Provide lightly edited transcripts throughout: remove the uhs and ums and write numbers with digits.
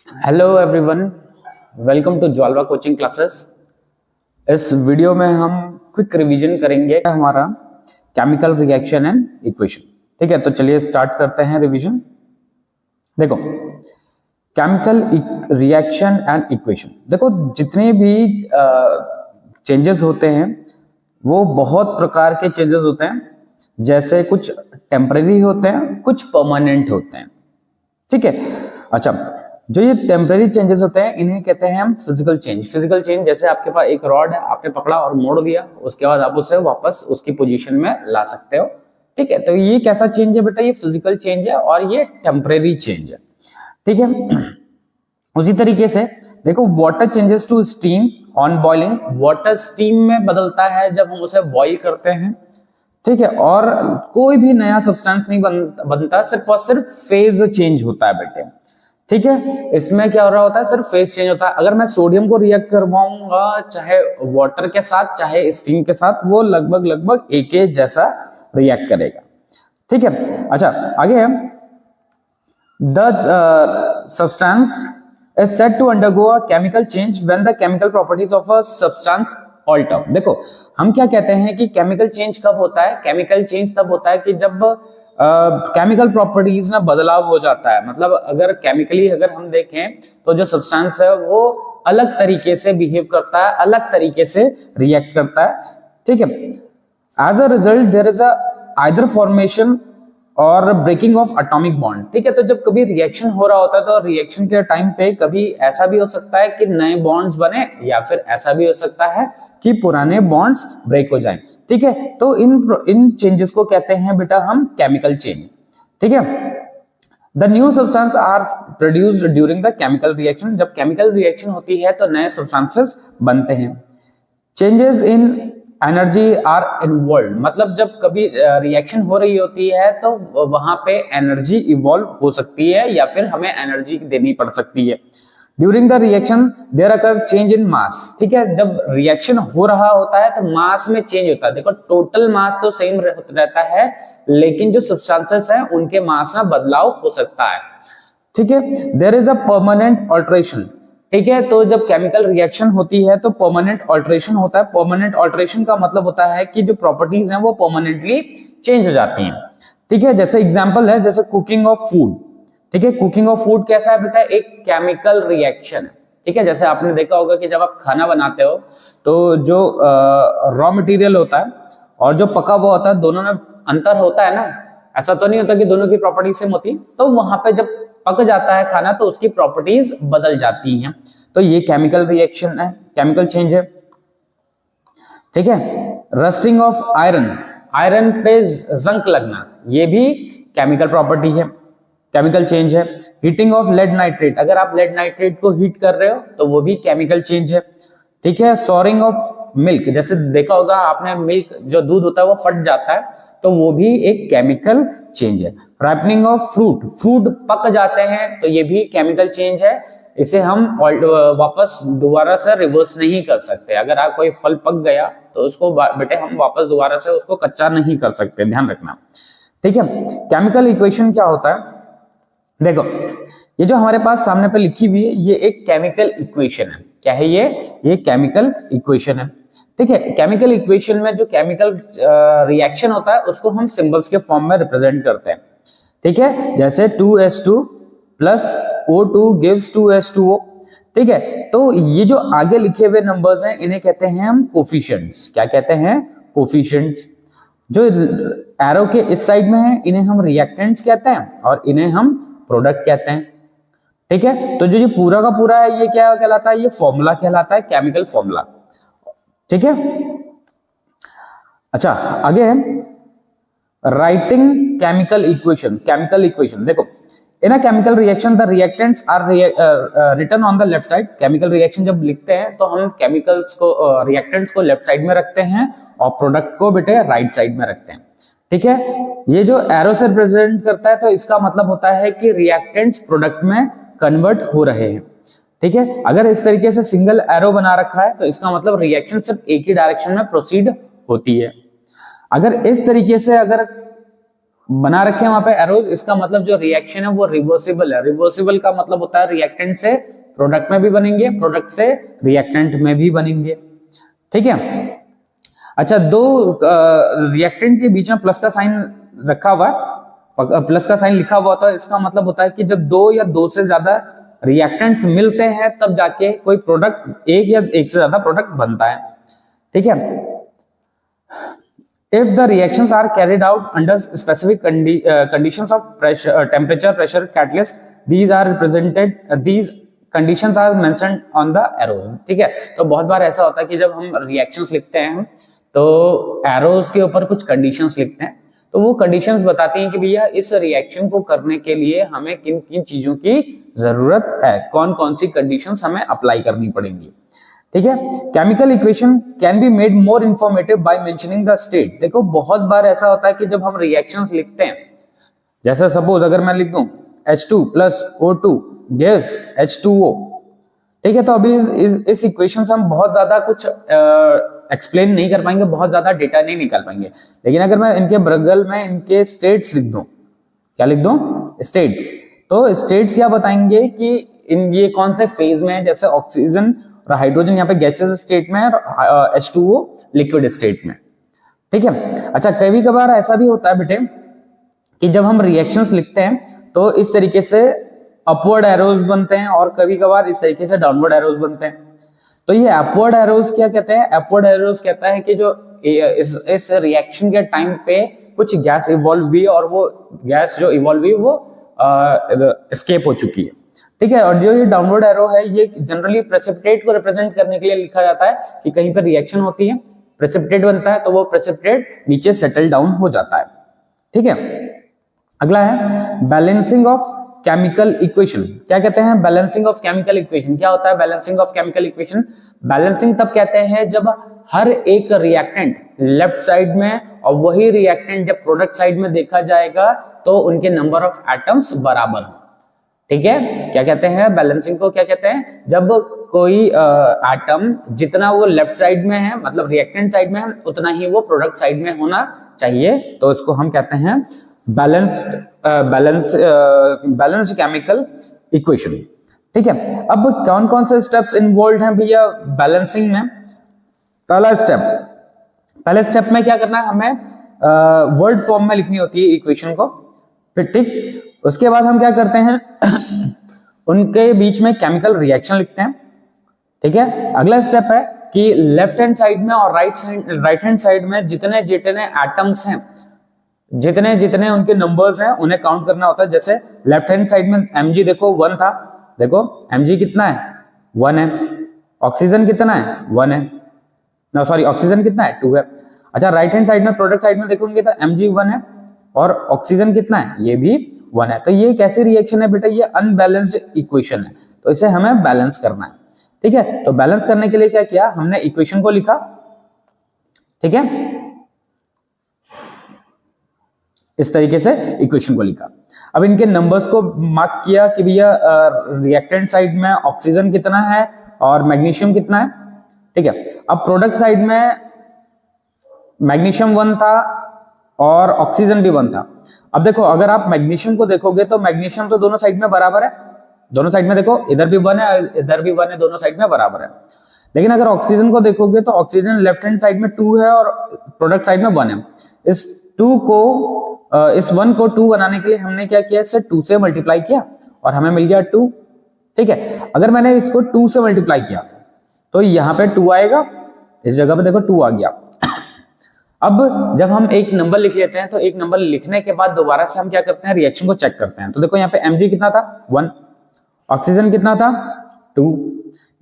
Hello everyone, welcome to Jwalwa coaching classes. इस video में हम क्विक रिवीजन करेंगे हमारा केमिकल रिएक्शन एंड इक्वेशन। ठीक है, तो चलिए स्टार्ट करते हैं रिवीजन। देखो, केमिकल रिएक्शन एंड इक्वेशन, देखो जितने भी चेंजेस होते हैं वो बहुत प्रकार के चेंजेस होते हैं। जैसे कुछ टेम्परेरी होते हैं, कुछ परमानेंट होते हैं। ठीक है, अच्छा, जो ये टेम्परेरी चेंजेस होते हैं इन्हें कहते हैं हम फिजिकल चेंज। फिजिकल चेंज जैसे आपके पास एक रॉड है, आपने पकड़ा और मोड़ दिया, उसके बाद आप उसे वापस उसकी पोजीशन में ला सकते हो। ठीक है, तो ये कैसा चेंज है बेटा? ये फिजिकल चेंज है और ये टेम्परेरी चेंज है। ठीक है, उसी तरीके से देखो, water changes to steam on boiling. Water steam में बदलता है जब हम उसे बॉइल करते हैं। ठीक है, और कोई भी नया सब्सटेंस नहीं बनता, सिर्फ और सिर्फ फेज चेंज होता है बेटे। ठीक है, इसमें क्या हो रहा होता है? सिर्फ फेज चेंज होता है। अगर मैं सोडियम को रिएक्ट करवाऊंगा चाहे वाटर के साथ चाहे स्टीम के साथ, वो लगभग लगभग एक ही जैसा रिएक्ट करेगा। ठीक है, अच्छा आगे, the substance is said to undergo a chemical change when the chemical properties of a substance alter। देखो, हम क्या कहते हैं कि केमिकल चेंज कब होता है? केमिकल चेंज तब होता है कि जब केमिकल प्रॉपर्टीज में बदलाव हो जाता है। मतलब अगर केमिकली अगर हम देखें तो जो सब्सटेंस है वो अलग तरीके से बिहेव करता है, अलग तरीके से रिएक्ट करता है। ठीक है, as a result there is either formation और ब्रेकिंग ऑफ एटॉमिक बॉन्ड। ठीक है, तो जब कभी रिएक्शन हो रहा होता है तो रिएक्शन के टाइम पे कभी ऐसा भी हो सकता है कि नए बॉन्ड्स बने, या फिर ऐसा भी हो सकता है कि पुराने बॉन्ड्स ब्रेक हो जाएं। ठीक है, तो इन चेंजेस को कहते हैं बेटा हम केमिकल चेंज। ठीक है, the new substance are produced during the chemical reaction. जब केमिकल रिएक्शन होती है तो नए सब्सटेंसेस बनते हैं। Changes in energy are involve. मतलब जब कभी रिएक्शन हो रही होती है तो वहां पे एनर्जी इवॉल्व हो सकती है या फिर हमें एनर्जी देनी पड़ सकती है। During the reaction there occur change in mass. ठीक है, जब रिएक्शन हो रहा होता है तो मास में चेंज होता है। देखो, टोटल मास तो सेम रहता है, लेकिन जो सब्सटेंसेस हैं उनके मास में बदलाव हो सकता है। ठीक है, there is a permanent alteration. ठीक है, तो जब केमिकल रिएक्शन होती है तो परमानेंट ऑल्टरेशन होता है। परमानेंट ऑल्टरेशन का मतलब होता है कि जो प्रॉपर्टीज हैं वो परमानेंटली चेंज हो जाती हैं। ठीक है, जैसे एग्जांपल है जैसे कुकिंग ऑफ फूड। ठीक है, कुकिंग ऑफ फूड कैसा है बेटा? एक केमिकल रिएक्शन है। ठीक है, जैसे आपने देखा होगा कि जब आप खाना बनाते हो तो जो रॉ मटेरियल होता है और जो पका हुआ होता है, दोनों में अंतर होता है ना। ऐसा तो नहीं होता कि दोनों की प्रॉपर्टी सेम होती, तो वहां पे जब पक जाता है खाना तो उसकी प्रॉपर्टीज बदल जाती हैं। तो ये केमिकल रिएक्शन है, केमिकल चेंज है। ठीक है, रस्टिंग ऑफ आयरन, आयरन पे जंक लगना, ये भी केमिकल प्रॉपर्टी है, केमिकल चेंज है। हीटिंग ऑफ लेड नाइट्रेट, अगर आप लेड नाइट्रेट को हीट कर रहे हो तो वो भी केमिकल चेंज है। ठीक है, सॉरिंग ऑफ मिल्क, जैसे देखा होगा आपने, मिल्क जो दूध होता है वो फट जाता है, तो वो भी एक केमिकल चेंज है। राइपनिंग ऑफ फ्रूट, फ्रूट पक जाते हैं तो ये भी केमिकल चेंज है। इसे हम वापस दोबारा से रिवर्स नहीं कर सकते। अगर आप कोई फल पक गया तो उसको बेटे हम वापस दोबारा से उसको कच्चा नहीं कर सकते, ध्यान रखना। ठीक है, केमिकल इक्वेशन क्या होता है? देखो, ये जो हमारे पास सामने पे लिखी हुई है ये एक केमिकल इक्वेशन है। क्या है ये केमिकल इक्वेशन है। ठीक है, केमिकल इक्वेशन में जो केमिकल रिएक्शन होता है उसको हम सिंबल्स के फॉर्म में रिप्रेजेंट करते हैं। ठीक है, जैसे 2s2 plus O2 gives 2s2O। ठीक है, तो ये जो आगे लिखे हुए नंबर्स हैं इन्हें कहते हैं हम कोफिशिएंट्स। क्या कहते हैं? कोफिशिएंट्स। जो एरो के इस साइड में है इन्हें हम रिएक्टेंट्स कहते हैं और इन्हें हम प्रोडक्ट कहते हैं। ठीक है, तो जो ये पूरा का पूरा है ये क्या कहलाता है? ये फॉर्मूला कहलाता है, केमिकल फॉर्मूला। ठीक है, अच्छा आगे है writing chemical equation. Chemical equation देखो, in a chemical reaction the reactants are written on the left side. Chemical reaction जब लिखते हैं तो हम केमिकल्स को रिएक्टेंट्स को लेफ्ट साइड में रखते हैं और प्रोडक्ट को बेटे राइट साइड में रखते हैं। ठीक है, ये जो एरो से रिप्रेजेंट करता है तो इसका मतलब होता है कि रिएक्टेंट्स प्रोडक्ट में कन्वर्ट हो रहे हैं। ठीक है, अगर इस तरीके से सिंगल एरो बना रखा है तो इसका मतलब रिएक्शन सिर्फ एक ही डायरेक्शन में प्रोसीड होती है। अगर इस तरीके से अगर बना रखे हैं वहां पे एरोज, इसका मतलब जो रिएक्शन है वो रिवर्सिबल है। रिवर्सिबल का मतलब होता है रिएक्टेंट से प्रोडक्ट में भी बनेंगे, प्रोडक्ट से रिएक्टेंट में भी बनेंगे, ठीक है। अच्छा, दो रिएक्टेंट के बीच में प्लस का साइन रखा हुआ है, प्लस का साइन लिखा हुआ होता है, इसका मतलब होता है कि जब दो या दो से ज्यादा रिएक्टेंट्स मिलते हैं तब जाके कोई प्रोडक्ट, एक या एक से ज्यादा प्रोडक्ट बनता है, ठीक है। If the reactions are carried out under specific conditions of pressure, temperature, pressure, catalyst, these are represented, these conditions are mentioned on the arrows, ठीक है। तो बहुत बार ऐसा होता है कि जब हम रिएक्शंस लिखते हैं तो एरोज के ऊपर कुछ कंडीशंस लिखते हैं, तो वो कंडीशंस बताती हैं कि भैया इस रिएक्शन को करने के लिए हमें किन किन चीजों की जरूरत है, कौन कौन सी कंडीशंस हमें अप्लाई करनी पड़ेंगी, ठीक है। Chemical equation can be made more informative by mentioning the state. देखो बहुत बार ऐसा होता है कि जब हम रिएक्शंस लिखते हैं, जैसे सपोज अगर मैं लिख दूं H2 plus O2 gas H2O, ठीक है, तो अभी इस इक्वेशन से हम बहुत ज्यादा कुछ एक्सप्लेन नहीं कर पाएंगे, बहुत ज्यादा डेटा नहीं निकाल पाएंगे, लेकिन अगर मैं इनके बगल में इनके स्टेट्स लिख दूं, क्या लिख दूं, स्टेट्स, तो स्टेट्स क्या बताएंगे कि इन ये कौन से फेज में है, जैसे ऑक्सीजन और हाइड्रोजन यहाँ पे गैसेस स्टेट में है और H2O लिक्विड स्टेट में, ठीक है। अच्छा, कभी कभार ऐसा भी होता है बेटे कि जब हम रिएक्शंस लिखते हैं तो इस तरीके से अपवर्ड एरोज बनते हैं और कभी कभार इस तरीके से डाउनवर्ड एरोज बनते हैं। तो ये अपवर्ड एरोज क्या कहते हैं, अपवर्ड एरोज कहता है कि जो इस रिएक्शन के टाइम पे कुछ गैस इवॉल्व हुई और वो गैस जो इवॉल्व हुई वो एस्केप हो चुकी है, ठीक है। और जो ये डाउनवर्ड एरो है ये जनरली प्रेसिपिटेट को रिप्रेजेंट करने के लिए लिखा जाता है कि कहीं पर रिएक्शन होती है, प्रेसिपिटेट बनता है तो वो प्रेसिपिटेट नीचे सेटल डाउन हो जाता है, ठीक है। अगला है बैलेंसिंग ऑफ केमिकल इक्वेशन। क्या कहते हैं बैलेंसिंग ऑफ केमिकल इक्वेशन? क्या होता है balancing of chemical equation? Balancing तब कहते हैं जब हर एक रिएक्टेंट लेफ्ट साइड में और वही रिएक्टेंट जब प्रोडक्ट साइड में देखा जाएगा तो उनके नंबर ऑफ एटम्स बराबर हो, ठीक है। क्या कहते हैं बैलेंसिंग को, क्या कहते हैं जब कोई एटम जितना वो लेफ्ट साइड में है मतलब रिएक्टेंट साइड में है उतना ही वो प्रोडक्ट साइड में होना चाहिए, तो इसको हम कहते हैं बैलेंस्ड केमिकल इक्वेशन, ठीक है। अब कौन कौन से स्टेप्स इन्वॉल्व हैं भैया बैलेंसिंग में? पहले स्टेप में क्या करना है, हमें वर्ड फॉर्म में लिखनी होती है इक्वेशन को, फिर ठीक। उसके बाद हम क्या करते हैं उनके बीच में केमिकल रिएक्शन लिखते हैं, ठीक है। अगला स्टेप है कि लेफ्ट हैंड साइड में और राइट हैंड साइड में जितने जितने एटम्स हैं, जितने जितने उनके नंबर्स हैं उन्हें काउंट करना होता है। जैसे लेफ्ट हैंड साइड में Mg देखो 1 था, देखो Mg कितना है 1 है, ऑक्सीजन कितना है 1 है, नो सॉरी ऑक्सीजन कितना है 2 है। अच्छा, राइट हैंड साइड में प्रोडक्ट साइड में देखोगे तो Mg 1 है और ऑक्सीजन कितना है, ये भी 1 है। तो ये कैसी रिएक्शन है बेटा, ये अनबैलेंस्ड इक्वेशन है, तो इसे हमें बैलेंस करना है, ठीक है। तो बैलेंस करने के लिए क्या किया हमने, इक्वेशन को लिखा, ठीक है, इस तरीके से इक्वेशन को लिखा। अब इनके नंबर्स को मार्क किया कि भैया रिएक्टेंट साइड में ऑक्सीजन कितना है और मैग्नीशियम कितना है, ठीक है। अब प्रोडक्ट साइड में मैग्नीशियम 1 था और ऑक्सीजन भी 1 था। अब देखो अगर आप मैग्नीशियम को देखोगे तो मैग्नीशियम तो दोनों साइड में बराबर है, दोनों साइड में देखो इधर भी 1 है इधर भी 1 है, दोनों साइड में बराबर है। लेकिन अगर ऑक्सीजन को देखोगे तो ऑक्सीजन लेफ्ट हैंड साइड में 2 है और प्रोडक्ट साइड में 1 है। इस 1 को 2 बनाने के लिए हमने क्या किया, इसे 2 से मल्टीप्लाई किया और हमें मिल गया 2, ठीक है। अगर मैंने इसको 2 से मल्टीप्लाई किया तो यहाँ पे 2 आएगा, इस जगह पे देखो 2 आ गया। अब जब हम एक नंबर लिख लेते हैं तो एक नंबर लिखने के बाद दोबारा से हम क्या करते हैं, रिएक्शन को चेक करते हैं। तो देखो यहाँ पे Mg कितना था 1, ऑक्सीजन कितना था 2,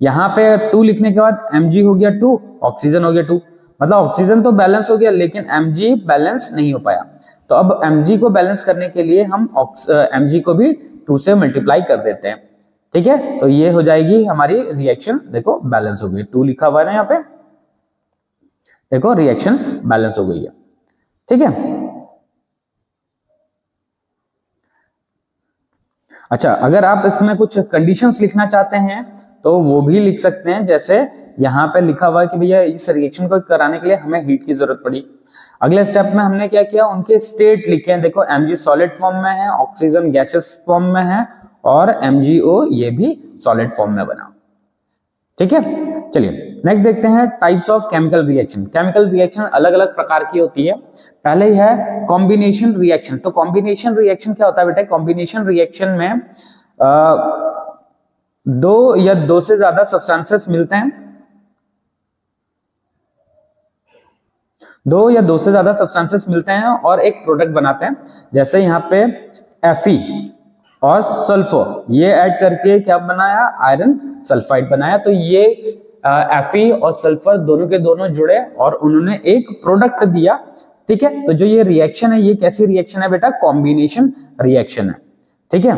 यहाँ पे 2 लिखने के बाद Mg हो गया 2, ऑक्सीजन हो गया 2, मतलब ऑक्सीजन तो बैलेंस हो गया लेकिन Mg बैलेंस नहीं हो पाया। तो अब Mg को बैलेंस करने के लिए हम Mg को भी 2 से मल्टीप्लाई कर देते हैं, ठीक है। तो ये हो जाएगी हमारी रिएक्शन, देखो बैलेंस हो गई, 2 लिखा हुआ है ना यहाँ पे, देखो रिएक्शन बैलेंस हो गई है, ठीक है। अच्छा, अगर आप इसमें कुछ कंडीशंस लिखना चाहते हैं तो वो भी लिख सकते हैं, जैसे यहाँ पे लिखा हुआ है कि भैया इस रिएक्शन को कराने के लिए हमें हीट की जरूरत पड़ी। अगले स्टेप में हमने क्या किया, उनके स्टेट लिखे हैं। देखो Mg सॉलिड फॉर्म में है, ऑक्सीजन गैसेस फॉर्म में है और MgO ये भी सॉलिड फॉर्म में बना। ठीक है, चलिए नेक्स्ट देखते हैं types of chemical reaction. Chemical reaction अलग अलग प्रकार की होती है। पहले ही है कॉम्बिनेशन रिएक्शन। तो कॉम्बिनेशन रिएक्शन क्या होता है बेटा? कॉम्बिनेशन रिएक्शन में दो या दो से ज्यादा सब्सटेंसेस मिलते हैं, दो या दो से ज्यादा सब्सटेंसेस मिलते हैं और एक प्रोडक्ट बनाते हैं। जैसे यहाँ पे Fe और सल्फर ये ऐड करके क्या बनाया? आयरन सल्फाइड बनाया। तो ये Fe और सल्फर दोनों के दोनों जुड़े और उन्होंने एक प्रोडक्ट दिया। ठीक है, तो जो ये रिएक्शन है ये कैसी रिएक्शन है बेटा? कॉम्बिनेशन रिएक्शन है। ठीक है,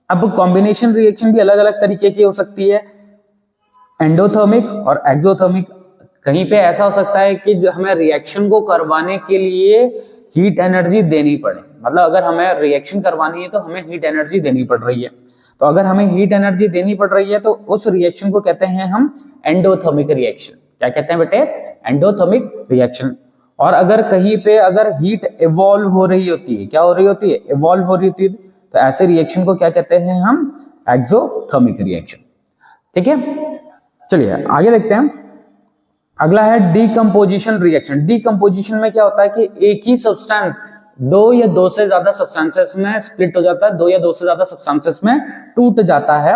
अब कॉम्बिनेशन रिएक्शन भी अलग अलग तरीके की हो सकती है, एंडोथर्मिक और एक्सोथर्मिक। कहीं पे ऐसा हो सकता है कि जो हमें रिएक्शन को करवाने के लिए हीट एनर्जी देनी पड़े, मतलब अगर हमें रिएक्शन करवानी है तो हमें हीट एनर्जी देनी पड़ रही है। तो अगर हमें हीट एनर्जी देनी पड़ रही है तो उस रिएक्शन को कहते हैं हम एंडोथर्मिक रिएक्शन। क्या कहते हैं बेटे? Endothermic reaction. और अगर कहीं पे अगर हीट इवॉल्व हो रही होती है, क्या हो रही होती है? इवॉल्व हो रही होती है, तो ऐसे रिएक्शन को क्या कहते हैं हम? Exothermic reaction. ठीक है, चलिए आगे देखते हैं। अगला है डीकंपोजिशन रिएक्शन। डीकंपोजिशन में क्या होता है कि एक ही सब्सटेंस दो या दो से ज्यादा सब्सटेंसेस में स्प्लिट हो जाता है, दो या दो से ज्यादा सब्सटेंसेस में टूट जाता है।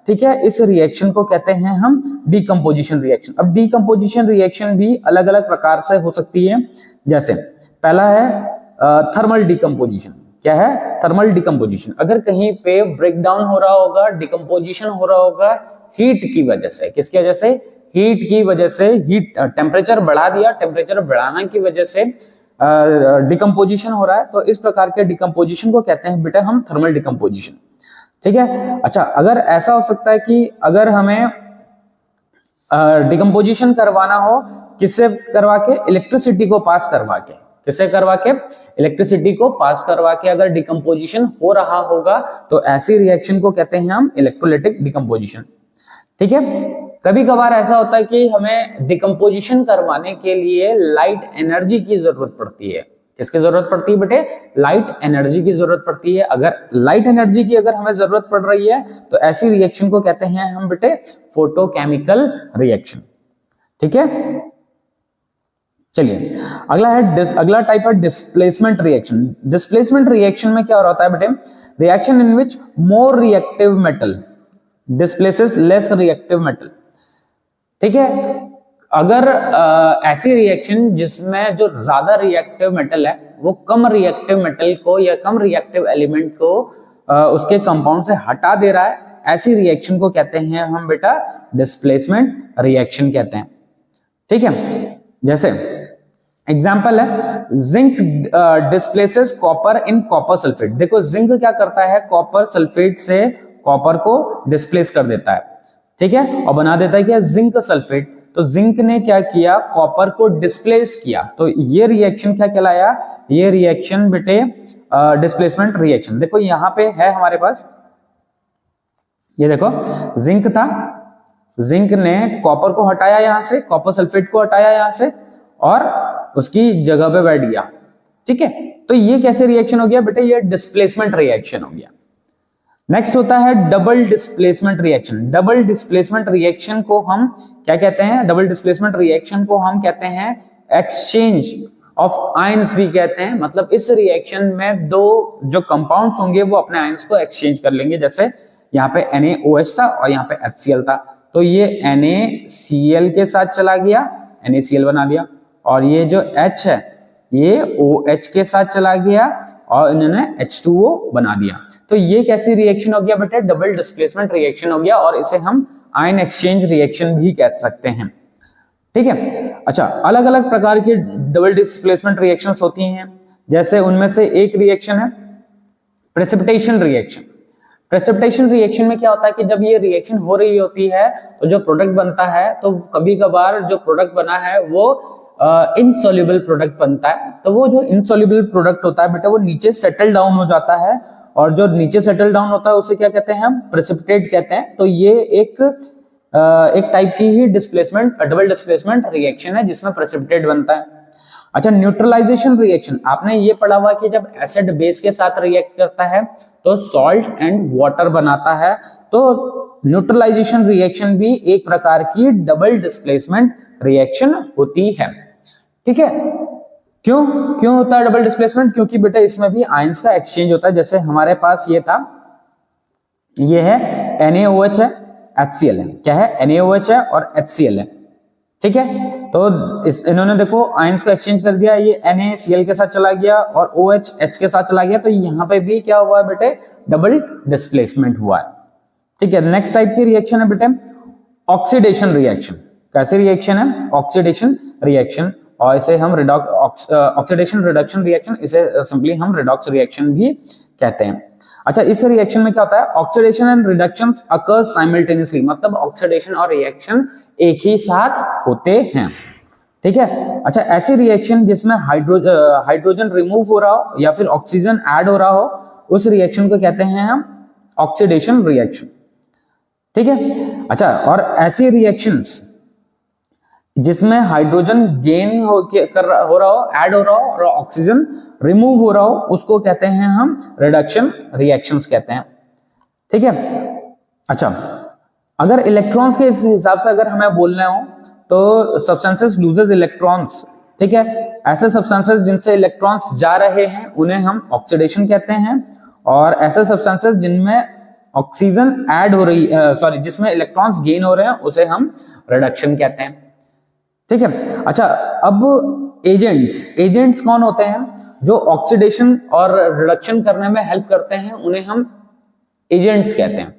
ठीक है, इस रिएक्शन को कहते हैं हम डीकंपोजिशन रिएक्शन। अब डीकंपोजिशन रिएक्शन भी अलग अलग प्रकार से हो सकती है। जैसे पहला है थर्मल डीकंपोजिशन। क्या है? Thermal decomposition. अगर कहीं पे ब्रेकडाउन हो रहा होगा, डीकंपोजिशन हो रहा होगा हीट की वजह से, किसकी वजह से? हीट की वजह से, हीट टेम्परेचर बढ़ा दिया, टेम्परेचर बढ़ाने की वजह से डिकम्पोजिशन हो रहा है, तो इस प्रकार के डिकम्पोजिशन को कहते हैं बेटा हम थर्मल डिकम्पोजिशन। ठीक है, अच्छा अगर ऐसा हो सकता है कि अगर हमें डिकम्पोजिशन करवाना हो, किससे करवा के? इलेक्ट्रिसिटी को पास करवा के। किससे करवा के? इलेक्ट्रिसिटी को पास करवा के अगर डिकम्पोजिशन हो रहा होगा तो ऐसी रिएक्शन को कहते हैं हम इलेक्ट्रोलाइटिक डिकम्पोजिशन। ठीक है, कभी कभार ऐसा होता है कि हमें डिकम्पोजिशन करवाने के लिए लाइट एनर्जी की जरूरत पड़ती है। किसकी जरूरत पड़ती है बेटे? लाइट एनर्जी की जरूरत पड़ती है। अगर लाइट एनर्जी की अगर हमें जरूरत पड़ रही है तो ऐसी रिएक्शन को कहते हैं हम बेटे फोटोकेमिकल रिएक्शन। ठीक है, चलिए अगला टाइप है डिस्प्लेसमेंट रिएक्शन। डिस्प्लेसमेंट रिएक्शन में क्या हो रहा है बेटे? Reaction in which more reactive metal displaces less reactive metal. ठीक है, अगर ऐसी रिएक्शन जिसमें जो ज्यादा रिएक्टिव मेटल है वो कम रिएक्टिव मेटल को या कम रिएक्टिव एलिमेंट को उसके कंपाउंड से हटा दे रहा है, ऐसी रिएक्शन को कहते हैं हम बेटा डिस्प्लेसमेंट रिएक्शन कहते हैं। ठीक है, जैसे एग्जाम्पल है zinc displaces copper in copper sulphate. देखो जिंक क्या करता है? कॉपर सल्फेट से कॉपर को डिस्प्लेस कर देता है। ठीक है, और बना देता है क्या? Zinc sulphate. तो जिंक ने क्या किया? कॉपर को डिस्प्लेस किया। तो ये रिएक्शन क्या कहलाया? ये रिएक्शन बेटे डिस्प्लेसमेंट रिएक्शन। देखो यहां पे है हमारे पास, ये देखो जिंक था, जिंक ने कॉपर को हटाया यहां से, कॉपर सल्फेट को हटाया यहां से और उसकी जगह पे बैठ गया। ठीक है, तो ये कैसे रिएक्शन हो गया बेटे? ये डिस्प्लेसमेंट रिएक्शन हो गया। नेक्स्ट होता है double displacement reaction. Double displacement reaction को हम क्या कहते हैं? डबल डिस्प्लेसमेंट रिएक्शन को हम कहते हैं एक्सचेंज ऑफ आयंस भी कहते हैं। मतलब इस रिएक्शन में दो जो कंपाउंड्स होंगे वो अपने आयंस को एक्सचेंज कर लेंगे। जैसे यहाँ पे NaOH था और यहाँ पे HCl था, तो ये NaCl के साथ चला गया, NaCl बना दिया, और ये जो H है ये OH के साथ चला गया और इन्होंने H2O बना दिया। तो ये कैसी रिएक्शन हो गया बेटे? डबल डिस्प्लेसमेंट रिएक्शन हो गया, और इसे हम आयन एक्सचेंज रिएक्शन भी कह सकते हैं। ठीक है, अच्छा अलग अलग प्रकार की डबल डिस्प्लेसमेंट रिएक्शंस होती हैं। जैसे उनमें से एक रिएक्शन है प्रेसिपिटेशन रिएक्शन। प्रेसिपिटेशन रिएक्शन में क्या होता है कि जब ये रिएक्शन हो रही होती है तो जो प्रोडक्ट बनता है, तो कभी कभार जो प्रोडक्ट बना है वो इनसॉल्युबल प्रोडक्ट बनता है। तो वो जो इनसॉल्युबल प्रोडक्ट होता है बेटा वो नीचे सेटल डाउन हो जाता है, और जो नीचे सेटल डाउन होता है उसे क्या कहते हैं? हम प्रेसिपिटेट कहते हैं। तो ये एक एक टाइप की ही डिस्प्लेसमेंट, डबल डिस्प्लेसमेंट रिएक्शन है जिसमें प्रेसिपिटेट बनता है। अच्छा, न्यूट्रलाइजेशन रिएक्शन, आपने ये पढ़ा हुआ कि जब एसिड बेस के साथ रिएक्ट करता है तो सॉल्ट एंड वाटर बनाता है, तो न्यूट्रलाइजेशन रिएक्शन भी एक प्रकार की डबल डिस्प्लेसमेंट रिएक्शन होती है। ठीक है, क्यों क्यों होता है डबल डिस्प्लेसमेंट? क्योंकि बेटा इसमें भी आयंस का एक्सचेंज होता है। जैसे हमारे पास ये था, ये है NaOH है, HCl है, क्या है? NaOH है और HCl है। ठीक है, तो इन्होंने देखो आयंस को एक्सचेंज कर दिया, ये NaCl के साथ चला गया और OH H के साथ चला गया, तो यहाँ पे भी क्या हुआ है बेटे? डबल डिस्प्लेसमेंट हुआ है। ठीक है, नेक्स्ट टाइप की रिएक्शन है बेटे ऑक्सीडेशन रिएक्शन। कैसे रिएक्शन है? ऑक्सीडेशन रिएक्शन, और इसे हम ऑक्सीडेशन रिडक्शन रिएक्शन, इसे सिंपली हम रिडॉक्स रिएक्शन भी कहते हैं। अच्छा, इस रिएक्शन में क्या होता है? Oxidation and reduction occurs simultaneously, मतलब ऑक्सीडेशन और रिएक्शन एक ही साथ होते हैं। ठीक है, अच्छा, ऐसी रिएक्शन जिसमें हाइड्रोजन रिमूव हो रहा हो या फिर ऑक्सीजन ऐड हो रहा हो, उस रिएक्शन को कहते हैं हम ऑक्सीडेशन रिएक्शन। ठीक है, अच्छा, और ऐसी रिएक्शंस जिसमें हाइड्रोजन गेन हो रहा हो, ऐड हो रहा हो, और ऑक्सीजन रिमूव हो रहा हो, उसको कहते हैं हम रिडक्शन रिएक्शंस कहते हैं। ठीक है, अच्छा, अगर इलेक्ट्रॉन्स के इस हिसाब से अगर हमें बोलना हो तो सब्सटेंसेस लूजेस इलेक्ट्रॉन्स। ठीक है, ऐसे सब्सटेंसेस जिनसे इलेक्ट्रॉन्स जा रहे हैं उन्हें हम ऑक्सीडेशन कहते हैं, और ऐसे सब्सटेंसेस जिनमें ऑक्सीजन ऐड हो रही जिसमें इलेक्ट्रॉन्स गेन हो रहे हैं उसे हम रिडक्शन कहते हैं। ठीक है, अच्छा, अब एजेंट्स कौन होते हैं? जो ऑक्सीडेशन और रिडक्शन करने में हेल्प करते हैं उन्हें हम एजेंट्स कहते हैं।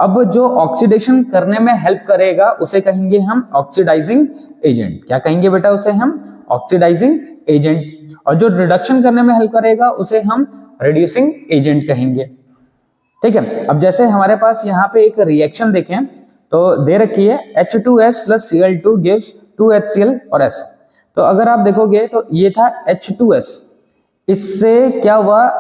अब जो ऑक्सीडेशन करने में हेल्प करेगा उसे कहेंगे हम ऑक्सीडाइजिंग एजेंट। क्या कहेंगे बेटा? उसे हम ऑक्सीडाइजिंग एजेंट। और जो रिडक्शन करने में हेल्प करेगा उसे हम रिड्यूसिंग एजेंट कहेंगे। ठीक है, अब जैसे हमारे पास यहाँ पे एक रिएक्शन देखें तो दे रखी है H2S plus Cl2 gives 2HCl और S। तो अगर आप देखोगे तो ये था H2S, इससे क्या हुआ?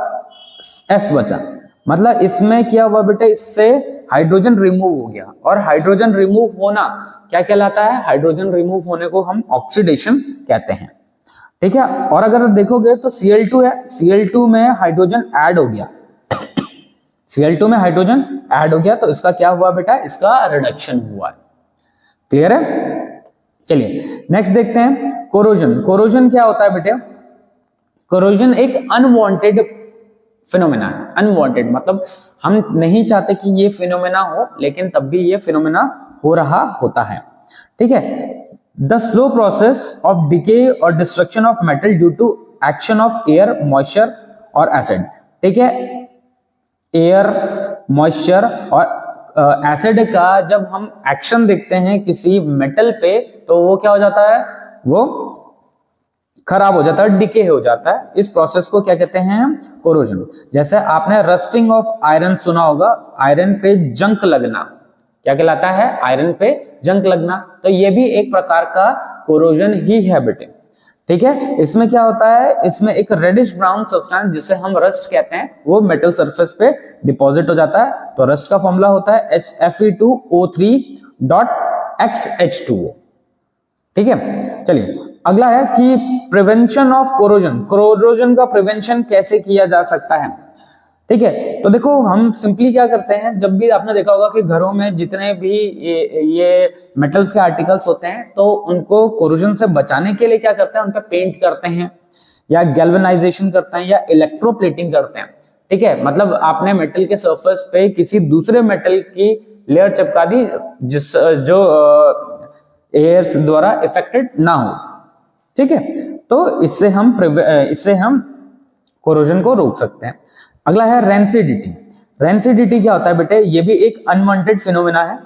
S बचा, मतलब इसमें क्या हुआ बेटा? इससे हाइड्रोजन रिमूव हो गया, और हाइड्रोजन रिमूव होना क्या कहलाता है? हाइड्रोजन रिमूव होने को हम ऑक्सीडेशन कहते हैं। ठीक है, और अगर देखोगे तो Cl2 है, Cl2 में हाइड्रोजन ऐड हो गया, Cl2 में हाइड्रोजन ऐड हो गया, तो इसका क्या हुआ बेटा? इसका रिडक्शन हुआ है। क्लियर है? चलिए नेक्स्ट देखते हैं कोरोजन। कोरोजन क्या होता है बेटे? कोरोजन एक अनवांटेड फिनोमेना है। अनवांटेड मतलब हम नहीं चाहते कि ये फिनोमेना हो, लेकिन तब भी ये फिनोमेना हो रहा होता है। ठीक है, the slow process of decay और destruction of metal due to action of air, moisture और एसिड। ठीक है, एयर, मॉइस्चर और एसिड का जब हम एक्शन देखते हैं किसी मेटल पे तो वो क्या हो जाता है? वो खराब हो जाता है, डिके हो जाता है। इस प्रोसेस को क्या कहते हैं हम? कोरोजन। जैसे आपने रस्टिंग ऑफ आयरन सुना होगा, आयरन पे जंक लगना, क्या कहलाता है? आयरन पे जंक लगना। तो ये भी एक प्रकार का कोरोजन ही है बेटे। ठीक है, इसमें क्या होता है? इसमें एक रेडिश ब्राउन सब्सटेंस जिसे हम रस्ट कहते हैं वो मेटल सरफेस पे डिपॉजिट हो जाता है। तो रस्ट का फॉर्मूला होता है Fe2O3.XH2O। ठीक है, चलिए अगला है कि प्रिवेंशन ऑफ कोरोजन। कोरोजन का प्रिवेंशन कैसे किया जा सकता है? ठीक है, तो देखो हम सिंपली क्या करते हैं, जब भी आपने देखा होगा कि घरों में जितने भी ये मेटल्स के आर्टिकल्स होते हैं तो उनको कोरोजन से बचाने के लिए क्या करते हैं? उन पे पेंट करते हैं या गैल्वेनाइजेशन करते हैं या इलेक्ट्रोप्लेटिंग करते हैं। ठीक है, मतलब आपने मेटल के सरफेस पे किसी दूसरे मेटल की लेयर चिपका दी जो एयर द्वारा इफेक्टेड ना हो। ठीक है, तो इससे हम कोरोजन को रोक सकते हैं। अगला है रेंसिडिटी। रेंसिडिटी क्या होता है बेटे? ये भी एक अनवांटेड फिनोमेना है।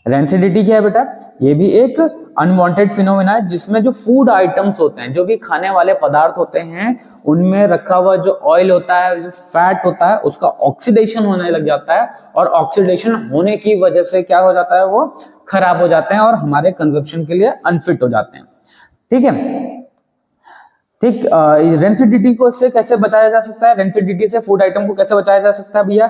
रेंसिडिटी क्या है बेटा? ये भी एक अनवांटेड फिनोमेना है जिसमें जो फूड आइटम्स होते हैं, जो भी खाने वाले पदार्थ होते हैं, उनमें रखा हुआ जो ऑयल होता है, जो फैट होता है, उसका ऑक्सीडेशन होने लग जाता है, और ऑक्सीडेशन होने की वजह से क्या हो जाता है? वो खराब हो जाते हैं और हमारे कंजप्शन के लिए अनफिट हो जाते हैं। ठीक है, ठीक, रेंसिडिटी को इससे कैसे बचाया जा सकता है? रेंसिडिटी से फूड आइटम को कैसे बचाया जा सकता है भैया?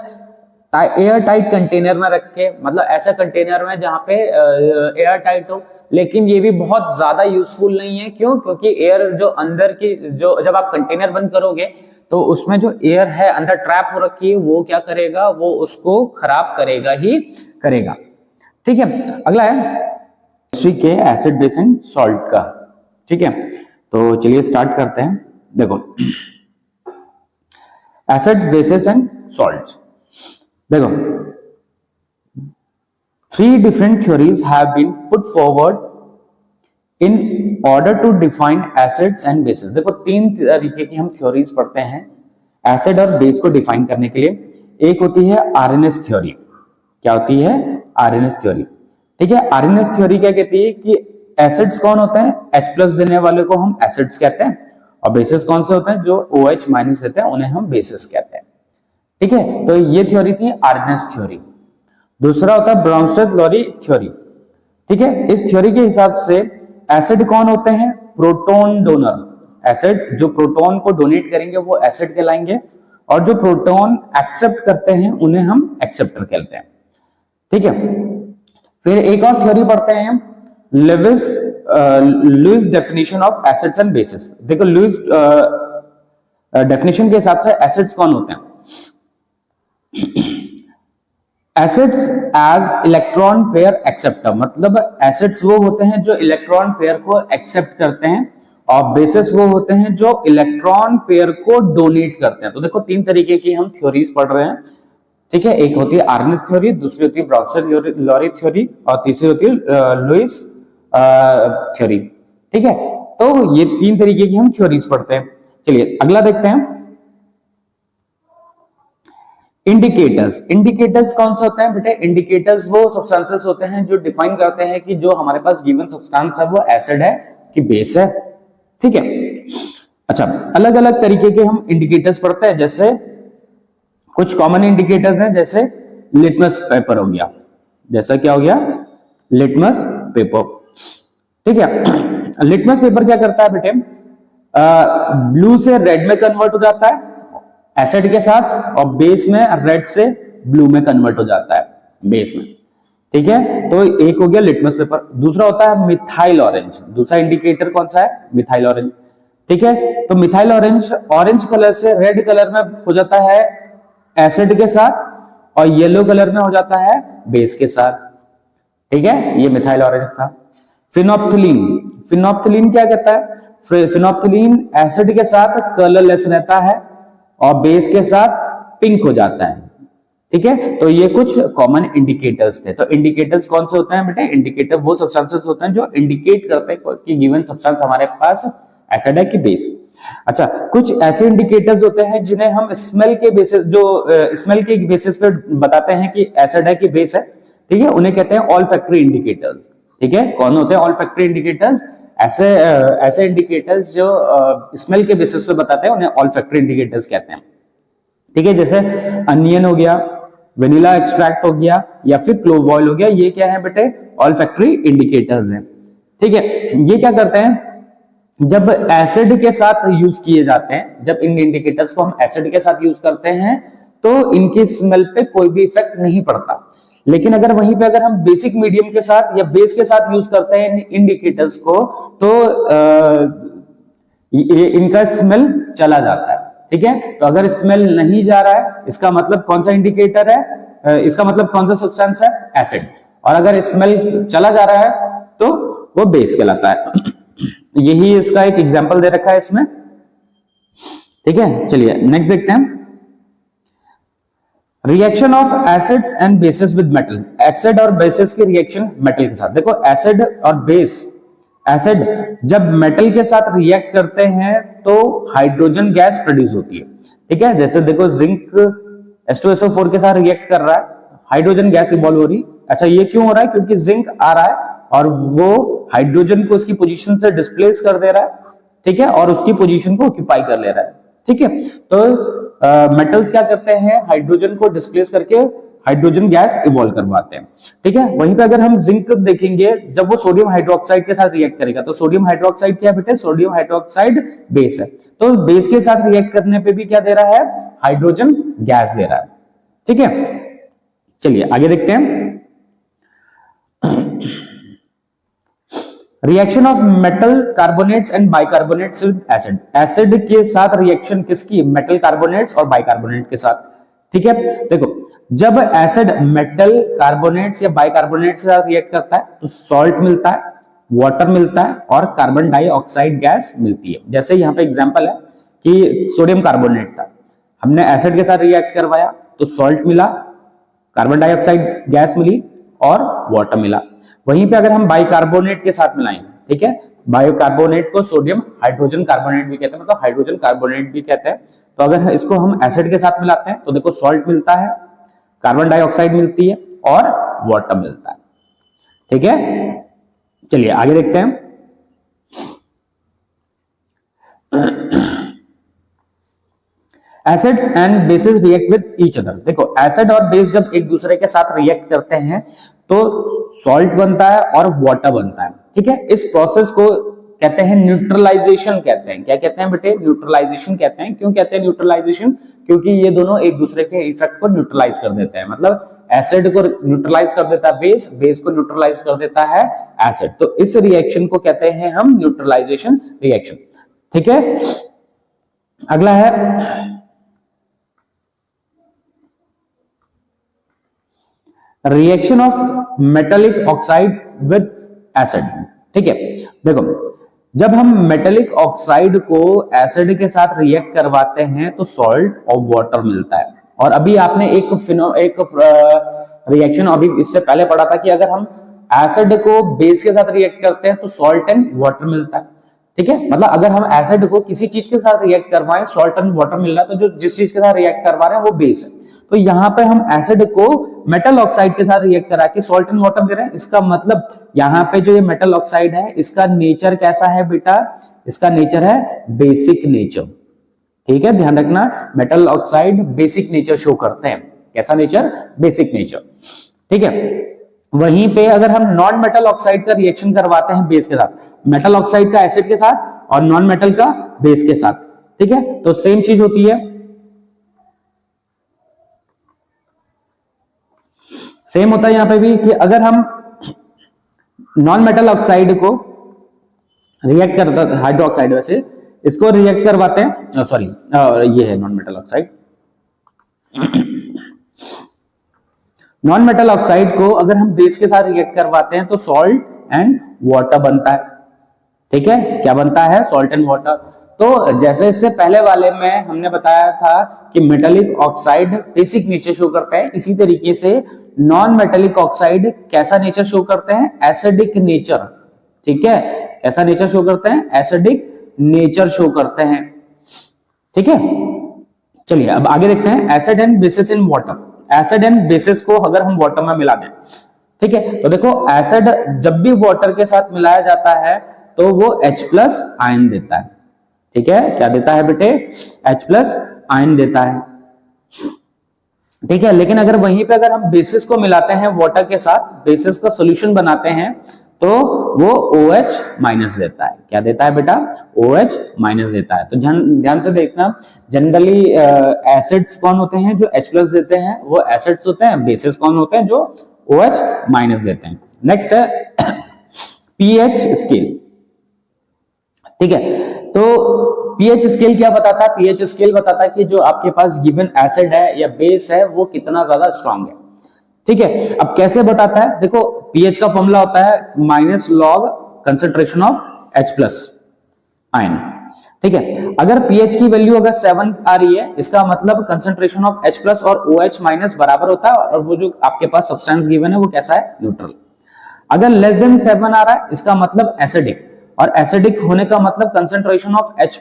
एयर टाइट कंटेनर में रख के, मतलब ऐसा कंटेनर में जहां पे एयर टाइट हो, लेकिन ये भी बहुत ज्यादा यूजफुल नहीं है। क्यों? क्योंकि एयर जो अंदर की, जो जब आप कंटेनर बंद करोगे तो उसमें जो एयर है अंदर ट्रैप हो रखी है, वो क्या करेगा, वो उसको खराब करेगा ही करेगा। ठीक है, अगला है केमिस्ट्री के एसिड बेस एंड सॉल्ट का। ठीक है, तो चलिए स्टार्ट करते हैं। देखो, एसिड्स, बेसेस एंड सॉल्ट्स। देखो, 3 different theories have been put forward in order to define acids and bases। देखो, 3 तरीके की हम थ्योरीज पढ़ते हैं एसिड और बेस को डिफाइन करने के लिए। एक होती है आरएनएस थ्योरी। क्या होती है? RNS theory. ठीक है, आरएनएस थ्योरी क्या कहती है कि एसिड्स कौन होते हैं? H+ देने वाले को हम एसिड्स कहते हैं, और बेसेस कौन से होते हैं? जो OH- देते हैं उन्हें हम बेसेस कहते हैं। ठीक है, तो ये थ्योरी थी आरएनएस थ्योरी। दूसरा होता है ब्राउनस्टेड-लॉरी थ्योरी। ठीक है, इस थ्योरी के हिसाब से एसिड कौन होते हैं? Proton donor. एसिड जो प्रोटॉन को डोनेट करेंगे वो एसिड कहलाएंगे, और जो प्रोटॉन एक्सेप्ट करते हैं उन्हें हम एक्सेप्टर कहते हैं। ठीक है, फिर एक और थ्योरी पढ़ते हैं, Lewis definition of acids and bases. देखो, लुईस डेफिनेशन के हिसाब से एसिड्स कौन होते हैं? Acids as electron pair acceptor, मतलब एसिड्स वो होते हैं जो इलेक्ट्रॉन पेयर को एक्सेप्ट करते हैं, और बेसिस वो होते हैं जो इलेक्ट्रॉन पेयर को डोनेट करते हैं। तो देखो, 3 तरीके की हम थ्योरीज पढ़ रहे हैं। ठीक है, एक होती है आरएनएस थ्योरी, दूसरी होती है ब्राउनस्टेड-लॉरी थ्योरी, और तीसरी होती है लुईस थ्योरी। ठीक है, तो ये 3 तरीके की हम थ्योरीज पढ़ते हैं। चलिए अगला देखते हैं, इंडिकेटर्स। इंडिकेटर्स कौन से होते हैं बेटे? इंडिकेटर्स वो सब्सटेंसेस होते हैं जो डिफाइन करते हैं कि जो हमारे पास गिवन सब्सटेंस है वो एसिड है कि बेस है। ठीक है, अच्छा, अलग अलग तरीके के हम इंडिकेटर्स पढ़ते हैं। जैसे कुछ कॉमन इंडिकेटर्स हैं, जैसे लिटमस पेपर हो गया। जैसा क्या हो गया? Litmus paper. ठीक है, लिटमस पेपर क्या करता है बेटे? ब्लू से रेड में कन्वर्ट हो जाता है एसिड के साथ, और बेस में रेड से ब्लू में कन्वर्ट हो जाता है बेस में। ठीक है, तो एक हो गया लिटमस पेपर। दूसरा होता है मिथाइल ऑरेंज। दूसरा इंडिकेटर कौन सा है? Methyl orange. ठीक है, तो मिथाइल ऑरेंज ऑरेंज कलर से रेड कलर में हो जाता है एसिड के साथ, और येलो कलर में हो जाता है बेस के साथ। ठीक है, ये मिथाइल ऑरेंज था। फिनोप्थिलीन। फिनोप्थिलीन क्या कहता है? फिनोप्थिलीन एसिड के साथ कलरलेस रहता है और बेस के साथ पिंक हो जाता है। ठीक है, तो ये कुछ कॉमन इंडिकेटर्स थे। तो इंडिकेटर्स कौन से होते हैं बेटे? इंडिकेटर वो सब्सटेंसेस होते हैं जो इंडिकेट करते हैं कि गिवन सब्सटेंस हमारे पास एसिड है कि बेस। अच्छा, कुछ ऐसे इंडिकेटर्स होते हैं जिन्हें हम स्मेल के बेसिस, जो स्मेल के बेसिस पे बताते हैं कि एसिड है कि बेस है। ठीक है, उन्हें कहते हैं ऑल्फैक्टरी इंडिकेटर्स। ठीक है, कौन होते हैं ऑल्फैक्टरी इंडिकेटर्स? ऐसे इंडिकेटर्स जो स्मेल के बेसिस पे बताते हैं उन्हें ऑल्फैक्टरी इंडिकेटर्स कहते हैं। ठीक है, जैसे अनियन हो गया, वेनिला एक्सट्रैक्ट हो गया, या फिर क्लोव ऑयल हो गया। ये क्या है बेटे? ऑल्फैक्टरी इंडिकेटर्स हैं। ठीक है, ये क्या करते हैं? जब एसिड के साथ यूज किए जाते हैं, जब इन इंडिकेटर्स को हम एसिड के साथ यूज करते हैं तो इनकी स्मेल पे कोई भी इफेक्ट नहीं पड़ता। लेकिन अगर वहीं पे अगर हम बेसिक मीडियम के साथ या बेस के साथ यूज करते हैं इंडिकेटर्स को, तो इनका स्मेल चला जाता है। ठीक है, तो अगर स्मेल नहीं जा रहा है, इसका मतलब कौन सा इंडिकेटर है? इसका मतलब कौन सा सब्सटेंस है? एसिड। और अगर स्मेल चला जा रहा है तो वो बेस कहलाता है। यही इसका एक एग्जांपल दे रखा है इसमें। ठीक है, चलिए नेक्स्ट देखते हैं, reaction of acids and basis with metal. Acid और बेसिस की रिएक्शन मेटल के साथ। देखो, एसिड और बेस, एसिड जब मेटल के साथ रिएक्ट करते हैं तो हाइड्रोजन गैस प्रोड्यूस होती है। ठीक है, जैसे देखो जिंक H2SO4 के साथ रिएक्ट कर रहा है, हाइड्रोजन गैस इवॉल्व हो रही। अच्छा, ये क्यों हो रहा है? क्योंकि जिंक आ रहा है और वो हाइड्रोजन को उसकी पोजीशन से डिस्प्लेस कर दे रहा है। ठीक है, और उसकी पोजीशन को ऑक्यूपाई कर ले रहा है। ठीक है, तो मेटल्स क्या करते हैं? हाइड्रोजन को डिस्प्लेस करके हाइड्रोजन गैस इवॉल्व करवाते हैं। ठीक है, वहीं पे अगर हम जिंक देखेंगे, जब वो सोडियम हाइड्रोक्साइड के साथ रिएक्ट करेगा, तो सोडियम हाइड्रोक्साइड क्या बेटे? सोडियम हाइड्रोक्साइड बेस है, तो बेस के साथ रिएक्ट करने पे भी क्या दे रहा है? हाइड्रोजन गैस दे रहा है। ठीक है, चलिए आगे देखते हैं। Reaction of metal carbonates and bicarbonates with acid. Acid के साथ रिएक्शन किसकी? मेटल कार्बोनेट्स और बाइकार्बोनेट के साथ। ठीक है, देखो जब एसिड मेटल कार्बोनेट्स या बाइकार्बोनेट के साथ रिएक्ट करता है तो सॉल्ट मिलता है, वाटर मिलता है और कार्बन डाइऑक्साइड गैस मिलती है। जैसे यहाँ पे एग्जांपल है कि सोडियम कार्बोनेट था, हमने एसिड के साथ रिएक्ट करवाया तो सॉल्ट मिला, कार्बन डाइऑक्साइड गैस मिली और वाटर मिला। वहीं पे अगर हम बाइकार्बोनेट के साथ मिलाएं, ठीक है, बाइकार्बोनेट को सोडियम हाइड्रोजन कार्बोनेट भी कहते हैं, मतलब हाइड्रोजन कार्बोनेट भी कहते हैं। तो अगर इसको हम एसिड के साथ मिलाते हैं तो देखो सॉल्ट मिलता है, कार्बन डाइऑक्साइड मिलती है और वाटर मिलता है। ठीक है, चलिए आगे देखते हैं। Acids and basis react with each other. देखो एसिड और बेस जब एक दूसरे के साथ रिएक्ट करते हैं तो सॉल्ट बनता है और वाटर बनता है। ठीक है, इस प्रोसेस को कहते हैं न्यूट्रलाइजेशन कहते हैं। क्या कहते हैं बेटे? न्यूट्रलाइजेशन कहते हैं। क्यों कहते हैं न्यूट्रलाइजेशन? क्योंकि ये दोनों एक दूसरे के इफेक्ट को न्यूट्रलाइज कर देते हैं। मतलब एसिड को न्यूट्रलाइज कर देता है बेस, बेस को न्यूट्रलाइज कर देता है एसिड। तो इस रिएक्शन को कहते हैं हम न्यूट्रलाइजेशन रिएक्शन। ठीक है, अगला है reaction of metallic oxide with acid. ठीक है, देखो जब हम मेटेलिक ऑक्साइड को एसिड के साथ रिएक्ट करवाते हैं तो सॉल्ट और वाटर मिलता है। और अभी आपने एक रिएक्शन अभी इससे पहले पढ़ा था कि अगर हम एसिड को बेस के साथ रिएक्ट करते हैं तो सॉल्ट एंड वाटर मिलता है। ठीक है, मतलब अगर हम एसिड को किसी चीज के साथ रिएक्ट करवाएं, सॉल्ट एंड वाटर मिल रहा है, तो जो जिस चीज के साथ रिएक्ट करवा रहे हैं वो बेस है। तो यहाँ पे हम एसिड को मेटल ऑक्साइड के साथ रिएक्ट करा के सॉल्ट एंड वाटर दे रहे हैं। इसका मतलब यहाँ पे जो ये मेटल ऑक्साइड है इसका नेचर कैसा है बेटा? इसका नेचर है बेसिक नेचर। ठीक है, ध्यान रखना, metal oxide basic nature show करते हैं। कैसा नेचर? Basic nature. ठीक है, वहीं पे अगर हम नॉन मेटल ऑक्साइड का रिएक्शन करवाते हैं बेस के साथ, मेटल ऑक्साइड का एसिड के साथ और नॉन मेटल का बेस के साथ, ठीक है, तो सेम चीज होती है। सेम होता है यहां पे भी कि अगर हम नॉन मेटल ऑक्साइड को रिएक्ट करता, हाइड्रोक्साइड वैसे इसको रिएक्ट करवाते हैं, सॉरी ये है non metal oxide. Non metal oxide को अगर हम बेस के साथ रिएक्ट करवाते हैं तो सॉल्ट एंड वाटर बनता है। ठीक है, क्या बनता है? Salt and water. तो जैसे इससे पहले वाले में हमने बताया था कि metallic oxide basic nature show करते हैं, इसी तरीके से नॉन मेटेलिक ऑक्साइड कैसा नेचर शो करते हैं? Acidic nature. ठीक है, कैसा नेचर शो करते हैं? एसिडिक नेचर शो करते हैं। ठीक है, चलिए अब आगे देखते हैं acid and bases in water. Acid and bases को अगर हम वाटर में मिला दें, ठीक है, तो देखो एसिड जब भी वाटर के साथ मिलाया जाता है तो वो H+ आयन देता है। ठीक है, क्या देता है बेटे? H+ आयन देता है। ठीक है, लेकिन अगर वहीं पे अगर हम बेसिस को मिलाते हैं वाटर के साथ, बेसिस का सॉल्यूशन बनाते हैं तो वो OH- देता है। क्या देता है बेटा? OH- देता है। तो ध्यान से देखना, जनरली एसिड्स कौन होते हैं जो H+ देते हैं? वो एसिड्स होते हैं। बेसिस कौन होते हैं? जो OH- देते हैं। नेक्स्ट है pH स्केल। ठीक है, तो pH स्केल क्या बताता है? pH स्केल बताता है कि जो आपके पास गिवन एसिड है या बेस है वो कितना ज्यादा स्ट्रांग है। ठीक है, अब कैसे बताता है? देखो pH का फॉर्मूला होता है -log concentration of H+ ion. ठीक है, अगर pH की वैल्यू अगर 7 आ रही है, इसका मतलब कंसंट्रेशन ऑफ H+ और OH- बराबर होता है और वो जो आपके पास सब्सटेंस गिवन है वो कैसा है? न्यूट्रल। अगर लेस देन 7 आ रहा है, इसका मतलब एसिडिक, और एसिडिक होने का मतलब कंसंट्रेशन ऑफ H+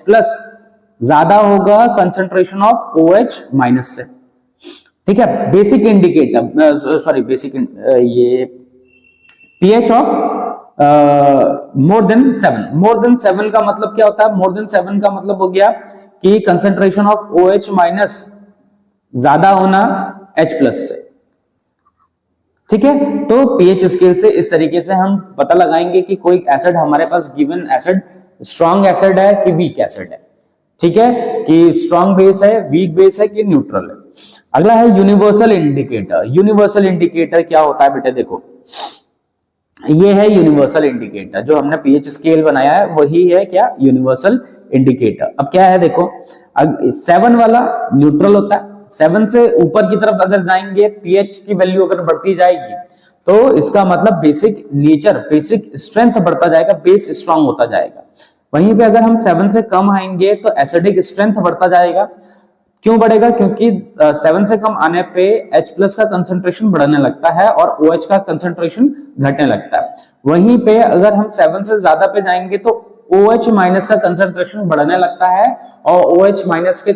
ज्यादा होगा कंसंट्रेशन ऑफ OH- से। ठीक है, बेसिक इंडिकेटर, सॉरी बेसिक ये pH of more than 7। More than 7 का मतलब क्या होता है? मोर देन 7 का मतलब हो गया कि कंसंट्रेशन ऑफ OH- ज्यादा होना H+ से। ठीक है, तो pH स्केल से इस तरीके से हम पता लगाएंगे कि कोई एसिड हमारे पास गिवन एसिड स्ट्रॉन्ग एसिड है कि वीक एसिड है। ठीक है, कि स्ट्रॉन्ग बेस है, वीक बेस है कि न्यूट्रल है। अगला है यूनिवर्सल इंडिकेटर। यूनिवर्सल इंडिकेटर क्या होता है बेटे, देखो ये है यूनिवर्सल इंडिकेटर, जो हमने पीएच स्केल बनाया है वही है क्या, यूनिवर्सल इंडिकेटर। अब क्या है देखो, 7 वाला न्यूट्रल होता है, 7 से ऊपर की तरफ अगर जाएंगे पीएच की वैल्यू अगर बढ़ती जाएगी तो इसका मतलब बेसिक नेचर, बेसिक स्ट्रेंथ बढ़ता जाएगा, बेस स्ट्रांग होता जाएगा। वहीं पे अगर हम 7 से कम आएंगे तो एसिडिक स्ट्रेंथ बढ़ता जाएगा। क्यों बढ़ेगा, क्योंकि 7 से कम आने पे H+ का कंसंट्रेशन बढ़ने लगता है और OH का कंसंट्रेशन घटने लगता है। वहीं पे अगर हम 7 से ज्यादा पे जाएंगे तो OH- का कंसंट्रेशन बढ़ने लगता है और OH- के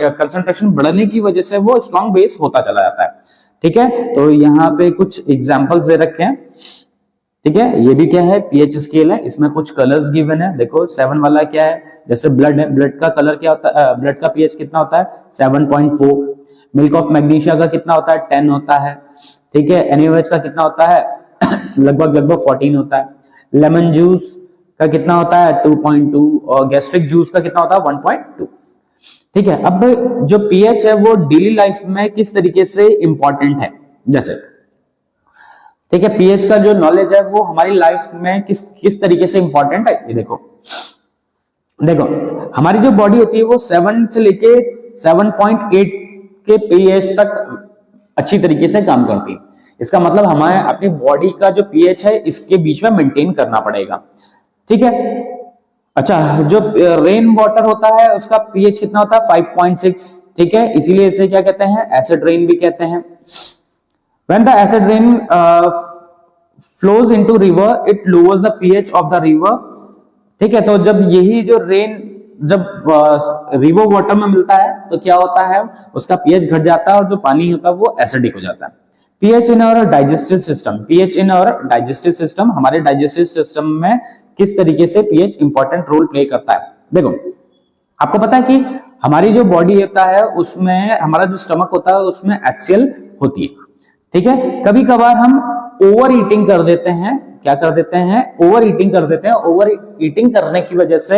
कंसंट्रेशन बढ़ने की वजह से वो स्ट्रॉन्ग बेस होता चला जाता है। ठीक है, तो यहाँ पे कुछ एग्जांपल्स दे रखे हैं। ठीक है, ये भी क्या है, पीएच स्केल है, इसमें कुछ कलर्स गिवन है। देखो 7 वाला क्या है, जैसे ब्लड है, ब्लड का कलर क्या होता है, ब्लड का पीएच कितना होता है 7.4। मिल्क ऑफ मैग्नीशिया का कितना होता है 10 होता है। ठीक है, NaOH का कितना होता है लगभग 14 होता है। लेमन जूस का कितना होता है 2.2 और गैस्ट्रिक जूस का कितना होता है 1.2। ठीक है, अब जो पीएच है वो डेली लाइफ में किस तरीके से इंपॉर्टेंट है, जैसे ठीक है, पीएच का जो नॉलेज है वो हमारी लाइफ में किस तरीके से इंपॉर्टेंट है, ये देखो हमारी जो बॉडी होती है वो 7 से लेके 7.8 के पीएच तक अच्छी तरीके से काम करती है। इसका मतलब हमें अपनी बॉडी का जो पीएच है इसके बीच में मेंटेन करना पड़ेगा। ठीक है, अच्छा, जो रेन वाटर होता है उसका पीएच कितना होता है 5.6। ठीक है, इसीलिए इसे क्या कहते हैं, एसिड रेन भी कहते हैं। When the acid rain flows into river, it lowers the pH of the river. ठीक है, तो जब यही जो रेन जब रिवर वाटर में मिलता है तो क्या होता है, उसका पीएच घट जाता है और जो पानी होता है वो एसिडिक हो जाता है। PH in our digestive system, pH in our digestive system, हमारे डाइजेस्टिव सिस्टम में किस तरीके से पीएच इंपॉर्टेंट रोल प्ले करता है। देखो आपको पता है कि हमारी जो बॉडी होता है उसमें, हमारा जो स्टमक होता है उसमें HCl होती है। ठीक है, कभी कभार हम ओवर ईटिंग कर देते हैं, क्या कर देते हैं, ओवर ईटिंग कर देते हैं। ओवर ईटिंग करने की वजह से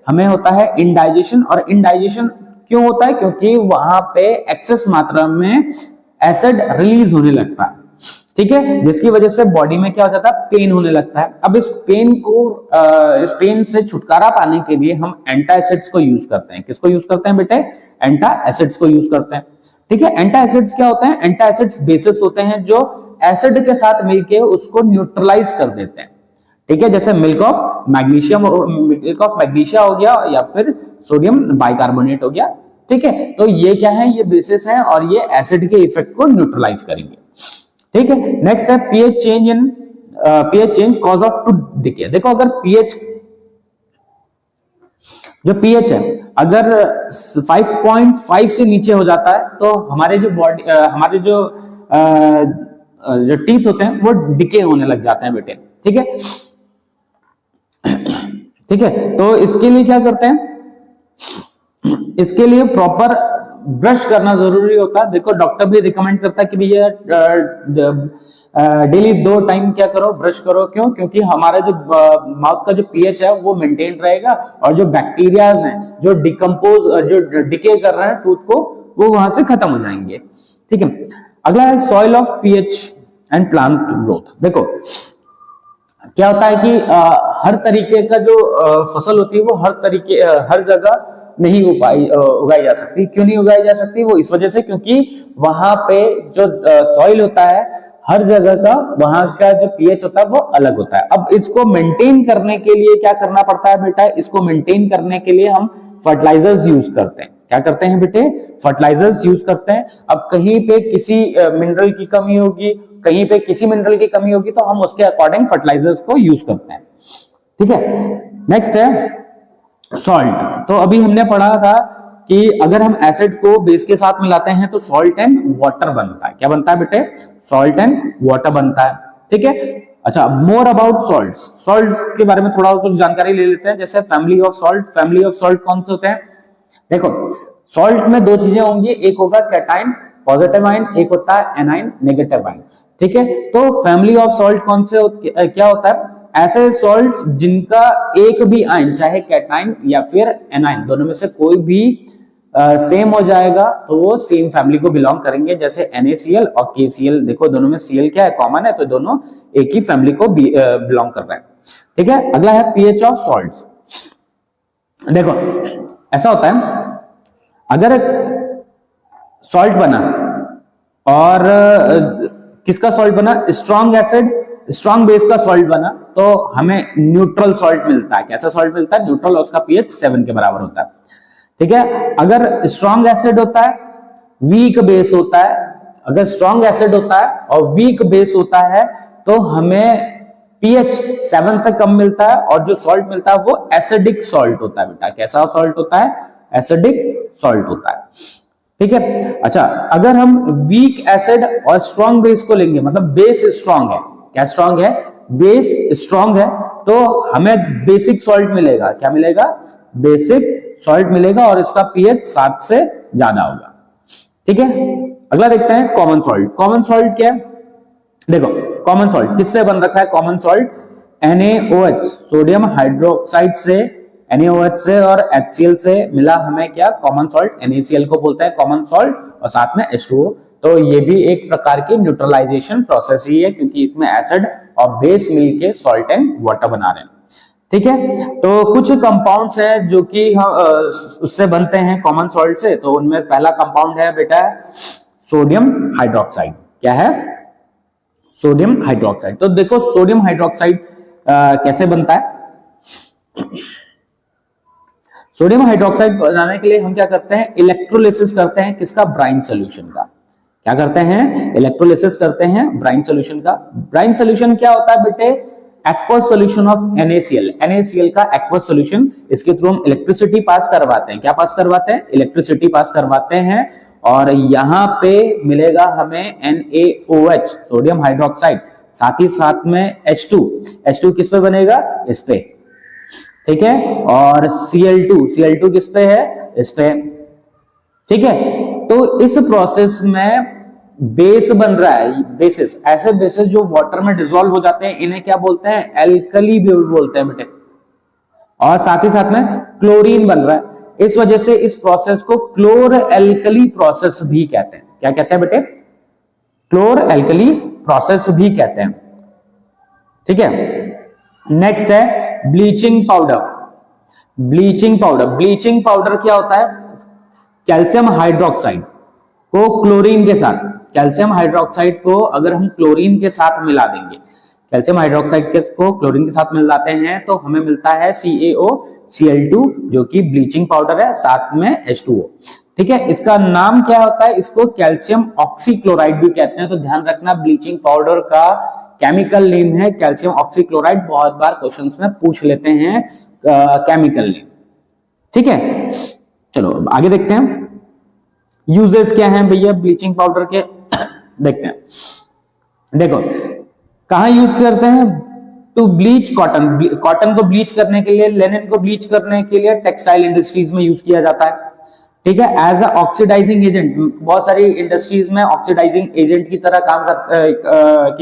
हमें होता है इंडाइजेशन, और इंडाइजेशन क्यों होता है, क्योंकि वहां पे एक्सेस मात्रा में एसिड रिलीज होने लगता है। ठीक है, जिसकी वजह से बॉडी में क्या हो जाता है, पेन होने लगता है। अब इस पेन से छुटकारा पाने के लिए हम एंटासिड्स को यूज करते हैं। किसको यूज करते हैं बेटे, एंटासिड्स को यूज करते हैं। ठीक है, एंटासिड्स क्या होते हैं, एंटासिड्स बेसिस होते हैं जो एसिड के साथ मिलके उसको न्यूट्रलाइज कर देते हैं। ठीक है, जैसे मिल्क ऑफ मैग्नीशिया हो गया या फिर सोडियम बाइकार्बोनेट हो गया। ठीक है, तो ये क्या है, ये बेसिस है और ये एसिड के इफेक्ट को न्यूट्रलाइज करेंगे। ठीक है, नेक्स्ट है pH change cause of tooth decay. देखो अगर जो पीएच है अगर 5.5 से नीचे हो जाता है तो हमारे जो बॉडी, हमारे जो टीथ होते हैं वो डिके होने लग जाते हैं बेटे। ठीक है, ठीक है, तो इसके लिए क्या करते हैं, इसके लिए प्रॉपर ब्रश करना जरूरी होता है। देखो डॉक्टर भी रिकमेंड करता है कि भैया डेली 2 टाइम क्या करो, ब्रश करो। क्यों, क्योंकि हमारा जो माउथ का जो पीएच है वो मेंटेन रहेगा और जो बैक्टीरियाज हैं जो डिके कर रहे हैं टूथ को, वो वहां से खत्म हो जाएंगे। ठीक है, अगला है soil of pH and plant growth. देखो क्या होता है कि हर तरीके का जो फसल होती है वो हर जगह नहीं उगाई जा सकती। क्यों नहीं उगाई जा सकती, वो इस वजह से क्योंकि वहां पे जो सॉइल होता है हर जगह का, वहां का जो पीएच होता है वो अलग होता है। अब इसको मेंटेन करने के लिए क्या करना पड़ता है बेटा, इसको मेंटेन करने के लिए हम फर्टिलाइजर्स यूज करते हैं। क्या करते हैं बेटे, फर्टिलाइजर्स यूज करते हैं। अब कहीं पे किसी मिनरल की कमी होगी, कहीं पे किसी मिनरल की कमी होगी तो हम उसके अकॉर्डिंग फर्टिलाइजर्स को यूज करते हैं। ठीक है, नेक्स्ट है सॉल्ट। तो अभी हमने पढ़ा था कि अगर हम एसिड को बेस के साथ मिलाते हैं तो सॉल्ट एंड वाटर बनता है। क्या बनता है बेटे, सॉल्ट एंड वाटर बनता है। ठीक है, अच्छा, मोर अबाउट सॉल्ट्स। सॉल्ट्स के बारे में थोड़ा कुछ जानकारी ले लेते हैं। जैसे family of salt, family of salt कौन से होते हैं, देखो सॉल्ट में 2 चीजें होंगी, एक होगा कैटाइन पॉजिटिव आयन, एक होता है एनाइन नेगेटिव आयन। ठीक है, तो फैमिली ऑफ सॉल्ट कौन से क्या होता है, ऐसे सॉल्ट्स जिनका एक भी आयन, चाहे कैटाइन या फिर एनाइन, दोनों में से कोई भी सेम हो जाएगा तो वो सेम फैमिली को बिलोंग करेंगे, जैसे NaCl और KCl। देखो दोनों में Cl क्या है, कॉमन है, तो दोनों एक ही फैमिली को बिलोंग कर रहे हैं। ठीक है, अगला है pH ऑफ सॉल्ट्स। देखो ऐसा होता है, अगर सॉल्ट बना और किसका सॉल्ट बना, स्ट्रॉन्ग एसिड स्ट्रॉन्ग बेस का सॉल्ट बना, तो हमें न्यूट्रल सॉल्ट मिलता है। कैसा सॉल्ट मिलता है, न्यूट्रल, और उसका pH 7 के बराबर होता है। ठीक है, अगर स्ट्रॉन्ग एसिड होता है, वीक बेस होता है, अगर स्ट्रॉन्ग एसिड होता है और वीक बेस होता है तो हमें pH 7 से कम मिलता है, और जो सॉल्ट मिलता है वो एसिडिक सॉल्ट होता है। बेटा कैसा सॉल्ट होता है, एसिडिक सॉल्ट होता है। ठीक है, अच्छा अगर हम वीक एसिड और स्ट्रॉन्ग बेस को लेंगे, मतलब बेस स्ट्रॉन्ग है, क्या स्ट्रॉन्ग है, बेस स्ट्रॉन्ग है, तो हमें बेसिक सॉल्ट मिलेगा। क्या मिलेगा, बेसिक सॉल्ट मिलेगा, और इसका pH 7 से ज्यादा होगा। ठीक है, अगला देखते हैं कॉमन सॉल्ट। कॉमन सॉल्ट क्या है, देखो कॉमन सॉल्ट किससे बन रखा है, common salt NaOH sodium hydroxide से, NaOH से और HCl से मिला हमें क्या, कॉमन सॉल्ट। NaCl को बोलते हैं कॉमन सॉल्ट, और साथ में H2O। तो ये भी एक प्रकार की न्यूट्रलाइजेशन प्रोसेस ही है, क्योंकि इसमें एसिड और बेस मिलके सॉल्ट एंड वाटर बना रहे हैं। ठीक है, तो कुछ कंपाउंड्स हैं जो कि हम उससे बनते हैं कॉमन सॉल्ट से। तो उनमें पहला कंपाउंड है बेटा सोडियम हाइड्रोक्साइड। क्या है, सोडियम हाइड्रोक्साइड। तो देखो सोडियम हाइड्रोक्साइड कैसे बनता है। सोडियम हाइड्रोक्साइड बनाने के लिए हम क्या करते हैं, इलेक्ट्रोलिसिस करते हैं, किसका, ब्राइन सोल्यूशन का। क्या करते हैं, इलेक्ट्रोलिसिस करते हैं ब्राइन सोल्यूशन का। ब्राइन सोल्यूशन क्या होता है बेटे, aqueous solution of NaCl। NaCl का एक्वस सोल्यूशन, इसके थ्रू हम इलेक्ट्रिसिटी पास करवाते हैं। क्या पास करवाते हैं, इलेक्ट्रिसिटी पास करवाते हैं, और यहां पे मिलेगा हमें NaOH सोडियम हाइड्रोक्साइड, साथ ही साथ में H2 किस पे बनेगा, इस पे। ठीक है, और Cl2 किस पे है, इस पे। ठीक है, तो इस प्रोसेस में बेस बन रहा है, बेसिस, ऐसे बेसिस जो वाटर में डिसॉल्व हो जाते हैं, इन्हें क्या बोलते हैं, एल्कली बोलते हैं बेटे। और साथ ही साथ में क्लोरीन बन रहा है, इस वजह से इस प्रोसेस को क्लोर एल्कली प्रोसेस भी कहते हैं। क्या कहते हैं बेटे, क्लोर एल्कली प्रोसेस भी कहते हैं। ठीक है, नेक्स्ट है ब्लीचिंग पाउडर। ब्लीचिंग पाउडर क्या होता है, कैल्शियम हाइड्रोक्साइड को क्लोरीन के साथ, कैल्शियम हाइड्रोक्साइड को अगर हम क्लोरीन के साथ मिला देंगे, कैल्शियम हाइड्रोक्साइड को क्लोरीन के साथ मिलाते हैं, तो हमें मिलता है CaOCl2 जो कि ब्लीचिंग पाउडर है, साथ में H2O। ठीक है, इसका नाम क्या होता है, इसको कैल्शियम ऑक्सीक्लोराइड भी कहते हैं। तो ध्यान रखना, ब्लीचिंग पाउडर का केमिकल नेम है कैल्शियम ऑक्सीक्लोराइड। बहुत बार क्वेश्चंस में पूछ लेते हैं केमिकल नेम। ठीक है, चलो आगे देखते हैं यूजेस क्या हैं भैया ब्लीचिंग पाउडर के। देखते हैं, देखो कहां यूज करते हैं, टू ब्लीच कॉटन को ब्लीच करने के लिए, लेनिन को ब्लीच करने के लिए टेक्सटाइल इंडस्ट्रीज में यूज किया जाता है। ठीक है, एज अ ऑक्सीडाइजिंग एजेंट, बहुत सारी इंडस्ट्रीज में ऑक्सीडाइजिंग एजेंट की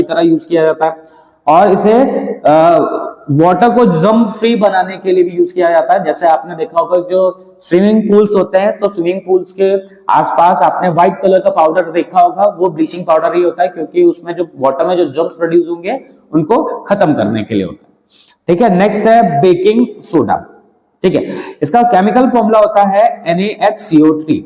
तरह यूज किया जाता है, और इसे वाटर को जम फ्री बनाने के लिए भी यूज किया जाता है। जैसे आपने देखा होगा जो स्विमिंग पूल्स होते हैं, तो स्विमिंग पूल्स के आसपास आपने व्हाइट कलर का पाउडर देखा होगा, वो ब्लीचिंग पाउडर ही होता है, क्योंकि उसमें जो वाटर में जो जम्स प्रोड्यूस होंगे उनको खत्म करने के लिए होता है। ठीक है, नेक्स्ट है बेकिंग सोडा। ठीक है, इसका केमिकल फॉर्मूला होता है NaHCO3।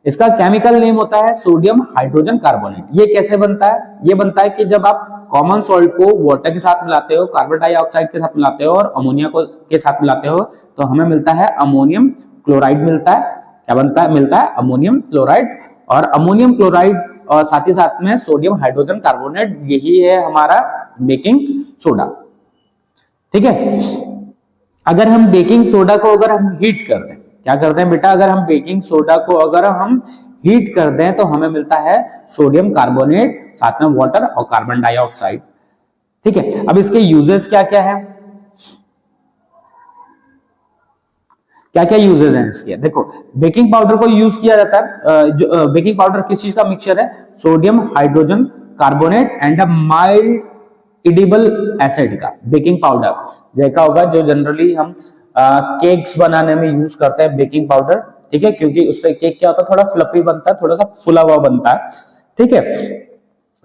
इसका केमिकल नेम होता है सोडियम हाइड्रोजन कार्बोनेट। ये कैसे बनता है, ये बनता है कि जब आप कॉमन सॉल्ट को वाटर के साथ मिलाते हो, कार्बन डाइऑक्साइड के साथ मिलाते हो और अमोनिया को के साथ मिलाते हो, तो हमें मिलता है अमोनियम क्लोराइड मिलता है। क्या बनता है, मिलता है अमोनियम क्लोराइड, और अमोनियम क्लोराइड और साथ ही साथ में सोडियम हाइड्रोजन कार्बोनेट, यही है हमारा बेकिंग सोडा। ठीक है, अगर हम बेकिंग सोडा को अगर हम हीट कर दें, क्या करते हैं बेटा, अगर हम बेकिंग सोडा को अगर हम हीट कर दें तो हमें मिलता है सोडियम कार्बोनेट, साथ में वाटर और कार्बन डाइऑक्साइड। ठीक है, अब इसके यूजेस क्या क्या है, क्या क्या यूजेस हैं इसके। देखो बेकिंग पाउडर को यूज किया जाता है, बेकिंग पाउडर किस चीज का मिक्सचर है, sodium hydrogen carbonate and a mild edible acid का बेकिंग पाउडर। देखा होगा जो जनरली हम केक्स बनाने में यूज करते हैं बेकिंग पाउडर, ठीक है, क्योंकि उससे केक क्या होता है, थोड़ा फ्लफी बनता है, थोड़ा सा फुला हुआ बनता है, ठीक है।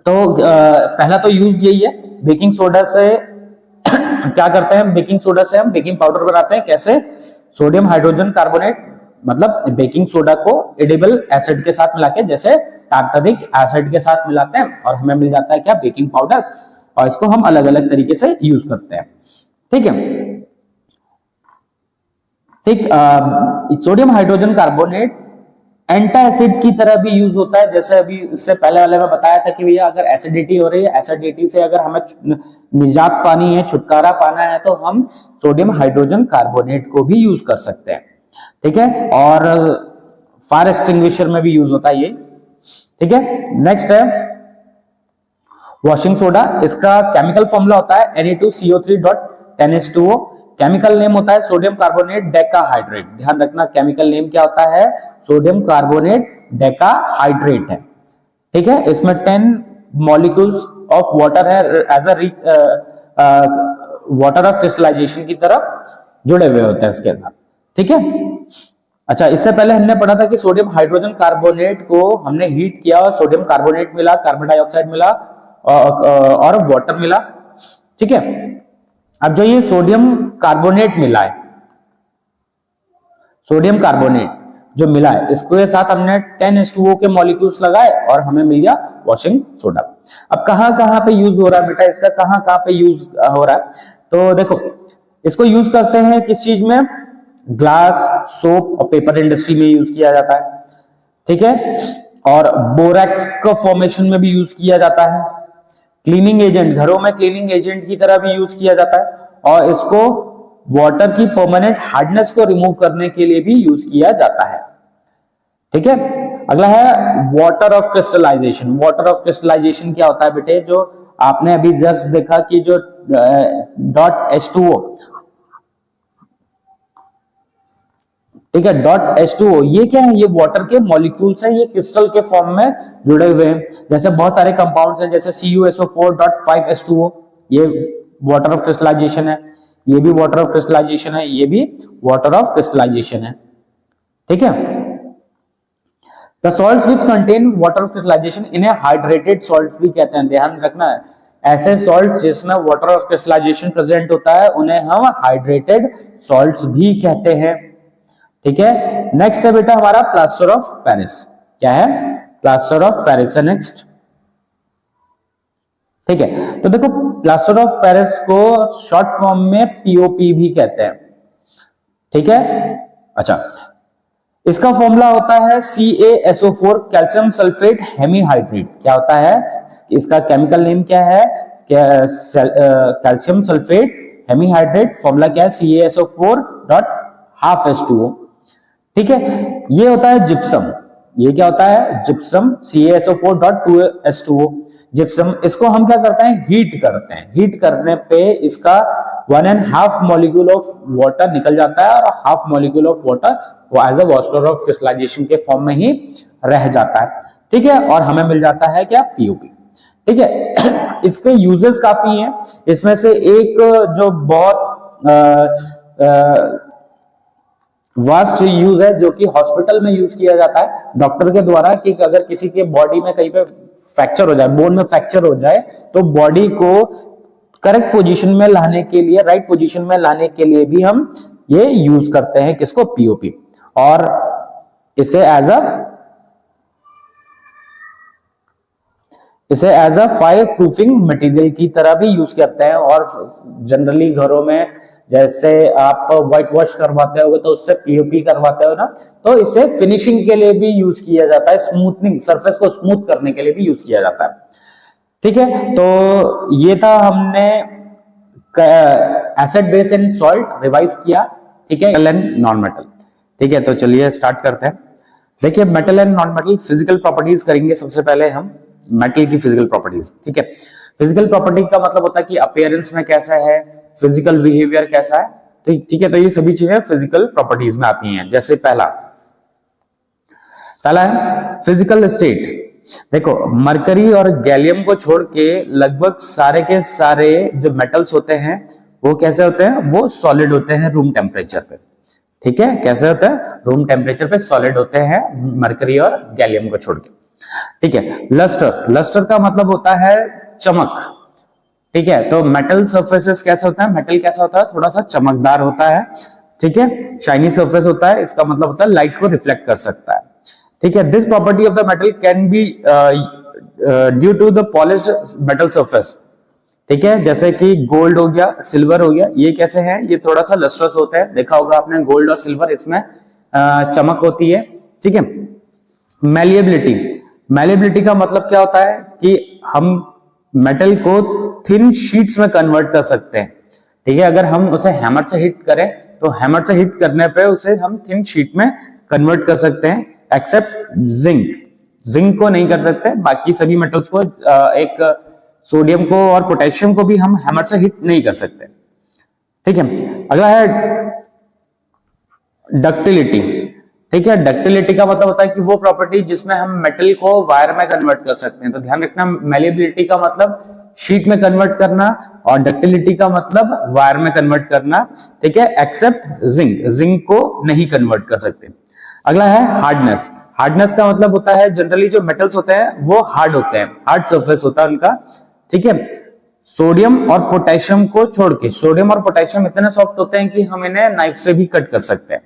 तो पहला तो यूज यही है। बेकिंग सोडा से क्या करते हैं, बेकिंग सोडा से हम बेकिंग पाउडर बनाते हैं। कैसे? सोडियम हाइड्रोजन कार्बोनेट, मतलब बेकिंग सोडा को एडिबल एसिड के साथ मिला के, जैसे टार्टरिक एसिड के साथ मिलाते हैं और हमें मिल जाता है क्या, बेकिंग पाउडर। और इसको हम अलग अलग तरीके से यूज करते हैं, ठीक है। ठीक, सोडियम हाइड्रोजन कार्बोनेट एंटासिड की तरह भी यूज होता है। जैसे अभी इससे पहले वाले में बताया था कि भैया अगर एसिडिटी हो रही है, एसिडिटी से अगर हमें निजात पानी है, छुटकारा पाना है, तो हम सोडियम हाइड्रोजन कार्बोनेट को भी यूज कर सकते हैं, ठीक है। और फायर एक्सटिंग्विशर में भी यूज होता है ये, ठीक है। नेक्स्ट है वॉशिंग सोडा। इसका केमिकल फॉर्मूला होता है Na2CO3.10H2O। केमिकल नेम होता है सोडियम कार्बोनेट डेकाहाइड्रेट। ध्यान रखना, केमिकल नेम क्या होता है, सोडियम कार्बोनेट डेकाहाइड्रेट है, ठीक है। इसमें 10 मॉलिक्यूल्स ऑफ वाटर है, as a water of crystallization की तरफ जुड़े हुए होते हैं इसके साथ, ठीक है। अच्छा, इससे पहले हमने पढ़ा था कि सोडियम हाइड्रोजन कार्बोनेट को हमने हीट किया और सोडियम कार्बोनेट मिला, कार्बन डाइऑक्साइड मिला और वाटर मिला, ठीक है। अब जो ये सोडियम कार्बोनेट मिला है, सोडियम कार्बोनेट जो मिला है, इसके साथ हमने 10H2O के मॉलिक्यूल्स लगाए और हमें मिल गया वॉशिंग सोडा। अब कहां कहां पे यूज हो रहा है बेटा, इसका कहां कहां पे यूज हो रहा है, तो देखो इसको यूज करते हैं किस चीज में, ग्लास, सोप और पेपर इंडस्ट्री में यूज किया जाता है, ठीक है। और बोरेक्स का फॉर्मेशन में भी यूज किया जाता है। क्लीनिंग एजेंट, घरों में क्लीनिंग एजेंट की तरह भी यूज किया जाता है। और इसको वाटर की परमानेंट हार्डनेस को रिमूव करने के लिए भी यूज किया जाता है, ठीक है। अगला है water of crystallization. Water of crystallization क्या होता है बेटे, जो आपने अभी जस्ट देखा कि जो .H2O, ठीक है, .H2O ये क्या है, ये वाटर के मॉलिक्यूल्स हैं, ये क्रिस्टल के फॉर्म में जुड़े हुए हैं। जैसे बहुत सारे कंपाउंड्स हैं, जैसे CuSO4.5H2O, ये वाटर ऑफ क्रिस्टलाइजेशन है, ये भी वाटर ऑफ क्रिस्टलाइजेशन है, ये भी वाटर ऑफ क्रिस्टलाइजेशन है, ठीक है। The salts which contain water of crystallization इन्हें हाइड्रेटेड सॉल्ट्स भी कहते हैं। ध्यान रखना है, ऐसे सॉल्ट्स जिसमें वाटर ऑफ क्रिस्टलाइजेशन प्रेजेंट होता है उन्हें हम हाइड्रेटेड सॉल्ट्स भी कहते हैं, ठीक है। नेक्स्ट है बेटा हमारा प्लास्टर ऑफ पेरिस। क्या है, प्लास्टर ऑफ पेरिस है नेक्स्ट, ठीक है। तो देखो प्लास्टर ऑफ पेरिस को शॉर्ट फॉर्म में पीओपी भी कहते हैं, ठीक है। अच्छा, इसका फॉर्मूला होता है CaSO4 कैल्शियम सल्फेट हेमीहाइड्रेट। क्या होता है, इसका केमिकल नेम क्या है, कैल्शियम सल्फेट हेमीहाइड्रेट। फॉर्मूला क्या है, CaSO4.12H2O, ठीक है। ये होता है जिप्सम, ये क्या होता है, जिप्सम, CaSO4.2H2O जिप्सम। इसको हम क्या करते हैं, हीट करते हैं। हीट करने पे इसका 1.5 मॉलिक्यूल ऑफ वाटर निकल जाता है और हाफ मॉलिक्यूल ऑफ वाटर वो as a water of crystallization के फॉर्म में ही रह जाता है, ठीक है। और हमें मिल जाता है क्या, पीओपी, ठीक है। इसके यूजेस काफी हैं, इसमें से एक जो बहुत वास्ट यूज है, जो कि हॉस्पिटल में यूज किया जाता है डॉक्टर के द्वारा, कि अगर किसी के बॉडी में कहीं पे फ्रैक्चर हो जाए, बोन में फ्रैक्चर हो जाए, तो बॉडी को करेक्ट पोजीशन में लाने के लिए, राइट पोजीशन में लाने के लिए भी हम ये यूज करते हैं, किसको, पीओपी। और इसे as a fire proofing material की तरह भी यूज करते हैं। और जनरली घरों में जैसे आप व्हाइट वॉश करवाते होगे तो उससे पीओपी करवाते हो ना, तो इसे फिनिशिंग के लिए भी यूज किया जाता है, स्मूथनिंग, सरफेस को स्मूथ करने के लिए भी यूज किया जाता है, ठीक है। तो ये था, हमने acid base and salt revise किया, ठीक है, मेटल एंड नॉन मेटल, ठीक है। तो चलिए स्टार्ट करते हैं। देखिए metal and non metal physical properties करेंगे। सबसे पहले हम मेटल की फिजिकल प्रॉपर्टीज, ठीक है। फिजिकल प्रॉपर्टी का मतलब होता है कि अपीयरेंस में कैसा है, फिजिकल बिहेवियर कैसा है, तो ठीक है। तो ये सभी चीजें फिजिकल प्रॉपर्टीज में आती हैं। जैसे पहला है फिजिकल स्टेट। देखो मरकरी और गैलियम को छोड़ के लगभग सारे के सारे जो मेटल्स होते हैं वो कैसे होते हैं, वो सॉलिड होते हैं रूम टेम्परेचर पे, ठीक है, कैसे होता है, रूम टेम्परेचर पे सॉलिड होते हैं मरकरी और गैलियम को छोड़ के। ठीक है, लस्टर, लस्टर का मतलब होता है चमक। ठीक है, तो मेटल सर्फेसेस कैसा होता है, मेटल कैसा होता है, थोड़ा सा चमकदार होता है। ठीक है, शाइनी सरफेस होता है, इसका मतलब होता है लाइट को रिफ्लेक्ट कर सकता है। ठीक है, this property of the metal can be due to the polished metal surface. ठीक है, जैसे कि गोल्ड हो गया, सिल्वर हो गया, ये कैसे हैं, ये थोड़ा सा लस्ट्रस होता है, देखा होगा आपने गोल्ड और सिल्वर, इसमें चमक होती है। ठीक है, मैलिएबिलिटी, मैलिएबिलिटी का मतलब क्या होता है कि हम मेटल को थिन शीट्स में कन्वर्ट कर सकते हैं। ठीक है, अगर हम उसे हैमर से हिट करें तो हैमर से हिट करने पे उसे हम थिन शीट में कन्वर्ट कर सकते हैं, एक्सेप्ट जिंक, जिंक को नहीं कर सकते, बाकी सभी मेटल्स को एक सोडियम को और पोटेशियम को भी हम हैमर से हिट नहीं कर सकते। ठीक है, अगला है डक्टिलिटी। ठीक है, डक्टिलिटी का मतलब होता है कि वो प्रॉपर्टी जिसमें हम मेटल को वायर में कन्वर्ट कर सकते हैं। तो ध्यान रखना, मैलिएबिलिटी का मतलब शीट में कन्वर्ट करना और डक्टिलिटी का मतलब वायर में कन्वर्ट करना। ठीक है, एक्सेप्ट जिंक, जिंक को नहीं कन्वर्ट कर सकते। अगला है हार्डनेस। हार्डनेस का मतलब होता है जनरली जो मेटल्स होते हैं वो हार्ड होते हैं, हार्ड सरफेस होता है उनका। ठीक है, सोडियम और पोटेशियम को छोड़ के, सोडियम और पोटेशियम इतने सॉफ्ट होते हैं कि हम इन्हें नाइफ से भी कट कर सकते हैं।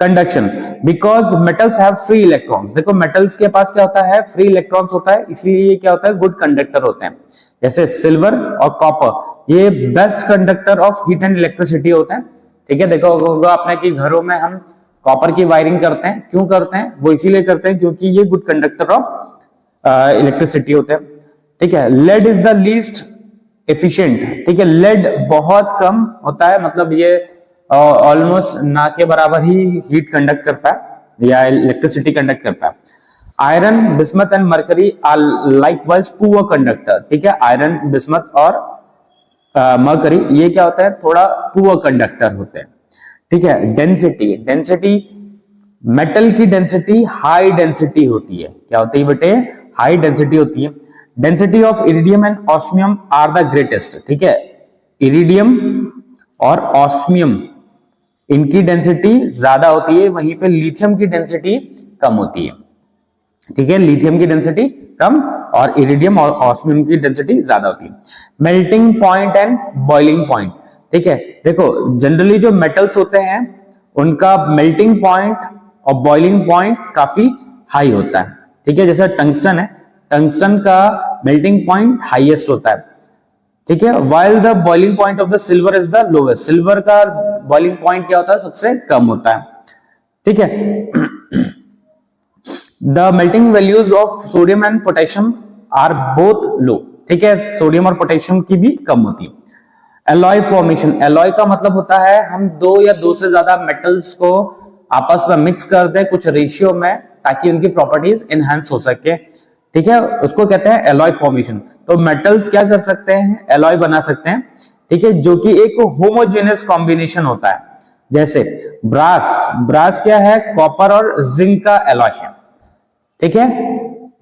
Conduction, because metals have free electrons. देखो मेटल्स के पास क्या होता है, फ्री इलेक्ट्रॉन्स होता है, इसलिए ये क्या होता है, गुड कंडक्टर होते हैं। जैसे सिल्वर और कॉपर, ये best conductor of heat and electricity होते हैं। ठीक है, देखो होगा आपने कि घरों में हम कॉपर की वायरिंग करते हैं, क्यों करते हैं, वो इसीलिए करते हैं क्योंकि ये गुड कंडक्टर ऑफ इलेक्ट्रिसिटी होते हैं। ठीक है, lead is the least efficient. ठीक है, लेड बहुत कम होता है, मतलब ये ऑलमोस्ट ना के बराबर ही हीट कंडक्ट करता है या इलेक्ट्रिसिटी कंडक्ट करता है। Iron, bismuth and mercury are likewise poor conductor. ठीक है, आयरन, बिस्मथ और मरकरी ये क्या होता है, थोड़ा पुअर कंडक्टर होते हैं। ठीक है, डेंसिटी, डेंसिटी, मेटल की डेंसिटी हाई डेंसिटी होती है। क्या होती है बेटे, हाई डेंसिटी होती है। Density of iridium and osmium are the greatest. ठीक है, इरिडियम और ऑस्मियम इनकी डेंसिटी ज्यादा होती है, वहीं पे लिथियम की डेंसिटी कम होती है। ठीक है, लिथियम की डेंसिटी कम और इरिडियम और ऑस्मियम की डेंसिटी ज्यादा होती है। Melting point and boiling point. ठीक है, देखो जनरली जो मेटल्स होते हैं उनका मेल्टिंग पॉइंट और बॉइलिंग पॉइंट काफी हाई होता है। ठीक है, जैसे टंगस्टन है, टंगस्टन का मेल्टिंग पॉइंट हाईएस्ट होता है। ठीक है, while the boiling point of the silver is the lowest, silver का बॉइलिंग पॉइंट क्या होता है, सबसे कम होता है। ठीक है, the melting values of sodium and potassium are both low। ठीक है, सोडियम और पोटेशियम की भी कम होती है। एलॉय फॉर्मेशन, एलॉय का मतलब होता है हम दो या दो से ज्यादा मेटल्स को आपस में मिक्स कर दे कुछ रेशियो में ताकि उनकी प्रॉपर्टीज एनहांस हो सके। ठीक है, उसको कहते हैं एलॉय फॉर्मेशन। तो मेटल्स क्या कर सकते हैं, एलॉय बना सकते हैं। ठीक है, जो कि एक होमोजेनियस कॉम्बिनेशन होता है। जैसे ब्रास, ब्रास क्या है, कॉपर और जिंक का एलॉय है। ठीक है,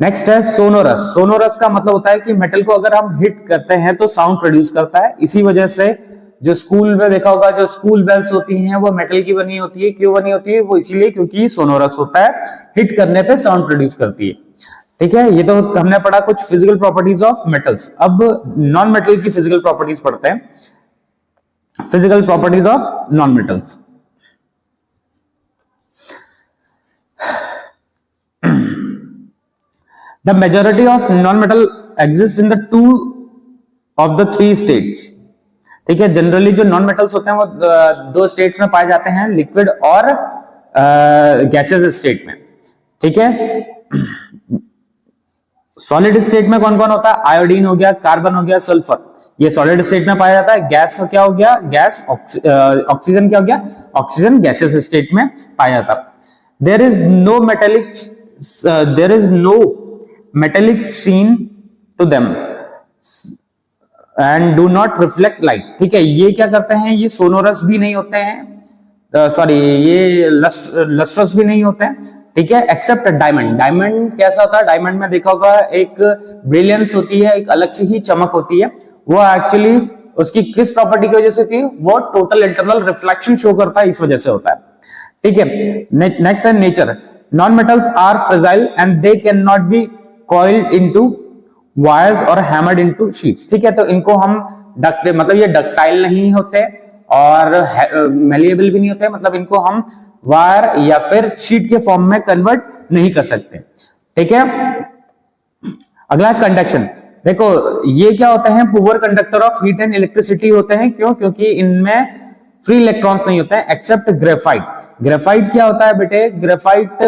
नेक्स्ट है सोनोरस। सोनोरस का मतलब होता है कि मेटल को अगर हम हिट करते हैं तो साउंड प्रोड्यूस करता है। इसी वजह से जो स्कूल में देखा होगा, जो स्कूल बेल्स होती हैं वो मेटल की बनी होती है। क्यों बनी होती है, वो इसीलिए क्योंकि सोनोरस होता है, हिट करने पे साउंड प्रोड्यूस करती है। ठीक है, ये तो हमने पढ़ा कुछ फिजिकल प्रॉपर्टीज ऑफ मेटल्स। अब नॉन मेटल की फिजिकल प्रॉपर्टीज पढ़ते हैं। Physical properties of non metals. The majority of non-metal exists in the two of the three states। ठीक है, जनरली जो नॉन मेटल्स होते हैं वो दो स्टेट्स में पाए जाते हैं, लिक्विड और गैसेस स्टेट में। ठीक है, सॉलिड स्टेट में कौन कौन होता है, आयोडीन हो गया, कार्बन हो गया, सल्फर, ये सॉलिड स्टेट में पाया जाता है। गैस क्या हो गया, गैस, ऑक्सीजन क्या हो गया, ऑक्सीजन गैसेस स्टेट में पाया जाता है। There is no metallic sheen to them and do not reflect light. ठीक है, ये क्या करते हैं, ये सोनोरस भी नहीं होते हैं, सॉरी ये लस्ट्रस भी नहीं होते हैं। ठीक है, एक्सेप्ट डायमंड। डायमंड कैसा होता है, डायमंड में देखा होगा एक ब्रिलियंस होती है, एक अलग से ही चमक होती है। वो एक्चुअली उसकी किस प्रॉपर्टी की वजह से होती है, वो टोटल इंटरनल रिफ्लेक्शन शो करता है, इस वजह से होता है। ठीक है। नेक्स्ट है nature. Non metals are fragile and they can not be coiled into wires और हैमर्ड इनटू शीट्स। ठीक है, तो इनको हम डक्ट मतलब ये डक्टाइल नहीं होते और मेलिएबल भी नहीं होते, मतलब इनको हम वायर या फिर शीट के फॉर्म में कन्वर्ट नहीं कर सकते। ठीक है, अगला है कंडक्शन। देखो ये क्या होते हैं, poor conductor of heat and electricity होते हैं। क्यों? क्योंकि इनमें फ्री इलेक्ट्रॉन्स नहीं होते हैं एक्सेप्ट ग्रेफाइट। ग्रेफाइट क्या होता है बेटे? Graphite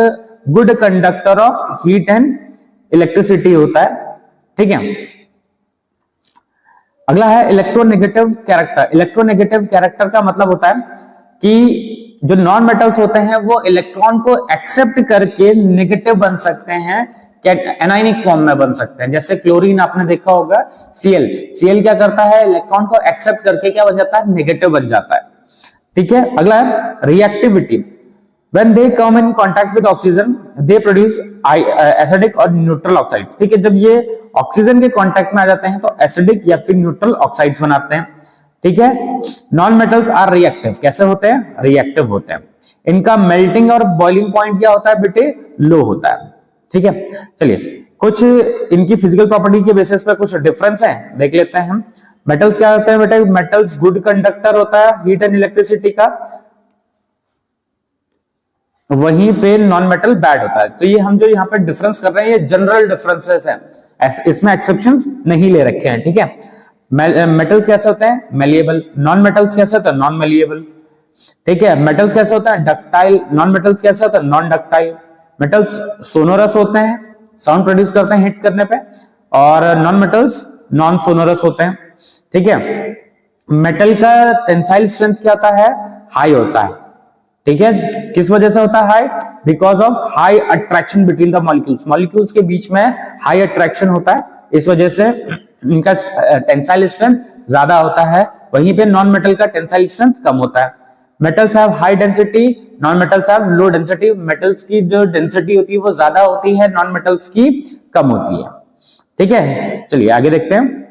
good conductor of heat and electricity होता है। ठीक है, अगला है इलेक्ट्रोनेगेटिव कैरेक्टर। इलेक्ट्रोनेगेटिव कैरेक्टर का मतलब होता है कि जो नॉन मेटल्स होते हैं वो इलेक्ट्रॉन को एक्सेप्ट करके नेगेटिव बन सकते हैं, एनायनिक फॉर्म में बन सकते हैं। जैसे क्लोरीन आपने देखा होगा, Cl क्या करता है? इलेक्ट्रॉन को एक्सेप्ट करके क्या बन जाता है? नेगेटिव बन जाता है। ठीक है, अगला है reactivity. When they come in contact with oxygen, they produce acidic और न्यूट्रल ऑक्साइड। ठीक है, जब ये ऑक्सीजन के कांटेक्ट में आ जाते हैं तो एसिडिक या फिर न्यूट्रल ऑक्साइड्स बनाते हैं। ठीक है, नॉन मेटल्स आर रिएक्टिव। कैसे होते हैं? रिएक्टिव होते हैं। इनका मेल्टिंग और बॉइलिंग पॉइंट क्या होता है बेटे? लो होता है। ठीक है, चलिए कुछ इनकी फिजिकल प्रॉपर्टी के बेसिस पे कुछ डिफरेंस है देख लेते हैं हम। मेटल्स क्या होते हैं बेटे? मेटल्स गुड कंडक्टर होता है हीट एंड इलेक्ट्रिसिटी का, वहीं पे नॉन मेटल बैड होता है। तो ये हम जो यहाँ पे डिफरेंस कर रहे हैं ये जनरल डिफरेंसेस हैं, इसमें एक्सेप्शंस नहीं ले रखे हैं। ठीक है, मेटल्स कैसे होते हैं? मेलिएबल। नॉन मेटल्स कैसे होते हैं? Non malleable. ठीक है, मेटल्स कैसे होता है? डक्टाइल। नॉन मेटल्स कैसे होता है? Non ductile. मेटल्स सोनोरस होते हैं, साउंड प्रोड्यूस करते हैं हिट करने पे, और नॉन मेटल्स नॉन सोनोरस होते हैं। ठीक है, मेटल का टेंसाइल स्ट्रेंथ क्या होता है? हाई होता है। ठीक है, किस वजह से होता है high? Because of high attraction between the molecules. Molecules के बीच में हाई अट्रैक्शन होता है, इस वजह से इनका टेंसाइल स्ट्रेंथ ज्यादा होता है। वहीं पे नॉन मेटल का टेंसाइल स्ट्रेंथ कम होता है। Metals have high density, non metals have low density. Metals की जो डेंसिटी होती है वो ज्यादा होती है, नॉन मेटल्स की कम होती है। ठीक है, चलिए आगे देखते हैं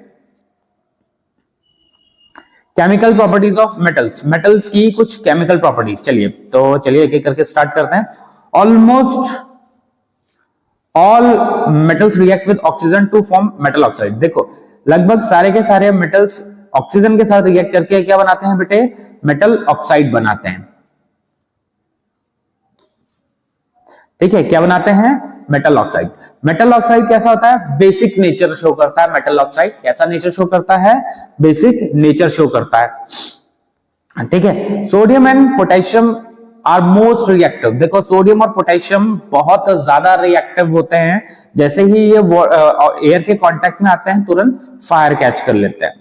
chemical properties of metals. Metals की कुछ केमिकल प्रॉपर्टीज। चलिए एक एक करके स्टार्ट करते हैं। Almost all metals react with oxygen to form metal oxide. देखो लगभग सारे के सारे मेटल्स ऑक्सीजन के साथ रिएक्ट करके क्या बनाते हैं बेटे? मेटल ऑक्साइड बनाते हैं। ठीक है, क्या बनाते हैं? Metal oxide. मेटल ऑक्साइड कैसा होता है? बेसिक नेचर शो करता है। मेटल ऑक्साइड कैसा नेचर शो करता है? बेसिक नेचर शो करता है। ठीक है, sodium and potassium are most reactive. देखो सोडियम और पोटेशियम बहुत ज्यादा रिएक्टिव होते हैं। जैसे ही ये एयर के कांटेक्ट में आते हैं तुरंत फायर कैच कर लेते हैं।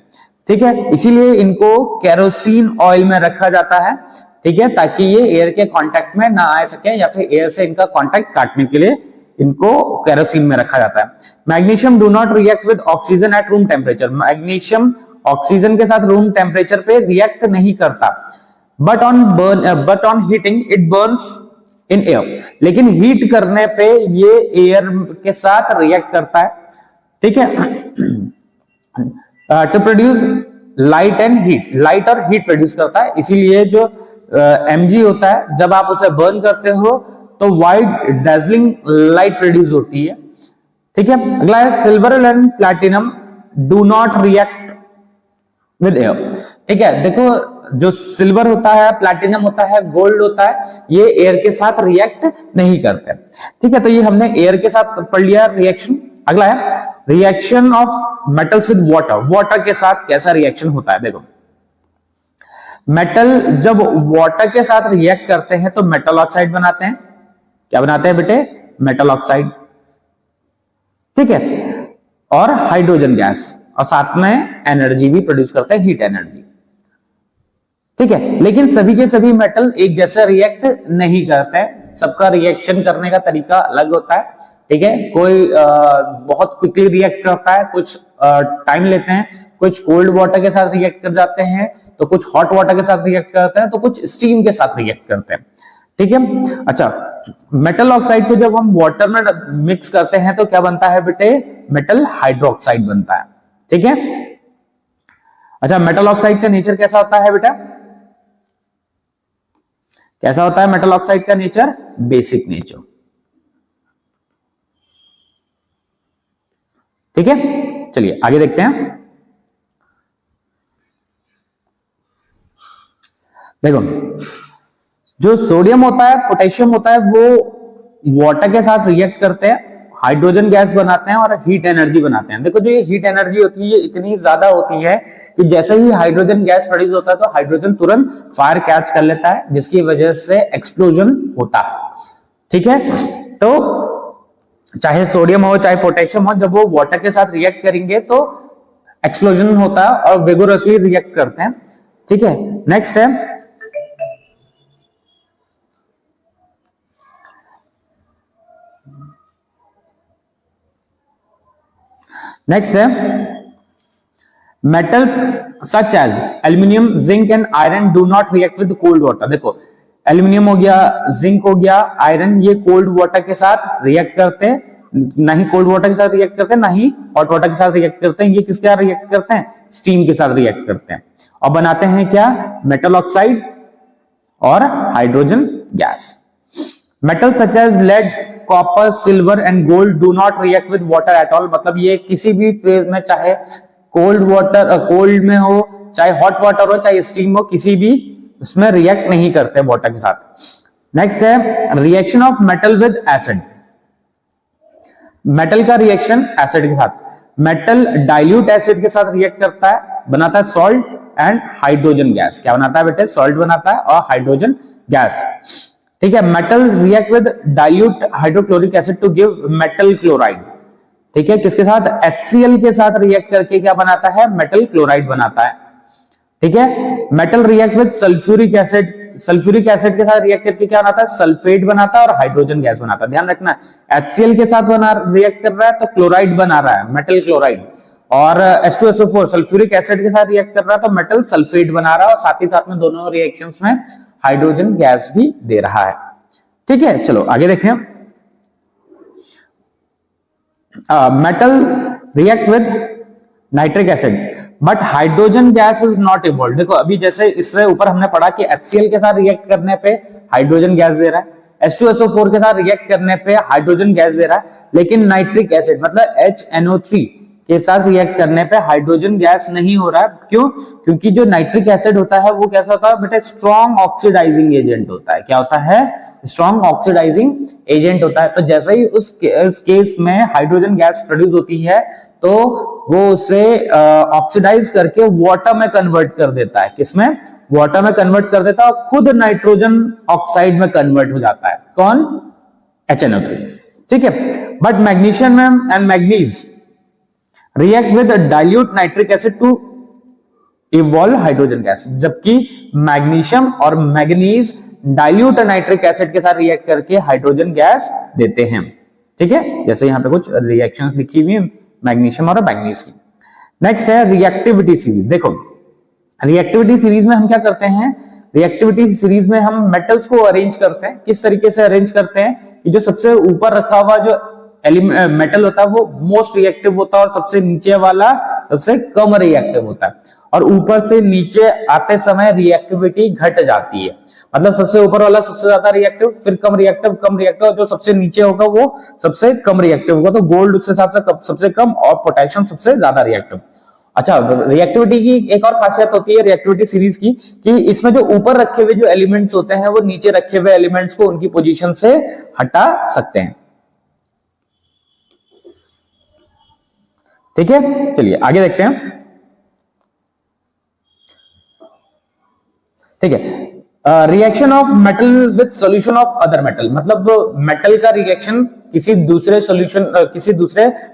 ठीक है, इसीलिए इनको केरोसिन ऑयल में रखा जाता है। ठीक है, ताकि ये एयर के कांटेक्ट में ना आ सके या फिर एयर से इनका कांटेक्ट काटने के लिए इनको केरोसिन में रखा जाता है। Magnesium do not react with oxygen at room temperature. Magnesium oxygen के साथ रूम टेम्परेचर पे रिएक्ट नहीं करता, but on heating it Burns in air. लेकिन हीट करने पे ये एयर के साथ रिएक्ट करता है। ठीक है, to produce light and heat. Light और हीट प्रोड्यूस करता है, इसीलिए जो Mg होता है जब आप उसे बर्न करते हो तो वाइट डेजलिंग लाइट प्रोड्यूस होती है। ठीक है, अगला है silver and platinum do not react with air. ठीक है, देखो जो सिल्वर होता है, प्लैटिनम होता है, गोल्ड होता है, ये एयर के साथ रिएक्ट नहीं करते। ठीक है, तो ये हमने एयर के साथ पढ़ लिया रिएक्शन। अगला है reaction of metals with water. Water के साथ कैसा रिएक्शन होता है? देखो मेटल जब वाटर के साथ रिएक्ट करते हैं तो मेटल ऑक्साइड बनाते हैं। क्या बनाते हैं बेटे? Metal oxide. ठीक है, और हाइड्रोजन गैस, और साथ में एनर्जी भी प्रोड्यूस करते हैं, हीट एनर्जी। ठीक है, लेकिन सभी के सभी मेटल एक जैसे रिएक्ट नहीं करते हैं, सबका रिएक्शन करने का तरीका अलग होता है। ठीक है, कोई बहुत क्विकली रिएक्ट करता है, कुछ टाइम लेते हैं, कुछ कोल्ड वाटर के साथ रिएक्ट कर जाते हैं, तो कुछ हॉट वाटर के साथ रिएक्ट करते हैं, तो कुछ स्टीम के साथ रिएक्ट करते हैं। ठीक है, अच्छा मेटल ऑक्साइड को जब हम वाटर में मिक्स करते हैं तो क्या बनता है बेटे? मेटल हाइड्रोक्साइड बनता है। ठीक है, अच्छा मेटल ऑक्साइड का नेचर कैसा होता है बेटा? कैसा होता है मेटल ऑक्साइड का नेचर? Basic nature. ठीक है, चलिए आगे देखते हैं। देखो, जो सोडियम होता है, पोटेशियम होता है, वो वाटर के साथ रिएक्ट करते हैं, हाइड्रोजन गैस बनाते हैं और हीट एनर्जी बनाते हैं। देखो, जो ये हीट एनर्जी होती है ये इतनी ज्यादा होती है कि जैसे ही हाइड्रोजन गैस प्रोड्यूस होता है तो हाइड्रोजन तुरंत फायर कैच कर लेता है, जिसकी वजह से एक्सप्लोजन होता है। ठीक है, तो चाहे सोडियम हो चाहे पोटेशियम हो, जब वो वाटर के साथ रिएक्ट करेंगे तो एक्सप्लोजन होता है और विगोरसली रिएक्ट करते हैं। ठीक है, नेक्स्ट है metals such as aluminium, zinc and iron do not react with cold water. देखो, एल्यूमिनियम हो गया, जिंक हो गया, आयरन, ये कोल्ड वाटर के साथ रिएक्ट करते हैं, ना ही कोल्ड वाटर के साथ रिएक्ट करते हैं ना ही हॉट वाटर के साथ रिएक्ट करते हैं। ये किसके साथ रिएक्ट करते हैं? स्टीम के साथ रिएक्ट करते हैं और बनाते हैं क्या? मेटल ऑक्साइड और hydrogen gas. Metal such as lead, copper, silver and gold do not react with water at all. मतलब ये किसी भी फेज में, चाहे कोल्ड वाटर कोल्ड में हो, चाहे हॉट वाटर हो, चाहे स्टीम हो, किसी भी उसमें रिएक्ट नहीं करते वाटर के साथ। नेक्स्ट है reaction of metal with acid. Metal का रिएक्शन एसिड के साथ, मेटल डाइल्यूट एसिड के साथ रिएक्ट करता है, बनाता है सॉल्ट एंड हाइड्रोजन गैस। क्या बनाता है बेटे? सॉल्ट बनाता है और हाइड्रोजन गैस। ठीक है, metal react with dilute hydrochloric acid to give metal chloride. ठीक है, किसके साथ? HCl के साथ रिएक्ट करके क्या बनाता है? मेटल क्लोराइड बनाता है। ठीक है, metal react with sulphuric acid, sulphuric acid के साथ रिएक्ट करके क्या बनाता है? सल्फेट बनाता है और हाइड्रोजन गैस बनाता है। ध्यान रखना, HCl के साथ रिएक्ट कर रहा है तो क्लोराइड बना रहा है, मेटल क्लोराइड, और H2SO4 सल्फ्यूरिक एसिड के साथ रिएक्ट कर रहा है तो मेटल सल्फेट बना रहा है, और साथ ही साथ में दोनों रिएक्शंस में हाइड्रोजन गैस भी दे रहा है। ठीक है, चलो आगे देखें। Metal react with nitric acid but hydrogen gas is not evolve. देखो, अभी जैसे इससे ऊपर हमने पढ़ा कि HCl के साथ रिएक्ट करने पे हाइड्रोजन गैस दे रहा है, H2SO4 के साथ रिएक्ट करने पे हाइड्रोजन गैस दे रहा है, लेकिन नाइट्रिक एसिड मतलब HNO3 के साथ रिएक्ट करने पे हाइड्रोजन गैस नहीं हो रहा है। क्यों? क्योंकि जो नाइट्रिक एसिड होता है वो कैसा होता है बेटा? स्ट्रॉन्ग ऑक्सीडाइजिंग एजेंट होता है। क्या होता है? स्ट्रॉन्ग ऑक्सीडाइजिंग एजेंट होता है। तो जैसे ही उस केस में हाइड्रोजन गैस प्रोड्यूस होती है तो वो उसे ऑक्सीडाइज करके वाटर में कन्वर्ट कर देता है। किसमें? वाटर में कन्वर्ट कर देता है और खुद नाइट्रोजन ऑक्साइड में कन्वर्ट हो जाता है। कौन? HNO3। ठीक है, but magnesium and manganese react with dilute nitric acid to evolve hydrogen gas. जबकि मैग्नीशियम और मैग्नीज डाइल्यूट नाइट्रिक एसिड के साथ रिएक्ट करके हाइड्रोजन गैस देते हैं। ठीक है, जैसे यहाँ पे कुछ रिएक्शंस लिखी हुई है मैग्नीशियम और मैग्नीज की। नेक्स्ट है रिएक्टिविटी सीरीज। देखो, रिएक्टिविटी सीरीज में हम क्या करते हैं? रिएक्टिविटी सीरीज में हम मेटल्स को अरेंज करते हैं। किस तरीके से अरेंज करते हैं कि जो सबसे ऊपर रखा हुआ जो मेटल होता है वो मोस्ट रिएक्टिव होता है और सबसे नीचे वाला सबसे कम रिएक्टिव होता है, और ऊपर से नीचे आते समय रिएक्टिविटी घट जाती है। मतलब सबसे ऊपर वाला सबसे ज्यादा रिएक्टिव, फिर कम रिएक्टिव, जो सबसे नीचे होगा वो सबसे कम रिएक्टिव होगा। तो गोल्ड उसके हिसाब से सबसे कम और पोटेशियम सबसे ज्यादा रिएक्टिव। अच्छा, रिएक्टिविटी की एक और खासियत होती है रिएक्टिविटी सीरीज की कि इसमें जो ऊपर रखे हुए जो एलिमेंट्स होते हैं वो नीचे रखे हुए एलिमेंट्स को उनकी पोजीशन से हटा सकते हैं। ठीक है, चलिए आगे देखते हैं। ठीक है, reaction of metal with solution of other metal, मतलब मेटल का रिएक्शन किसी दूसरे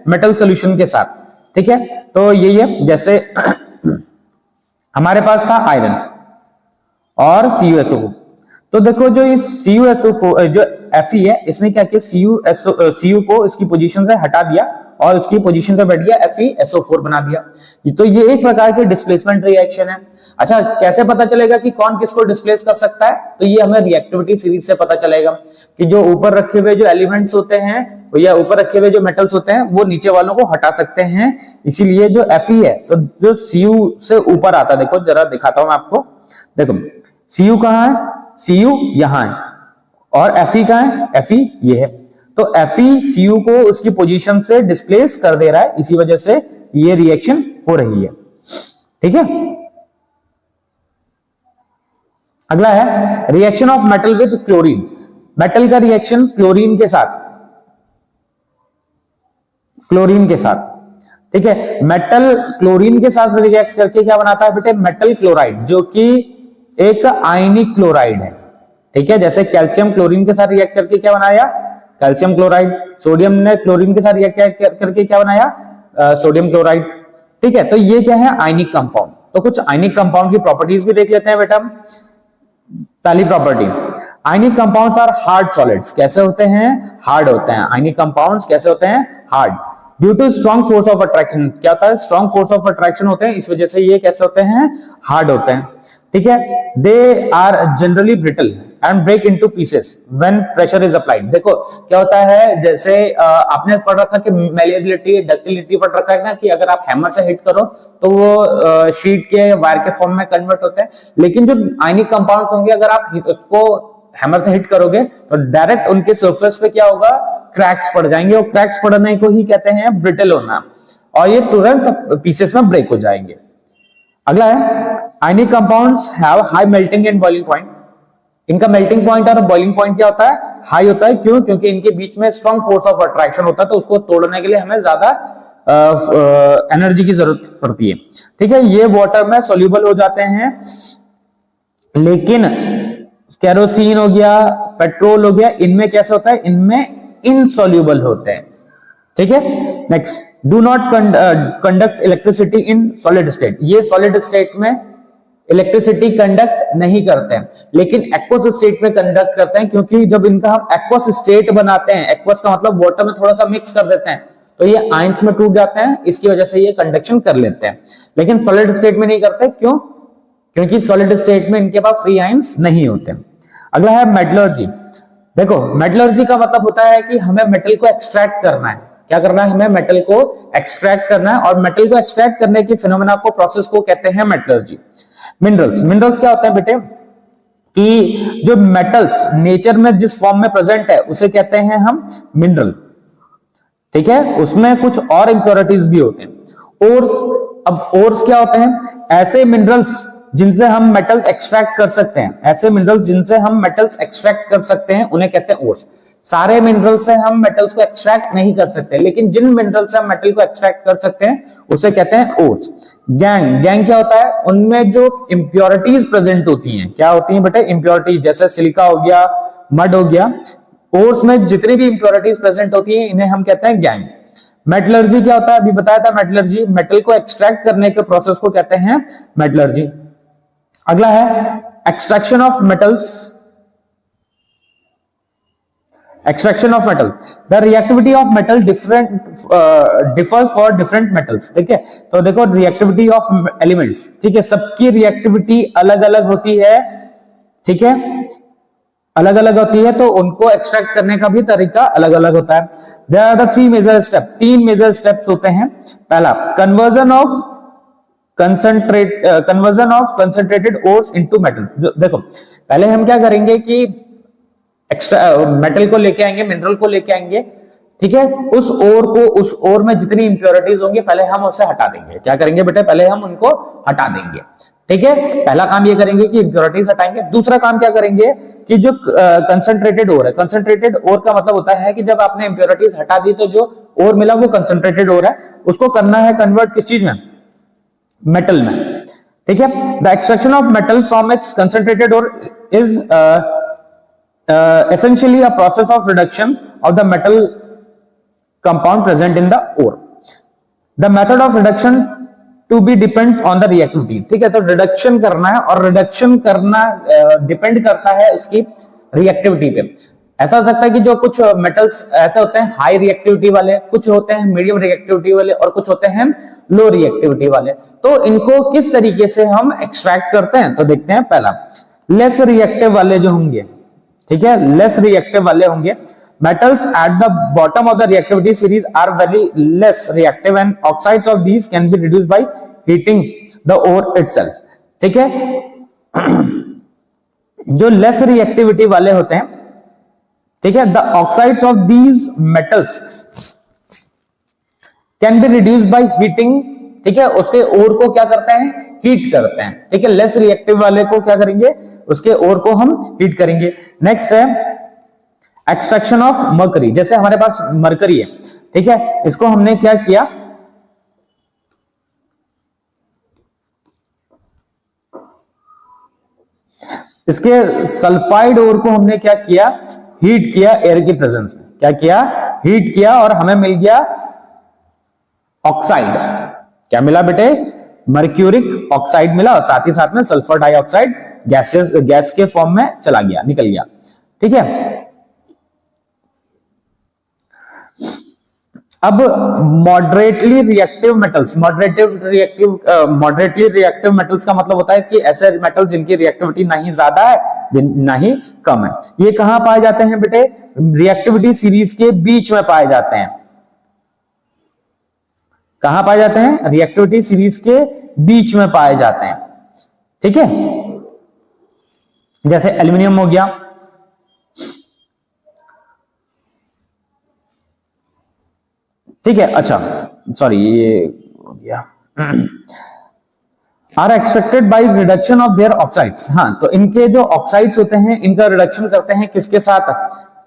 मेटल सॉल्यूशन के साथ। ठीक है, तो यही है, जैसे हमारे पास था आयरन और CuSO4। तो देखो, जो इस CuSO4 जो Fe है, इसने क्या किया? Cu को इसकी पोजीशन से हटा दिया और उसकी पोजीशन पे बैठ गया FeSO4 बना दिया। तो ये एक प्रकार की डिस्प्लेसमेंट रिएक्शन है। अच्छा, कैसे पता चलेगा कि कौन किसको डिस्प्लेस कर सकता है? तो ये हमें रिएक्टिविटी सीरीज से पता चलेगा कि जो ऊपर रखे हुए जो एलिमेंट्स होते हैं या ऊपर रखे हुए जो मेटल्स होते हैं वो नीचे वालों को हटा सकते हैं। इसीलिए जो Fe है, तो जो Cu से ऊपर आता है, देखो जरा दिखाता हूं मैं आपको। देखो, Cu कहाँ है? Cu यहां है और Fe कहां है? Fe ये है। तो Fe Cu को उसकी पोजीशन से डिस्प्लेस कर दे रहा है, इसी वजह से ये रिएक्शन हो रही है। ठीक है, अगला है reaction of metal with chlorine. Metal का रिएक्शन क्लोरीन के साथ, ठीक है, मेटल क्लोरीन के साथ रिएक्ट करके क्या बनाता है बेटे? मेटल क्लोराइड, जो कि एक आयनिक क्लोराइड है। ठीक है, जैसे कैल्शियम क्लोरीन के साथ रिएक्ट करके क्या बनाया? Calcium chloride. सोडियम ने क्लोरीन के साथ रिएक्ट करके क्या बनाया? Sodium chloride. ठीक है, तो ये क्या है? Ionic compound. तो कुछ आयनिक कंपाउंड की प्रॉपर्टीज भी देख लेते हैं बेटा। पहली property, ionic compounds are hard solids. कैसे होते हैं? हार्ड होते हैं। आयनिक कंपाउंड्स कैसे होते हैं? Hard. Due to strong force of attraction, क्या होता है? स्ट्रॉन्ग फोर्स ऑफ अट्रैक्शन होते हैं, इस वजह से ये कैसे होते हैं? हार्ड होते हैं। ठीक है, they are generally brittle and break into pieces when pressure is applied. देखो क्या होता है, जैसे आपने पढ़ रखा कि मैलिएबिलिटी, डक्टिलिटी पढ़ रखा है ना, कि अगर आप हैमर से हिट करो तो वो शीट के वायर के फॉर्म में कन्वर्ट होते हैं। लेकिन जो आयनिक कंपाउंड्स होंगे, अगर आप उसको हैमर से हिट करोगे तो डायरेक्ट उनके सरफेस पे क्या होगा? क्रैक्स पड़ जाएंगे, और क्रैक्स पड़ने को ही कहते हैं ब्रिटल होना, और ये तुरंत पीसेस में ब्रेक हो जाएंगे। अगला है ionic compounds have high melting and boiling point. इनका मेल्टिंग पॉइंट और बॉइलिंग पॉइंट क्या होता है? हाई होता है। क्यों? क्योंकि इनके बीच में स्ट्रॉन्ग फोर्स ऑफ अट्रैक्शन होता है, तो उसको तोड़ने के लिए हमें ज्यादा एनर्जी की जरूरत पड़ती है। ठीक है, ये वाटर में सोल्यूबल हो जाते हैं, लेकिन केरोसिन हो गया, पेट्रोल हो गया, इनमें कैसे होता है? इनमें इनसोल्यूबल होते हैं। ठीक है, next, do not conduct electricity in solid state. ये सॉलिड स्टेट में इलेक्ट्रिसिटी कंडक्ट नहीं करते हैं, लेकिन एक्वस स्टेट में कंडक्ट करते हैं, क्योंकि जब इनका हम एक्वस स्टेट बनाते हैं, एक्वस का मतलब वाटर में थोड़ा सा मिक्स कर देते हैं, तो ये आयंस में टूट जाते हैं, इसकी वजह से ये कंडक्शन कर लेते हैं। लेकिन सॉलिड स्टेट में नहीं करते। क्यों? क्योंकि सॉलिड स्टेट में इनके पास फ्री आयंस नहीं होते। अगला है मेटलर्जी। देखो, मेटलर्जी का मतलब होता है कि हमें मेटल को एक्सट्रैक्ट करना है। क्या करना है? हमें मेटल को एक्सट्रैक्ट करना है, और मेटल को एक्सट्रैक्ट करने की फिनोमेना को, प्रोसेस को कहते हैं मेटलर्जी। मिनरल्स क्या होता है बेटे? कि जो मेटल्स नेचर में जिस फॉर्म में प्रेजेंट है उसे कहते हैं हम मिनरल। ठीक है, उसमें कुछ और इंप्योरिटीज भी होते हैं। ओर्स, अब ओर्स क्या होते हैं? ऐसे मिनरल्स जिनसे हम मेटल एक्सट्रैक्ट कर सकते हैं, ऐसे मिनरल्स जिनसे हम मेटल्स एक्सट्रैक्ट कर सकते हैं, उन्हें कहते हैं ओर्स। सारे मिनरल से हम मेटल्स को एक्सट्रैक्ट नहीं कर सकते, लेकिन जिन मिनरल से हम मेटल को एक्सट्रैक्ट कर सकते हैं उसे कहते हैं ओर्स। गैंग क्या होता है? उनमें जो इंप्योरिटीज प्रेजेंट होती हैं, क्या होती हैं बेटा? इंप्योरिटीज, जैसे सिलिका हो गया, मड हो गया। ओर्स में जितनी भी इंप्योरिटीज प्रेजेंट होती हैं, इन्हें हम कहते हैं गैंग। मेटलर्जी क्या होता है? अभी बताया था मेटलर्जी, मेटल को एक्सट्रैक्ट करने के प्रोसेस को कहते हैं मेटलर्जी। अगला है extraction of metals. Extraction of metal, the reactivity of metal differs for different metals. ठीक है, तो देखो रिएक्टिविटी ऑफ एलिमेंट्स, ठीक है, सबकी रिएक्टिविटी अलग अलग होती है। ठीक है, अलग अलग होती है, तो उनको एक्सट्रैक्ट करने का भी तरीका अलग अलग होता है। There are the three major step, तीन मेजर स्टेप्स होते हैं। पहला, conversion of concentrated ores into metal. देखो पहले हम क्या करेंगे कि एक्स्ट्रा मेटल को लेके आएंगे, मिनरल को लेके आएंगे। ठीक है, उस ओर में जितनी इंप्योरिटीज होंगी पहले हम उसे हटा देंगे। क्या करेंगे बेटे? पहले हम उनको हटा देंगे। ठीक है, पहला काम ये करेंगे कि इंप्योरिटीज हटाएंगे। दूसरा काम क्या करेंगे कि जो कंसंट्रेटेड ओर है, कंसंट्रेटेड ओर का मतलब होता है कि जब आपने इंप्योरिटीज हटा दी तो जो ओर मिला वो कंसंट्रेटेड ओर है, उसको करना है कन्वर्ट किस चीज में? मेटल में। ठीक है, the extraction of metal from its concentrated ore is essentially a process of reduction of the metal compound present in the ore. The method of reduction to be depends on the reactivity. ठीक है, तो reduction करना है, और reduction करना depend करता है उसकी रिएक्टिविटी पे। ऐसा हो सकता है कि जो कुछ मेटल्स ऐसे होते हैं हाई रिएक्टिविटी वाले, कुछ होते हैं मीडियम रिएक्टिविटी वाले, और कुछ होते हैं लो रिएक्टिविटी वाले। तो इनको किस तरीके से हम एक्सट्रैक्ट करते हैं तो देखते हैं। पहला, लेस रिएक्टिव वाले जो होंगे, ठीक है, लेस रिएक्टिव वाले होंगे, metals at the bottom of the reactivity series are very less reactive and oxides of these can be reduced by heating the ore itself. ठीक है, जो लेस रिएक्टिविटी वाले होते हैं, ठीक है, the oxides of these metals can be reduce by heating, ठीक है, उसके ओर को क्या करते हैं, हीट करते हैं, ठीक है, लेस रिएक्टिव वाले को क्या करेंगे, उसके ओर को हम हीट करेंगे। नेक्स्ट है एक्सट्रैक्शन ऑफ मरकरी, जैसे हमारे पास मरकरी है, ठीक है, इसको हमने क्या किया, इसके सल्फाइड ओर को हमने क्या किया, हीट किया एयर की प्रेजेंस में, क्या किया, हीट किया और हमें मिल गया ऑक्साइड। क्या मिला बेटे, मर्क्यूरिक ऑक्साइड मिला और साथ ही साथ में सल्फर डाइऑक्साइड गैस के फॉर्म में चला गया, निकल गया, ठीक है। अब moderately reactive metals, moderately reactive metals का मतलब होता है कि ऐसे मेटल्स जिनकी रिएक्टिविटी ना ही ज्यादा है ना ही कम है। ये कहां पाए जाते हैं बेटे, रिएक्टिविटी सीरीज के बीच में पाए जाते हैं। कहां पाए जाते हैं, रिएक्टिविटी सीरीज के बीच में पाए जाते हैं, ठीक है, जैसे एल्यूमिनियम हो गया, ठीक है, अच्छा सॉरी ये हो गया, are extracted by reduction of their oxides. हाँ, तो इनके जो ऑक्साइड्स होते हैं इनका रिडक्शन करते हैं किसके साथ,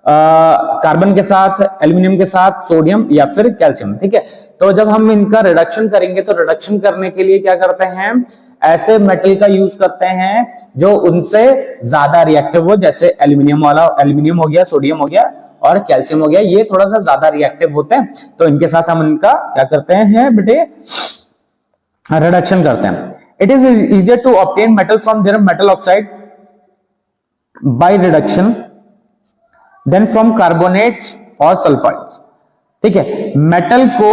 कार्बन के साथ, एल्यूमिनियम के साथ, सोडियम या फिर कैल्शियम, ठीक है। तो जब हम इनका रिडक्शन करेंगे तो रिडक्शन करने के लिए क्या करते हैं, ऐसे मेटल का यूज करते हैं जो उनसे ज्यादा रिएक्टिव हो, जैसे एल्यूमिनियम वाला, एल्यूमिनियम हो गया, सोडियम हो गया और कैल्शियम हो गया, ये थोड़ा सा ज्यादा रिएक्टिव होते हैं, तो इनके साथ हम इनका क्या करते हैं बेटे, रिडक्शन करते हैं। It is easier to obtain metal from their metal oxide by reduction than from carbonates और सल्फाइड्स, ठीक है। मेटल को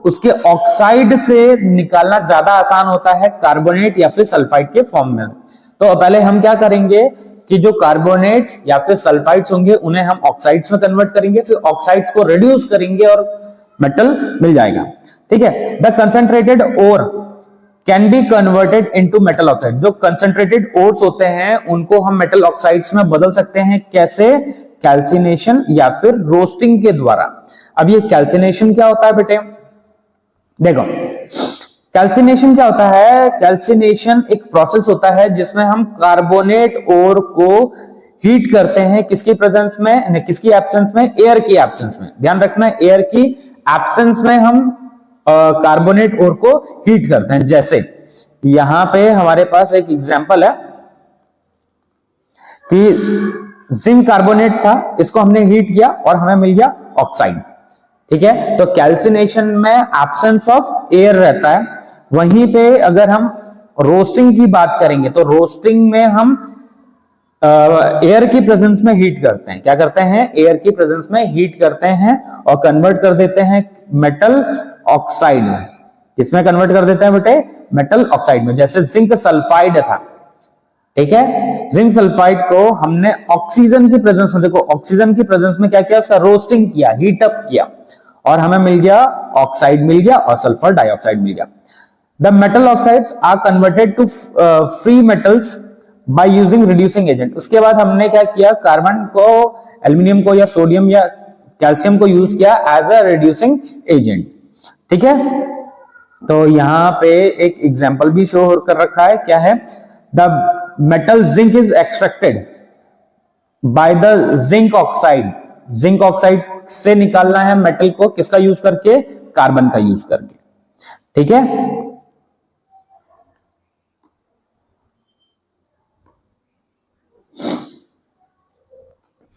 उसके ऑक्साइड से निकालना ज्यादा आसान होता है कार्बोनेट या फिर सल्फाइड के फॉर्म में। तो पहले हम क्या करेंगे कि जो कार्बोनेट्स या फिर सल्फाइड्स होंगे उन्हें हम ऑक्साइड्स में कन्वर्ट करेंगे, फिर ऑक्साइड्स को रिड्यूस करेंगे और मेटल मिल जाएगा, ठीक है। The concentrated ore can be converted into metal oxide, जो कंसंट्रेटेड ओर्स होते हैं उनको हम मेटल ऑक्साइड्स में बदल सकते हैं, कैसे, कैल्सिनेशन या फिर रोस्टिंग के द्वारा। अब ये कैल्सिनेशन क्या होता है बेटे, देखो कैल्सिनेशन क्या होता है, कैल्सिनेशन एक प्रोसेस होता है जिसमें हम कार्बोनेट ओर को हीट करते हैं, किसकी प्रेजेंस में, किसकी एब्सेंस में, एयर की एब्सेंस में, ध्यान रखना है, एयर की एब्सेंस में हम कार्बोनेट ओर को हीट करते हैं। जैसे यहां पे हमारे पास एक एग्जांपल है कि जिंक कार्बोनेट था, इसको हमने हीट किया और हमें मिल गया ऑक्साइड, ठीक है। तो कैल्सिनेशन में एब्सेंस ऑफ एयर रहता है। वहीं पे अगर हम रोस्टिंग की बात करेंगे तो रोस्टिंग में हम एयर की प्रेजेंस में हीट करते हैं, क्या करते हैं, एयर की प्रेजेंस में हीट करते हैं और कन्वर्ट कर देते हैं मेटल ऑक्साइड में। किसमें कन्वर्ट कर देते हैं बेटे, मेटल ऑक्साइड में। जैसे जिंक सल्फाइड था, ठीक है, जिंक सल्फाइड को हमने ऑक्सीजन की प्रेजेंस में, देखो ऑक्सीजन की प्रेजेंस में क्या किया, उसका रोस्टिंग किया, हीट अप किया और हमें मिल गया ऑक्साइड मिल गया और सल्फर डाइऑक्साइड मिल गया। The metal oxides are converted to free metals by using reducing agent. उसके बाद हमने क्या किया, कार्बन को, एल्यूमिनियम को या सोडियम या कैल्शियम को यूज किया एज अ रिड्यूसिंग एजेंट, ठीक है। तो यहां पे एक एग्जांपल भी शो कर रखा है, क्या है, the metal zinc is extracted by the zinc oxide. Zinc oxide से निकालना है मेटल को, किसका यूज करके, कार्बन का यूज करके, ठीक है।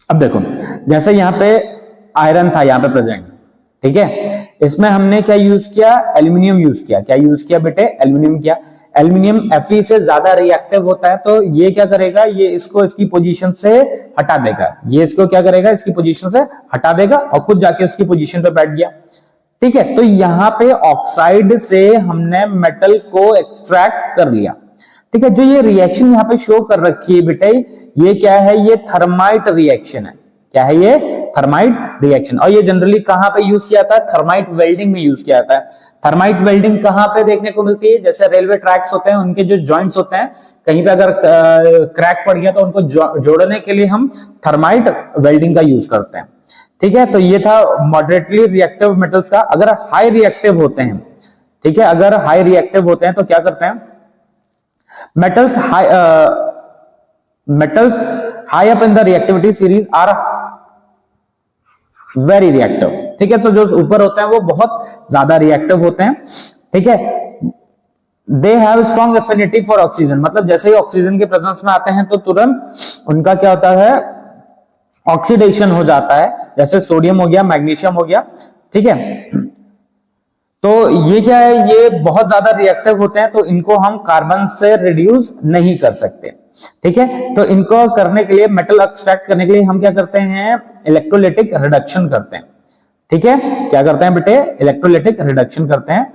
अब देखो जैसे यहां पे आयरन था यहां पे प्रेजेंट, ठीक है, इसमें हमने क्या यूज किया, एल्यूमिनियम यूज किया। क्या यूज किया बेटे, एल्यूमिनियम किया। एल्यूमिनियम Fe से ज्यादा रिएक्टिव होता है, तो ये क्या करेगा, ये इसको इसकी पोजीशन से हटा देगा, ये इसको क्या करेगा, इसकी पोजीशन से हटा देगा और खुद जाके उसकी पोजीशन पे बैठ गया, ठीक है। तो यहां पे ऑक्साइड से हमने मेटल को एक्सट्रैक्ट कर लिया, ठीक है। जो ये रिएक्शन यहाँ पे शो कर रखी है बेटे, ये क्या है, ये थर्माइट रिएक्शन है। क्या है ये, थर्माइट रिएक्शन। और ये जनरली कहां पे यूज किया जाता है, थर्माइट वेल्डिंग में यूज किया जाता है। थर्माइट वेल्डिंग कहाँ पे देखने को मिलती है? जैसे रेलवे ट्रैक्स होते हैं, उनके जो जॉइंट्स होते हैं, कहीं पे अगर क्रैक पड़ गया तो उनको जोड़ने के लिए हम थर्माइट वेल्डिंग का यूज करते हैं। ठीक है, तो ये था मॉडरेटली रिएक्टिव मेटल्स का। अगर हाई रिएक्टिव होते हैं, ठीक है, अगर हाई रिएक्टिव होते हैं तो क्या करते हैं? Metals high up in the reactivity series are very reactive. ठीक है, तो जो ऊपर होते हैं वो बहुत ज्यादा रिएक्टिव होते हैं। ठीक है, they have strong affinity for oxygen, मतलब जैसे ही ऑक्सीजन के प्रेजेंस में आते हैं तो तुरंत उनका क्या होता है? ऑक्सीडेशन हो जाता है, जैसे सोडियम हो गया, मैग्नीशियम हो गया। ठीक है, तो ये क्या है? ये बहुत ज्यादा रिएक्टिव होते हैं, तो इनको हम कार्बन से रिड्यूस नहीं कर सकते। ठीक है, तो इनको करने के लिए, मेटल एक्सट्रैक्ट करने के लिए हम क्या करते हैं? इलेक्ट्रोलाइटिक रिडक्शन करते हैं। ठीक है, क्या करते हैं बेटे? इलेक्ट्रोलाइटिक रिडक्शन करते हैं।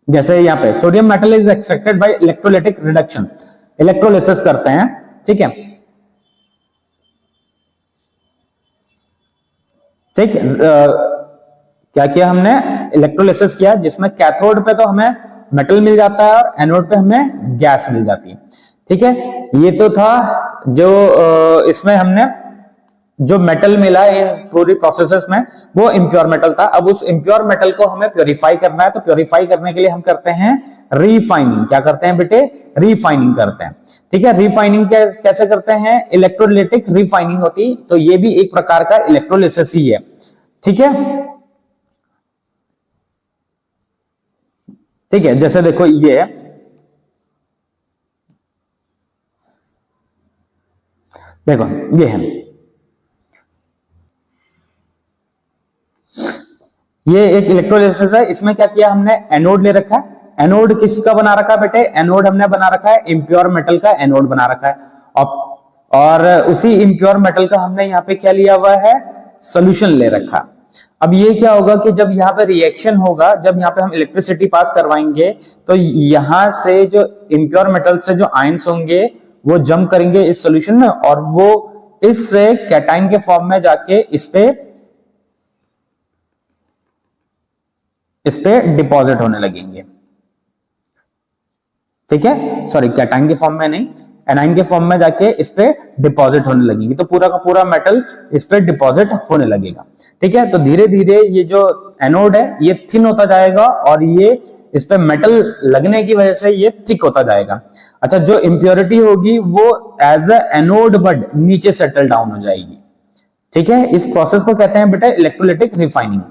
जैसे यहां पे sodium metal is extracted bye electrolytic reduction, electrolysis करते हैं। ठीक है, ठीक है, क्या किया हमने? इलेक्ट्रोलिसिस किया, जिसमें कैथोड पे तो हमें मेटल मिल जाता है और एनोड पे हमें गैस मिल जाती है। ठीक है, ये तो था जो इसमें हमने जो मेटल मिला इस पूरी प्रोसेसेस में, वो इम्प्योर मेटल था। अब उस इम्प्योर मेटल को हमें प्योरीफाई करना है, तो प्योरीफाई करने के लिए हम करते हैं रीफाइनिंग। क्या करते हैं बेटे? रीफाइनिंग करते हैं। ठीक है, रीफाइनिंग कैसे करते हैं? इलेक्ट्रोलाइटिक रीफाइनिंग होती, तो ये भी एक प्रकार का इलेक्ट्रोलिसिस ही है। ठीक है, ठीक है, जैसे देखो ये देखो, ये है, ये एक इलेक्ट्रोलिसिस है। इसमें क्या किया हमने? एनोड ले रखा है। एनोड किसका बना रखा है बेटे? एनोड हमने बना रखा है इम्प्योर मेटल का, एनोड बना रखा है। और उसी इम्प्योर मेटल का हमने यहाँ पे क्या लिया हुआ है? सोल्यूशन ले रखा। अब ये क्या होगा कि जब यहाँ पे रिएक्शन होगा, जब यहाँ पे हम इलेक्ट्रिसिटी पास करवाएंगे, तो यहां से जो इम्प्योर मेटल से जो आयंस होंगे वो जंप करेंगे इस सोल्यूशन में, और वो इससे कैटाइन के फॉर्म में जाके इस पे डिपॉजिट होने लगेंगे। ठीक है, सॉरी, कैटाइन के फॉर्म में नहीं, एनाइन के फॉर्म में जाके इस पे डिपॉजिट होने लगेंगे, तो पूरा का पूरा मेटल इस पे डिपॉजिट होने लगेगा। ठीक है, तो धीरे धीरे ये जो एनोड है ये थिन होता जाएगा, और ये इस पे मेटल लगने की वजह से ये थिक होता जाएगा। अच्छा, जो इंप्योरिटी होगी वो एज ए एनोड बड नीचे सेटल डाउन हो जाएगी। ठीक है, इस प्रोसेस को कहते हैं बेटा इलेक्ट्रोलाइटिक रिफाइनिंग।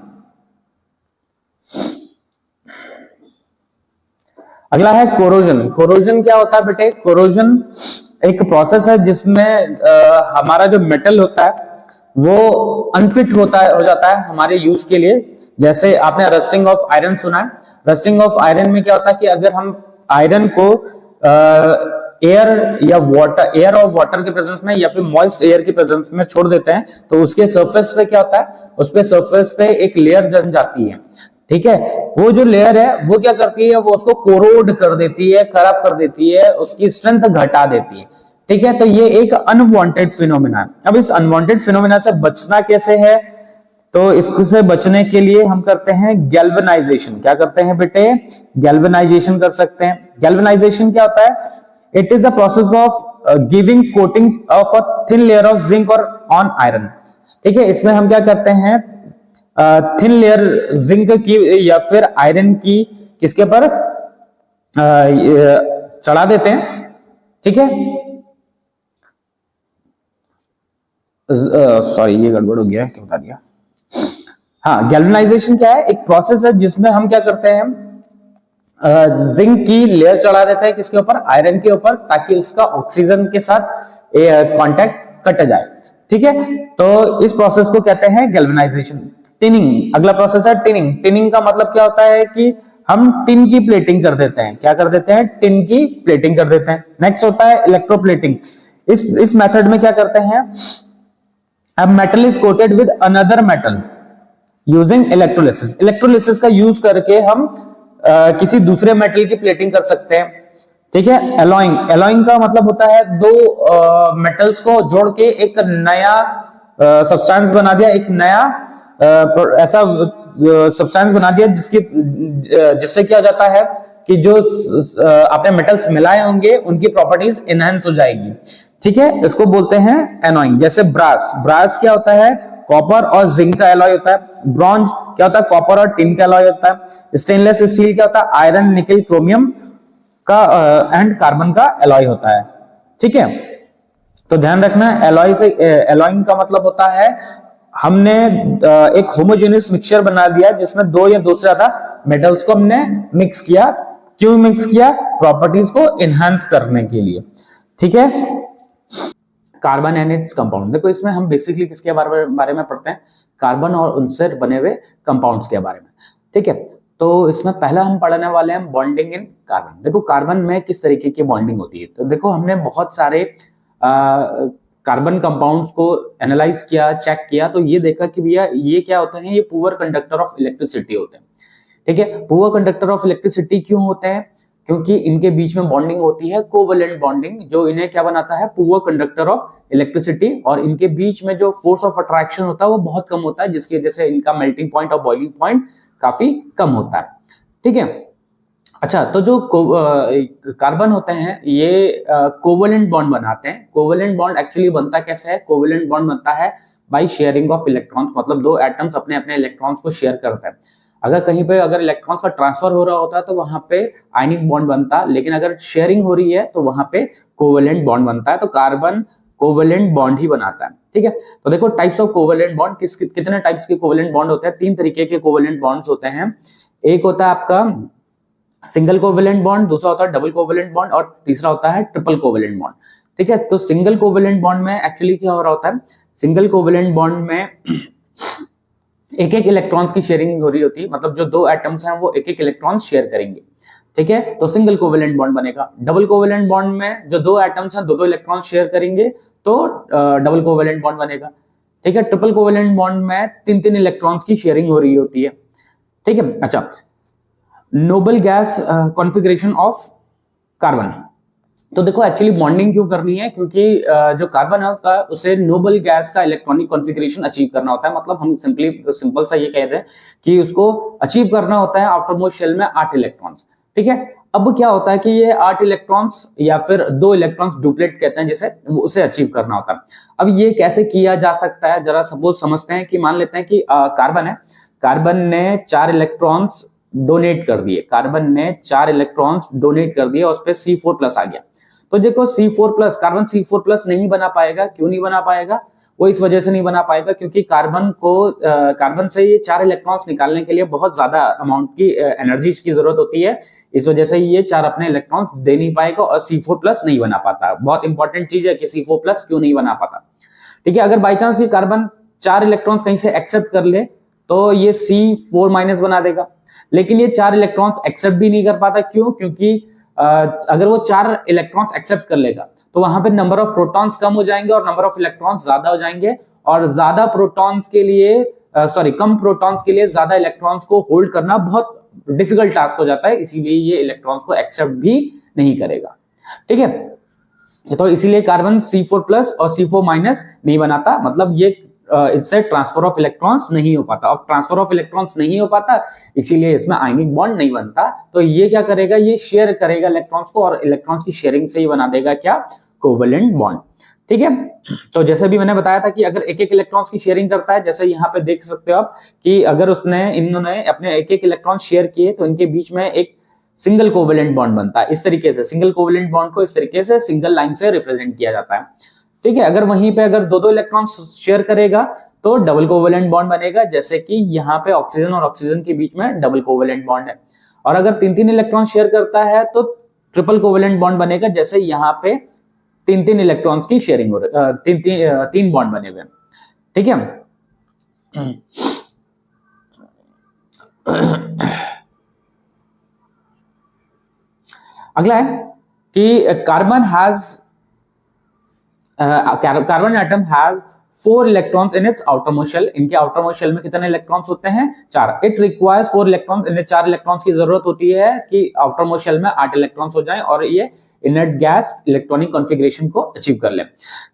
अगला है कोरोजन। कोरोजन क्या होता है बेटे? कोरोजन एक प्रोसेस है जिसमें हमारा जो मेटल होता है वो अनफिट हो जाता है हमारे यूज के लिए। जैसे आपने रस्टिंग ऑफ आयरन सुना है। रस्टिंग ऑफ आयरन में क्या होता है कि अगर हम आयरन को एयर और वाटर के प्रेजेंस में या फिर मॉइस्ट एयर के प्रेजेंस में छोड़ देते हैं, तो उसके सरफेस पे क्या होता है? उस पे सरफेस पे एक लेयर जम जाती है। ठीक है, वो जो लेयर है वो क्या करती है? वो उसको कोरोड कर देती है, खराब कर देती है, उसकी स्ट्रेंथ घटा देती है। ठीक है, तो ये एक अनवांटेड फिनोमेना है। अब इस अनवांटेड फिनोमेना से बचना कैसे है? तो इससे बचने के लिए हम करते हैं गैल्वेनाइजेशन। क्या करते हैं बेटे? गैल्वेनाइजेशन कर सकते हैं। गैल्वेनाइजेशन क्या होता है? It is the process of giving coating of a thin layer of zinc और ऑन आयरन। ठीक है, इसमें हम क्या करते हैं? थिन लेयर जिंक की या फिर आयरन की किसके पर चढ़ा देते हैं। ठीक है, सॉरी ये गड़बड़ हो गया, क्या बता दिया। हाँ, गैल्वेनाइजेशन क्या है? एक प्रोसेस है जिसमें हम क्या करते हैं? जिंक की लेयर चढ़ा देते हैं किसके ऊपर? आयरन के ऊपर, ताकि उसका ऑक्सीजन के साथ कांटेक्ट कट जाए। ठीक है, तो इस प्रोसेस को कहते हैं गैल्वेनाइजेशन। टिनिंग अगला प्रोसेस है। टिनिंग। टिनिंग का मतलब क्या होता है कि हम टिन की प्लेटिंग कर देते हैं। क्या कर देते हैं? टिन की प्लेटिंग कर देते हैं। नेक्स्ट होता है इलेक्ट्रोप्लेटिंग। इस मेथड में क्या करते हैं? अब metal is coated with another metal using electrolysis. Electrolysis का यूज करके हम किसी दूसरे मेटल की प्लेटिंग कर सकते हैं। ठीक है, एलॉइंग। एलॉइंग का मतलब होता है दो मेटल्स को जोड़ के एक नया सब्सटेंस बना दिया, एक नया ऐसा सब्सटेंस बना दिया जिससे क्या हो जाता है कि जो आपने मेटल्स मिलाए होंगे उनकी प्रॉपर्टीज एनहांस हो जाएगी। ठीक है, इसको बोलते हैं एनोइंग। जैसे ब्रास, ब्रास क्या होता है, कॉपर और जिंक का एलॉय होता है। ब्रॉन्ज क्या होता है, कॉपर और टिन का एलॉय होता है। स्टेनलेस स्टील क्या होता है, आयरन, निकल, क्रोमियम का एंड कार्बन का एलॉय होता है। ठीक है, तो ध्यान रखना एलॉय से, एलॉइंग का मतलब होता है हमने एक होमोजेनियस मिक्सचर बना दिया जिसमें दो या दो से ज्यादा मेटल्स को हमने मिक्स किया। क्यों मिक्स किया, प्रॉपर्टीज को एनहांस करने के लिए। ठीक है, कार्बन एंड इट्स कंपाउंड। देखो इसमें हम बेसिकली किसके बारे में पढ़ते हैं, कार्बन और उनसे बने हुए कंपाउंड्स के बारे में। ठीक है, तो इसमें पहला हम पढ़ने वाले हैं बॉन्डिंग इन कार्बन। देखो कार्बन में किस तरीके की बॉन्डिंग होती है, तो देखो हमने बहुत सारे कार्बन कंपाउंड्स को एनालाइज किया, चेक किया, तो ये देखा कि भैया ये क्या होते हैं, ये पुअर कंडक्टर ऑफ इलेक्ट्रिसिटी होते हैं। ठीक है, पुअर कंडक्टर ऑफ इलेक्ट्रिसिटी क्यों होते हैं, क्योंकि इनके बीच में बॉन्डिंग होती है कोवेलेंट बॉन्डिंग, जो इन्हें क्या बनाता है, पुअर कंडक्टर ऑफ इलेक्ट्रिसिटी। और इनके बीच में जो फोर्स ऑफ अट्रैक्शन होता है वो बहुत कम होता है, जिसकी वजह से इनका मेल्टिंग पॉइंट और बॉइलिंग पॉइंट काफी कम होता है। ठीक है, अच्छा, तो जो कार्बन होते हैं ये कोवेलेंट बॉन्ड बनाते हैं। कोवेलेंट बॉन्ड एक्चुअली बनता कैसे है, कोवेलेंट बॉन्ड बनता है बाय शेयरिंग ऑफ इलेक्ट्रॉन्स, मतलब दो एटम्स अपने अपने इलेक्ट्रॉन्स को शेयर करते हैं। अगर कहीं पे अगर इलेक्ट्रॉन्स का ट्रांसफर हो रहा होता है तो वहां पे आयनिक बॉन्ड बनता है, लेकिन अगर शेयरिंग हो रही है तो वहां पे कोवेलेंट बॉन्ड बनता है। तो कार्बन कोवेलेंट बॉन्ड ही बनाता है। ठीक है, तो देखो टाइप्स ऑफ कोवेलेंट बॉन्ड, कितने टाइप्स के कोवेलेंट बॉन्ड होते हैं, तीन तरीके के कोवेलेंट बॉन्ड्स होते हैं। एक होता है आपका सिंगल कोवेलेंट बॉन्ड, दूसरा होता है डबल कोवेलेंट बॉन्ड और तीसरा होता है ट्रिपल कोवेलेंट बॉन्ड। ठीक है, तो सिंगल कोवेलेंट बॉन्ड में एक्चुअली क्या हो रहा होता है, सिंगल कोवेलेंट बॉन्ड में एक एक इलेक्ट्रॉन्स की शेयरिंग हो रही होती है, मतलब जो दो एटम्स हैं वो एक एक इलेक्ट्रॉन्स शेयर करेंगे। ठीक है, तो सिंगल कोवेलेंट बॉन्ड बनेगा। डबल कोवेलेंट बॉन्ड में जो दो एटम्स हैं दो दो इलेक्ट्रॉन्स शेयर करेंगे तो डबल कोवेलेंट बॉन्ड बनेगा। ठीक है, ट्रिपल कोवेलेंट बॉन्ड में तीन तीन इलेक्ट्रॉन्स की शेयरिंग हो रही होती है। ठीक है, अच्छा, noble gas configuration of carbon. तो देखो एक्चुअली बॉन्डिंग क्यों करनी है, क्योंकि जो कार्बन होता है उसे नोबल गैस का इलेक्ट्रॉनिक कॉन्फ़िगरेशन अचीव करना होता है। मतलब हम सिंपल सा ये कहते हैं कि उसको अचीव करना होता है आउटरमोस्ट शेल में 8 इलेक्ट्रॉन्स। ठीक है, अब क्या होता है कि ये 8 इलेक्ट्रॉन्स या फिर 2 इलेक्ट्रॉन्स डुप्लेट कहते हैं जैसे, उसे अचीव करना होता है। अब ये कैसे किया जा सकता है, जरा सपोज समझते हैं कि मान लेते हैं कि कार्बन है, कार्बन ने 4 इलेक्ट्रॉन्स डोनेट कर दिए, कार्बन ने 4 इलेक्ट्रॉन्स डोनेट कर दिए और उस पर C4+ आ गया। तो देखो C4+, कार्बन C4+ नहीं बना पाएगा। क्यों नहीं बना पाएगा, वो इस वजह से नहीं बना पाएगा क्योंकि कार्बन से ये 4 इलेक्ट्रॉन्स निकालने के लिए बहुत ज्यादा अमाउंट की एनर्जी की जरूरत होती है। इस वजह से ये 4 अपने इलेक्ट्रॉन्स दे नहीं पाएगा और C4+ नहीं बना पाता। बहुत इंपॉर्टेंट चीज है कि C4+ क्यों नहीं बना पाता। ठीक है, अगर बाई चांस ये कार्बन 4 इलेक्ट्रॉन्स कहीं से एक्सेप्ट कर ले तो ये C4- बना देगा, लेकिन ये 4 इलेक्ट्रॉन्स एक्सेप्ट भी नहीं कर पाता। क्यों, क्योंकि अगर वो 4 इलेक्ट्रॉन्स एक्सेप्ट कर लेगा तो वहां पे नंबर ऑफ प्रोटॉन्स कम हो जाएंगे और नंबर ऑफ इलेक्ट्रॉन्स ज्यादा हो जाएंगे, और ज्यादा प्रोटॉन्स के लिए कम प्रोटॉन्स के लिए ज्यादा इलेक्ट्रॉन्स को होल्ड करना बहुत डिफिकल्ट टास्क हो जाता है, इसीलिए ये इलेक्ट्रॉन्स को एक्सेप्ट भी नहीं करेगा। ठीक है, तो इसीलिए कार्बन C4+ और C4- नहीं बनाता, मतलब ये इससे ट्रांसफर ऑफ इलेक्ट्रॉन्स नहीं हो पाता। अब ट्रांसफर ऑफ इलेक्ट्रॉन्स नहीं हो पाता, इसीलिए इसमें आयनिक बॉन्ड नहीं बनता। तो ये क्या करेगा, ये शेयर करेगा इलेक्ट्रॉन्स को और इलेक्ट्रॉन्स की शेयरिंग से ही बना देगा क्या, कोवेलेंट बॉन्ड। ठीक है, तो जैसे भी मैंने बताया था कि अगर एक एक इलेक्ट्रॉन्स की शेयरिंग करता है, जैसे यहाँ पे देख सकते हो आप कि अगर इन्होंने अपने एक एक इलेक्ट्रॉन शेयर किए तो इनके बीच में एक सिंगल कोवेलेंट बॉन्ड बनता है। इस तरीके से सिंगल कोवेलेंट बॉन्ड को इस तरीके से सिंगल लाइन से रिप्रेजेंट किया जाता है। ठीक है, अगर वहीं पे अगर दो दो इलेक्ट्रॉन शेयर करेगा तो डबल कोवेलेंट बॉन्ड बनेगा, जैसे कि यहाँ पे ऑक्सीजन और ऑक्सीजन के बीच में डबल कोवेलेंट बॉन्ड है। और अगर तीन तीन इलेक्ट्रॉन शेयर करता है तो ट्रिपल कोवेलेंट बॉन्ड बनेगा, जैसे यहाँ पे तीन तीन इलेक्ट्रॉन्स की शेयरिंग हो रही, तीन बॉन्ड बने हुए। ठीक है, अगला है कि carbon atom has 4 electrons in its outermost shell. इनके आउटरमोस्ट शेल में कितने इलेक्ट्रॉन्स होते हैं, 4। इट रिक्वायर्स 4 इलेक्ट्रॉन्स, इन्हें 4 इलेक्ट्रॉन्स की जरूरत होती है कि आउटरमोस्ट शेल में 8 इलेक्ट्रॉन्स हो जाएं और ये इनर्ट गैस इलेक्ट्रॉनिक कॉन्फ़िगरेशन को अचीव कर ले।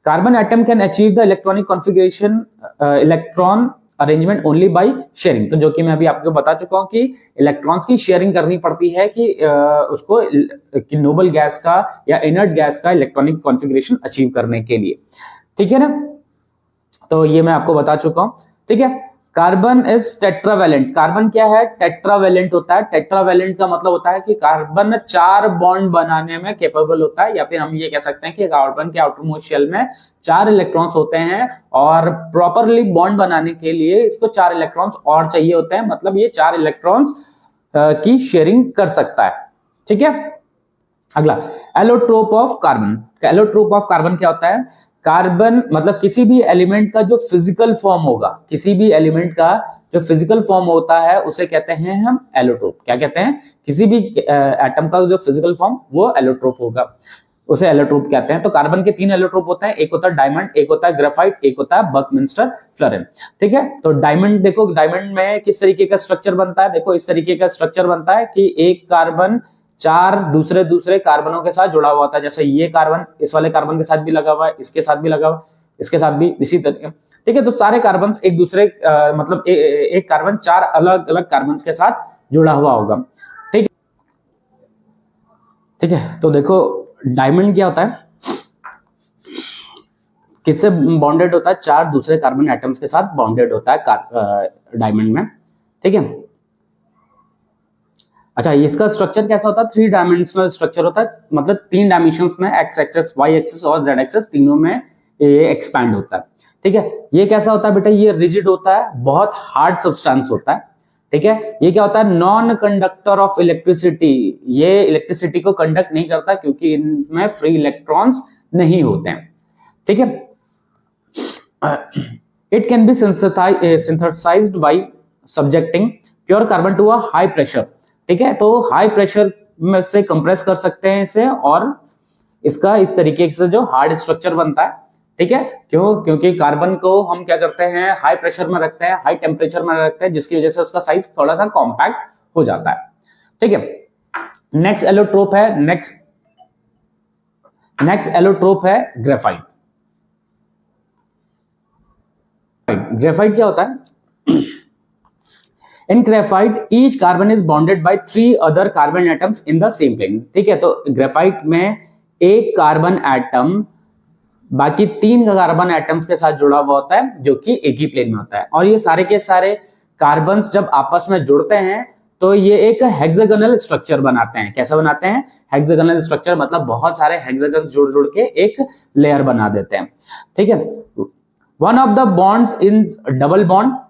Carbon atom can achieve the electronic configuration electron arrangement only by sharing. तो जो कि मैं अभी आपको बता चुका हूं कि इलेक्ट्रॉन्स की शेयरिंग करनी पड़ती है कि उसको कि नोबल गैस का या इनर्ट गैस का इलेक्ट्रॉनिक कॉन्फ़िगरेशन अचीव करने के लिए। ठीक है ना, तो ये मैं आपको बता चुका हूं। ठीक है, कार्बन इज टेट्रावेलेंट। कार्बन क्या है? टेट्रावेलेंट होता है। टेट्रावेलेंट का मतलब होता है कि कार्बन 4 बॉन्ड बनाने में कैपेबल होता है, या फिर हम ये कह सकते हैं कि कार्बन के आउटरमोस्ट शेल में 4 इलेक्ट्रॉन्स होते हैं और प्रॉपरली बॉन्ड बनाने के लिए इसको 4 इलेक्ट्रॉन्स और चाहिए होते हैं, मतलब ये 4 इलेक्ट्रॉन्स की शेयरिंग कर सकता है। ठीक है, अगला allotrope of carbon. Allotrope of carbon क्या होता है? कार्बन मतलब किसी भी एलिमेंट का जो फिजिकल फॉर्म होगा, किसी भी एलिमेंट का जो फिजिकल फॉर्म होता है उसे कहते हैं हम एलोट्रोप। क्या कहते हैं? किसी भी एटम का जो फिजिकल फॉर्म वो एलोट्रोप होगा, उसे एलोट्रोप कहते हैं। तो कार्बन के 3 एलोट्रोप होते हैं, एक होता है डायमंड, एक होता है ग्रेफाइट, एक होता है बकमिंस्टर फ्लोरीन। ठीक है, तो डायमंड देखो, डायमंड में किस तरीके का स्ट्रक्चर बनता है? देखो इस तरीके का स्ट्रक्चर बनता है कि एक कार्बन 4 दूसरे दूसरे कार्बनों के साथ जुड़ा हुआ होता है। जैसे ये कार्बन इस वाले कार्बन के साथ भी लगा हुआ है, इसके साथ भी लगा हुआ है, इसके साथ भी इसी तरीके। ठीक है, तो सारे कार्बन एक दूसरे मतलब एक कार्बन 4 अलग अलग कार्बन के साथ जुड़ा हुआ होगा। ठीक है, ठीक है, तो देखो डायमंड क्या होता है, किससे बॉन्डेड होता है? 4 दूसरे कार्बन एटम्स के साथ बॉन्डेड होता है डायमंड में। ठीक है, अच्छा इसका स्ट्रक्चर कैसा होता है? 3 डायमेंशनल स्ट्रक्चर होता है, मतलब 3 डायमेंशंस में एक्स एक्सेस, वाई एक्सेस और जेड एक्सेस तीनों में ये एक्सपैंड होता है। ठीक है, ये कैसा होता है बेटा? ये रिजिड होता है, बहुत हार्ड सब्सटेंस होता है। ठीक है, ये क्या होता है? Non conductor of electricity. ये इलेक्ट्रिसिटी को कंडक्ट नहीं करता क्योंकि इनमें फ्री इलेक्ट्रॉन्स नहीं होते हैं। ठीक है, it can be synthesised by subjecting pure carbon to a high pressure. ठीक है, तो हाई प्रेशर में से कंप्रेस कर सकते हैं इसे और इसका इस तरीके से जो हार्ड स्ट्रक्चर बनता है। ठीक है, क्यों? क्योंकि कार्बन को हम क्या करते हैं? हाई प्रेशर में रखते हैं, हाई टेम्परेचर में रखते हैं, जिसकी वजह से उसका साइज थोड़ा सा कॉम्पैक्ट हो जाता है। ठीक है, नेक्स्ट एलोट्रोप है, नेक्स्ट एलोट्रोप है ग्रेफाइट। ग्रेफाइट क्या होता है? In graphite, each carbon is bonded by 3 other carbon atoms in the same plane. ठीक है, तो ग्रेफाइट में एक कार्बन एटम बाकी 3 कार्बन एटम्स के साथ जुड़ा हुआ होता है, जो कि एक ही प्लेन में होता है। और ये सारे के सारे कार्बन्स जब आपस में जुड़ते हैं तो ये एक हेक्सागोनल स्ट्रक्चर बनाते हैं। कैसा बनाते हैं? हेक्सागोनल स्ट्रक्चर, मतलब बहुत सारे हेक्सागन्स जुड़ जुड़ के एक लेयर बना देते हैं। ठीक है, one of the bonds in double bond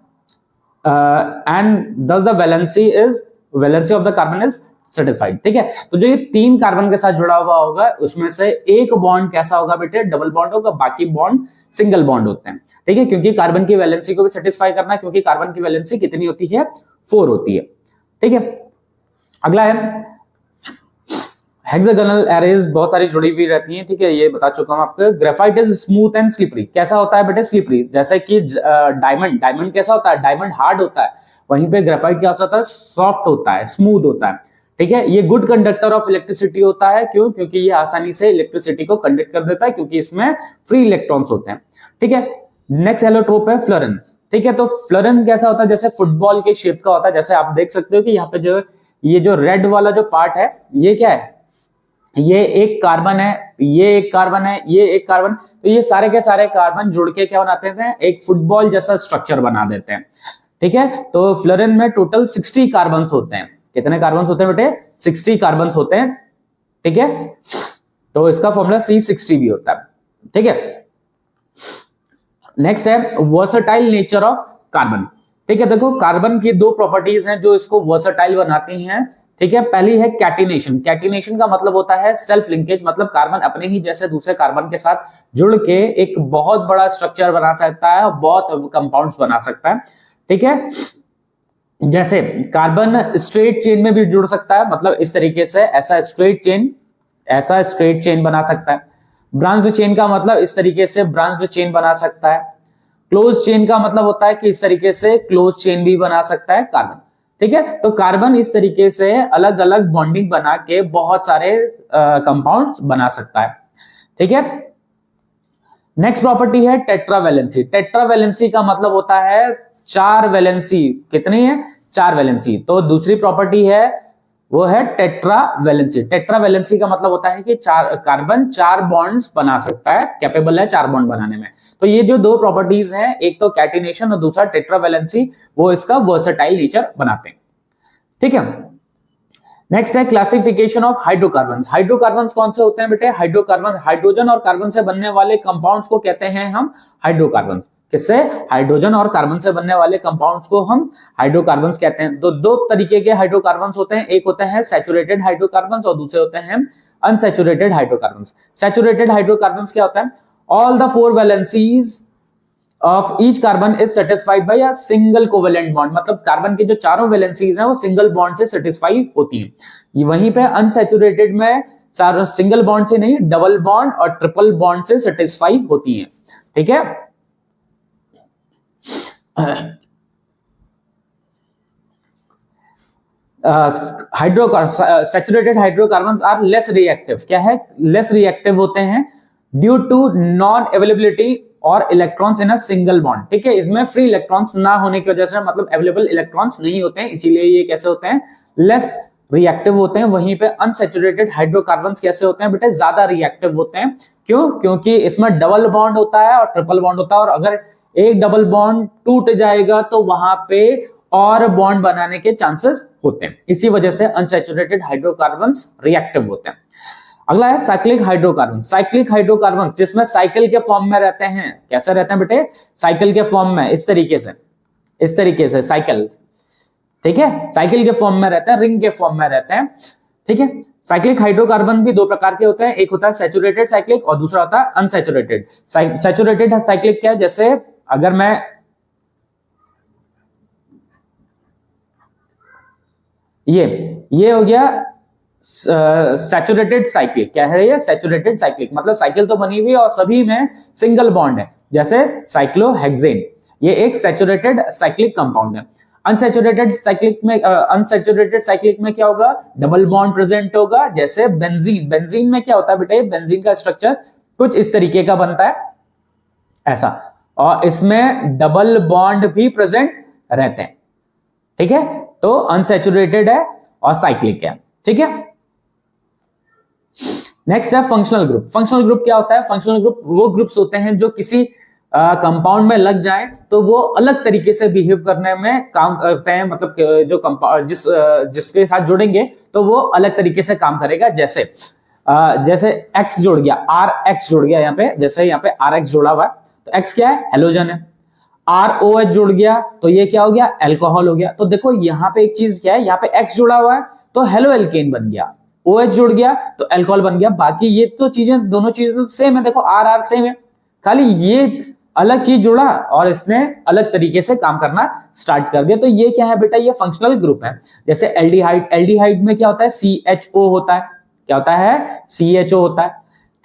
and thus the valency of the carbon is satisfied। ठीक है, तो जो ये 3 कार्बन के साथ जुड़ा हुआ होगा उसमें से एक बॉन्ड कैसा होगा बेटे? डबल बॉन्ड होगा, बाकी बॉन्ड सिंगल बॉन्ड होते हैं। ठीक है, क्योंकि कार्बन की वैलेंसी को भी सेटिस्फाई करना है, क्योंकि कार्बन की वैलेंसी कितनी होती है? 4 होती है। ठीक है, अगला है हेक्सागोनल एरेज, बहुत सारी जुड़ी हुई रहती हैं। ठीक है, ये बता चुका हूं आपको। Graphite is smooth and slippery. कैसा होता है बेटे? स्लिपरी। जैसे कि डायमंड कैसा होता है? डायमंड हार्ड होता है, वहीं पे ग्रेफाइट क्या होता है? सॉफ्ट होता है, स्मूथ होता है। ठीक है, ये गुड कंडक्टर ऑफ इलेक्ट्रिसिटी होता है। क्यों? क्योंकि ये आसानी से इलेक्ट्रिसिटी को कंडक्ट कर देता है, क्योंकि इसमें फ्री इलेक्ट्रॉन्स होते हैं। ठीक है, नेक्स्ट एलोट्रोप है फ्लोरीन। ठीक है, तो फ्लोरीन कैसा होता है? जैसे फुटबॉल के शेप का होता है। जैसे आप देख सकते हो कि यहाँ पे जो ये जो रेड वाला जो पार्ट है, ये क्या है? ये एक कार्बन है, ये एक कार्बन है, ये एक कार्बन। तो ये सारे के सारे कार्बन जुड़ के क्या बनाते हैं? एक फुटबॉल जैसा स्ट्रक्चर बना देते हैं। ठीक है, तो फ्लोरीन में टोटल 60 कार्बन्स होते हैं। कितने कार्बन्स होते हैं बेटे? 60 कार्बन्स होते हैं। ठीक है, तो इसका फॉर्मूला C60 भी होता है। ठीक है, नेक्स्ट है वर्सटाइल नेचर ऑफ कार्बन। ठीक है, देखो कार्बन की 2 प्रॉपर्टीज हैं जो इसको वर्सटाइल बनाती हैं। ठीक है, पहली है कैटिनेशन। कैटिनेशन का मतलब होता है सेल्फ लिंकेज, मतलब कार्बन अपने ही जैसे दूसरे कार्बन के साथ जुड़ के एक बहुत बड़ा स्ट्रक्चर बना सकता है और बहुत कंपाउंड्स बना सकता है। ठीक है, जैसे कार्बन स्ट्रेट चेन में भी जुड़ सकता है, मतलब इस तरीके से ऐसा स्ट्रेट चेन बना सकता है। ब्रांच्ड चेन का मतलब इस तरीके से ब्रांच्ड चेन बना सकता है। क्लोज चेन का मतलब होता है कि इस तरीके से क्लोज चेन भी बना सकता है कार्बन। ठीक है, तो कार्बन इस तरीके से अलग अलग बॉन्डिंग बना के बहुत सारे कंपाउंड्स बना सकता है। ठीक है, नेक्स्ट प्रॉपर्टी है टेट्रावेलेंसी। टेट्रावेलेंसी का मतलब होता है 4 वैलेंसी, कितनी है? 4 वैलेंसी। तो दूसरी प्रॉपर्टी है वो है टेट्रा वैलेंसी। टेट्रा वैलेंसी का मतलब होता है कि कार्बन 4 बॉन्ड्स बना सकता है, कैपेबल है 4 बॉन्ड बनाने में। तो ये जो दो प्रॉपर्टीज हैं, एक तो कैटिनेशन और दूसरा टेट्रा वैलेंसी, वो इसका वर्सेटाइल नेचर बनाते हैं। ठीक है, नेक्स्ट है क्लासिफिकेशन ऑफ हाइड्रोकार्बन्स। हाइड्रोकार्बन्स कौन से होते हैं बेटे? हाइड्रोकार्बन हाइड्रोजन और कार्बन से बनने वाले कंपाउंड्स को कहते हैं हम हाइड्रोकार्बन्स। किससे? हाइड्रोजन और कार्बन से बनने वाले कंपाउंड्स को हम हाइड्रोकार्बन्स कहते हैं। तो दो तरीके के हाइड्रोकार्बन्स होते हैं, एक होते हैं सैचुरेटेड हाइड्रोकार्बन्स और दूसरे होते हैं अनसैचुरेटेड हाइड्रोकार्बन्स। सैचुरेटेड हाइड्रोकार्बन्स क्या होता है? All the 4 valencies of each carbon is satisfied by a single covalent bond. मतलब कार्बन के जो चारों वैलेंसीज हैं वो सिंगल बॉन्ड से सेटिस्फाई होती हैं। वहीं पे अनसैचुरेटेड में सिंगल बॉन्ड से नहीं, डबल बॉन्ड और ट्रिपल बॉन्ड से सेटिस्फाई होती हैं। ठीक है, saturated hydrocarbons are less reactive. क्या है? लेस रिएक्टिव होते हैं ड्यू टू नॉन अवेलेबिलिटी और electrons in a single bond. ठीक है, इसमें फ्री इलेक्ट्रॉन्स ना होने की वजह से, मतलब अवेलेबल इलेक्ट्रॉन्स नहीं होते हैं, इसीलिए ये कैसे होते हैं? लेस रिएक्टिव होते हैं। वहीं पे अनसैचुरेटेड हाइड्रोकार्बन्स कैसे होते हैं बेटे? ज्यादा रिएक्टिव होते हैं। क्यों? क्योंकि इसमें डबल बॉन्ड होता है और ट्रिपल बॉन्ड होता है, और अगर एक डबल बॉन्ड टूट जाएगा तो वहां पे और बॉन्ड बनाने के चांसेस होते हैं। इसी वजह से अनसैचुरेटेड हाइड्रोकार्बन्स रिएक्टिव होते हैं। अगला है साइक्लिक हाइड्रोकार्बन। साइक्लिक हाइड्रोकार्बन जिसमें साइकिल के फॉर्म में रहते हैं। कैसे रहते हैं बेटे? साइकिल के फॉर्म में, इस तरीके से साइकिल। ठीक है, साइकिल के फॉर्म में रहते हैं, रिंग के फॉर्म में रहते हैं। ठीक है, साइक्लिक हाइड्रोकार्बन भी दो प्रकार के होते हैं, एक होता है सैचुरेटेड साइक्लिक और दूसरा होता है अनसैचुरेटेड। सैचुरेटेड साइक्लिक क्या है? जैसे अगर मैं ये हो गया सैचुरेटेड साइक्लिक। क्या है ये? Saturated cyclic. मतलब साइकिल तो बनी हुई है और सभी में सिंगल बॉन्ड है, जैसे साइक्लोहेक्सेन। ये एक सैचुरेटेड साइक्लिक कंपाउंड है। अनसैचुरेटेड साइक्लिक में क्या होगा? डबल बॉन्ड प्रेजेंट होगा, जैसे बेंजीन। बेंजीन में क्या होता है बेटे? बेंजीन का स्ट्रक्चर कुछ इस तरीके का बनता है, ऐसा, और इसमें डबल बॉन्ड भी प्रेजेंट रहते हैं। ठीक है, तो अनसैचुरेटेड है और साइक्लिक है। ठीक है, नेक्स्ट है फंक्शनल ग्रुप। फंक्शनल ग्रुप क्या होता है? फंक्शनल ग्रुप वो ग्रुप्स होते हैं जो किसी कंपाउंड में लग जाए तो वो अलग तरीके से बिहेव करने में काम करते हैं। मतलब जो कंपाउंड जिसके साथ जुड़ेंगे तो वो अलग तरीके से काम करेगा। जैसे X जुड़ गया, RX जुड़ गया यहाँ पे, जैसे यहाँ पे RX जुड़ा हुआ है तो X क्या है? हेलोजन है। ROH जुड़ गया तो ये क्या हो गया? अल्कोहल हो गया। तो देखो यहाँ पे एक चीज क्या है, यहाँ पे X जुड़ा हुआ है तो हेलो एल्केन बन गया, OH जुड़ गया तो अल्कोहल बन गया। बाकी ये तो चीजें, दोनों चीजें सेम है। देखो R सेम है, खाली ये अलग चीज जुड़ा और इसने अलग तरीके से काम करना स्टार्ट कर दिया। तो ये क्या है बेटा? ये फंक्शनल ग्रुप है। जैसे एल्डिहाइड। एल्डिहाइड में क्या होता है? CHO होता है। क्या होता है? CHO होता है।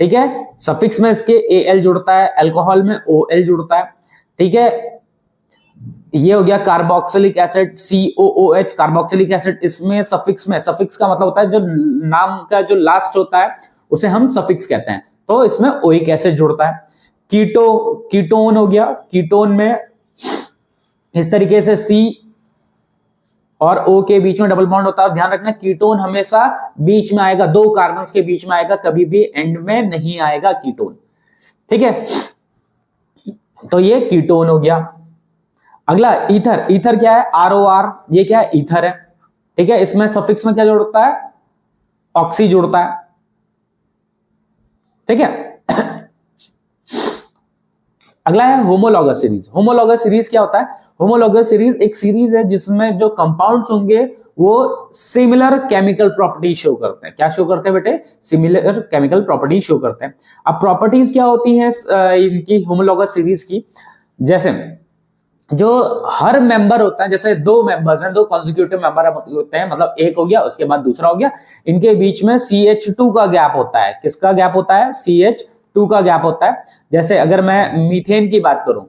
ठीक है, सफिक्स में इसके Al जुड़ता है, अल्कोहल में OL जुड़ता है। ठीक है, ये हो गया carboxylic acid, COOH carboxylic acid. इसमें सफिक्स में, सफिक्स का मतलब होता है जो नाम का जो लास्ट होता है उसे हम सफिक्स कहते हैं। तो इसमें ओइक एसिड जुड़ता है। कीटोन हो गया। कीटोन में इस तरीके से C और O के बीच में डबल बॉन्ड होता है। ध्यान रखना, कीटोन हमेशा बीच में आएगा, दो कार्बन्स के बीच में आएगा, कभी भी एंड में नहीं आएगा कीटोन। ठीक है, तो ये कीटोन हो गया। अगला ईथर। ईथर क्या है? ROR। ये क्या है? ईथर है। ठीक है, इसमें सफिक्स में क्या जुड़ता है? ऑक्सी जुड़ता है। ठीक है, अगला है होमोलॉगस सीरीज। होमोलॉगस सीरीज क्या होता है? होमोलॉगस सीरीज एक सीरीज है जिसमें जो कंपाउंड्स होंगे वो सिमिलर केमिकल प्रॉपर्टी शो करते हैं। क्या शो करते हैं बेटे? सिमिलर केमिकल प्रॉपर्टी शो करते हैं। अब प्रॉपर्टीज क्या होती हैं इनकी होमोलॉगस सीरीज की? जैसे जो हर मेंबर होता है, जैसे दो मेंबर्स हैं, दो कॉन्जिक्यूटिव मेंबर होते हैं, मतलब एक हो गया उसके बाद दूसरा हो गया, इनके बीच में CH2 का गैप होता है। किसका गैप होता है? CH2 का गैप होता है। जैसे अगर मैं मीथेन की बात करूं,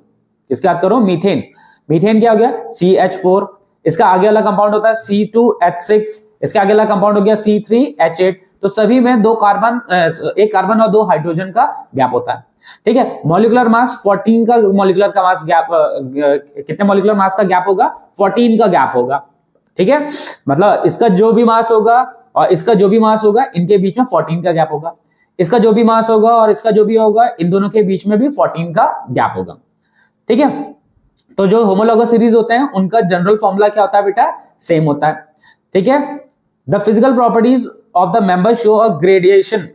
किसकी बात करूं? मीथेन। मीथेन क्या हो गया? CH4। इसका आगे वाला कंपाउंड होता है C2H6। इसका आगे वाला कंपाउंड हो गया C3H8। तो सभी में दो कार्बन, एक कार्बन और दो हाइड्रोजन का गैप होता है। ठीक है। मॉलिक्यूलर मास 14 का मॉलिक्यूलर का मास गैप, कितने मॉलिक्यूलर मास का गैप होगा? 14 का गैप होगा। ठीक है, मतलब इसका जो भी मास होगा और इसका जो भी मास होगा, इनके बीच में 14 का गैप होगा। इसका जो भी मास होगा और इसका जो भी होगा, इन दोनों के बीच में भी 14 का गैप होगा। ठीक है, तो जो होमोलॉगस सीरीज होते हैं उनका जनरल फॉर्मूला क्या होता है बेटा? सेम होता है। ठीक है, the physical properties of the member show a gradation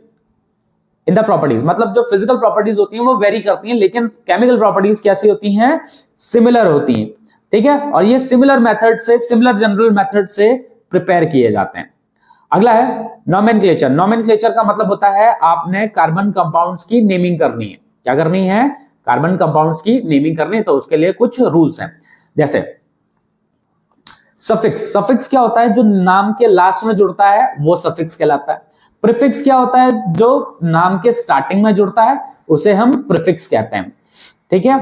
in the properties, मतलब जो फिजिकल प्रॉपर्टीज होती हैं वो वेरी करती हैं, लेकिन केमिकल प्रॉपर्टीज कैसी होती हैं? सिमिलर होती हैं। ठीक है, और ये सिमिलर मेथड से, सिमिलर जनरल मेथड से प्रिपेयर किए जाते हैं। अगला है नोमेनक्लेचर। नोमेनक्लेचर का मतलब होता है आपने कार्बन कंपाउंड्स की नेमिंग करनी है। क्या करनी है? कार्बन कंपाउंड्स की नेमिंग करनी है, तो उसके लिए कुछ रूल्स हैं। जैसे सफिक्स, सफिक्स क्या होता है? जो नाम के लास्ट में जुड़ता है वो सफिक्स कहलाता है। प्रीफिक्स क्या होता है? जो नाम के स्टार्टिंग में जुड़ता है उसे हम प्रीफिक्स कहते हैं। ठीक है,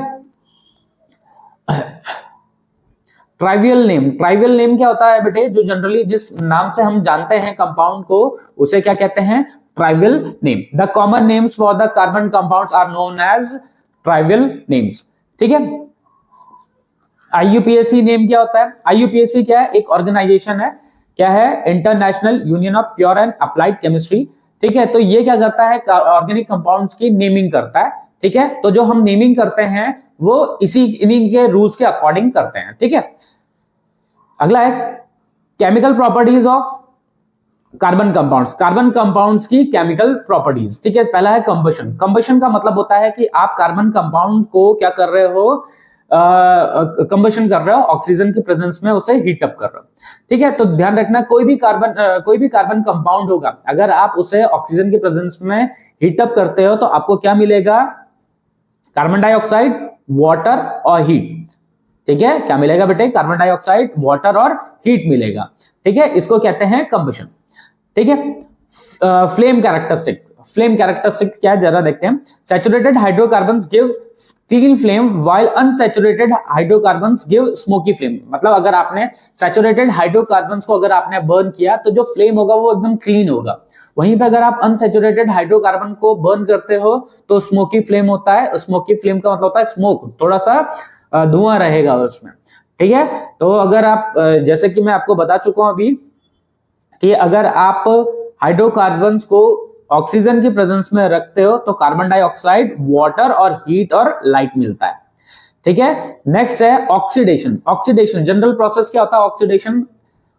ट्राइवियल नेम, ट्राइवियल नेम क्या होता है बेटे? जो जनरली जिस नाम से हम जानते हैं कंपाउंड को, उसे क्या कहते हैं? Trivial name. The common names for the carbon compounds are known as trivial names. ठीक है, आईयूपीएसी नेम क्या होता है? आईयूपीएसी क्या है? एक ऑर्गेनाइजेशन है। क्या है? International union of pure and applied chemistry. ठीक है, तो ये क्या करता है? ऑर्गेनिक कंपाउंड्स की नेमिंग करता है। ठीक है, तो जो हम नेमिंग करते हैं वो इन्हीं के रूल्स के अकॉर्डिंग करते हैं। ठीक है, अगला है chemical properties of carbon compounds. Carbon compounds की केमिकल प्रॉपर्टीज। ठीक है, पहला है कंबशन। कंबशन का मतलब होता है कि आप कार्बन कंपाउंड को क्या कर रहे हो? कंबशन कर रहे हो, ऑक्सीजन की प्रेजेंस में उसे हीट अप कर रहे हो। ठीक है, तो ध्यान रखना, कोई भी कार्बन कंपाउंड होगा, अगर आप उसे ऑक्सीजन की प्रेजेंस में हीट अप करते हो तो आपको क्या मिलेगा? कार्बन डाइऑक्साइड, वाटर और हीट। ठीक है, क्या मिलेगा बेटे? कार्बन डाइऑक्साइड, वाटर और हीट मिलेगा। ठीक है, इसको कहते हैं कंबशन। ठीक है, फ्लेम कैरेक्टरिस्टिक। फ्लेम कैरेक्टरिस्टिक क्या है जरा देखते हैं। Saturated hydrocarbons give clean flame while unsaturated hydrocarbons give smoky flame. मतलब अगर आपने सैचुरेटेड हाइड्रोकार्बन्स को अगर आपने बर्न किया तो जो फ्लेम होगा वो एकदम क्लीन होगा। वहीं पे अगर आप अनसैचुरेटेड हाइड्रोकार्बन को बर्न करते हो तो स्मोकी फ्लेम होता है। स्मोकी फ्लेम का मतलब होता है स्मोक, थोड़ा सा धुआं रहेगा उसमें। ठीक है, तो अगर आप जैसे कि मैं आपको बता चुका हूं अभी कि अगर आप हाइड्रोकार्बन्स को ऑक्सीजन की प्रेजेंस में रखते हो तो कार्बन डाइऑक्साइड, वाटर और हीट और लाइट मिलता है। ठीक है, नेक्स्ट है ऑक्सीडेशन। ऑक्सीडेशन जनरल प्रोसेस क्या होता है? ऑक्सीडेशन,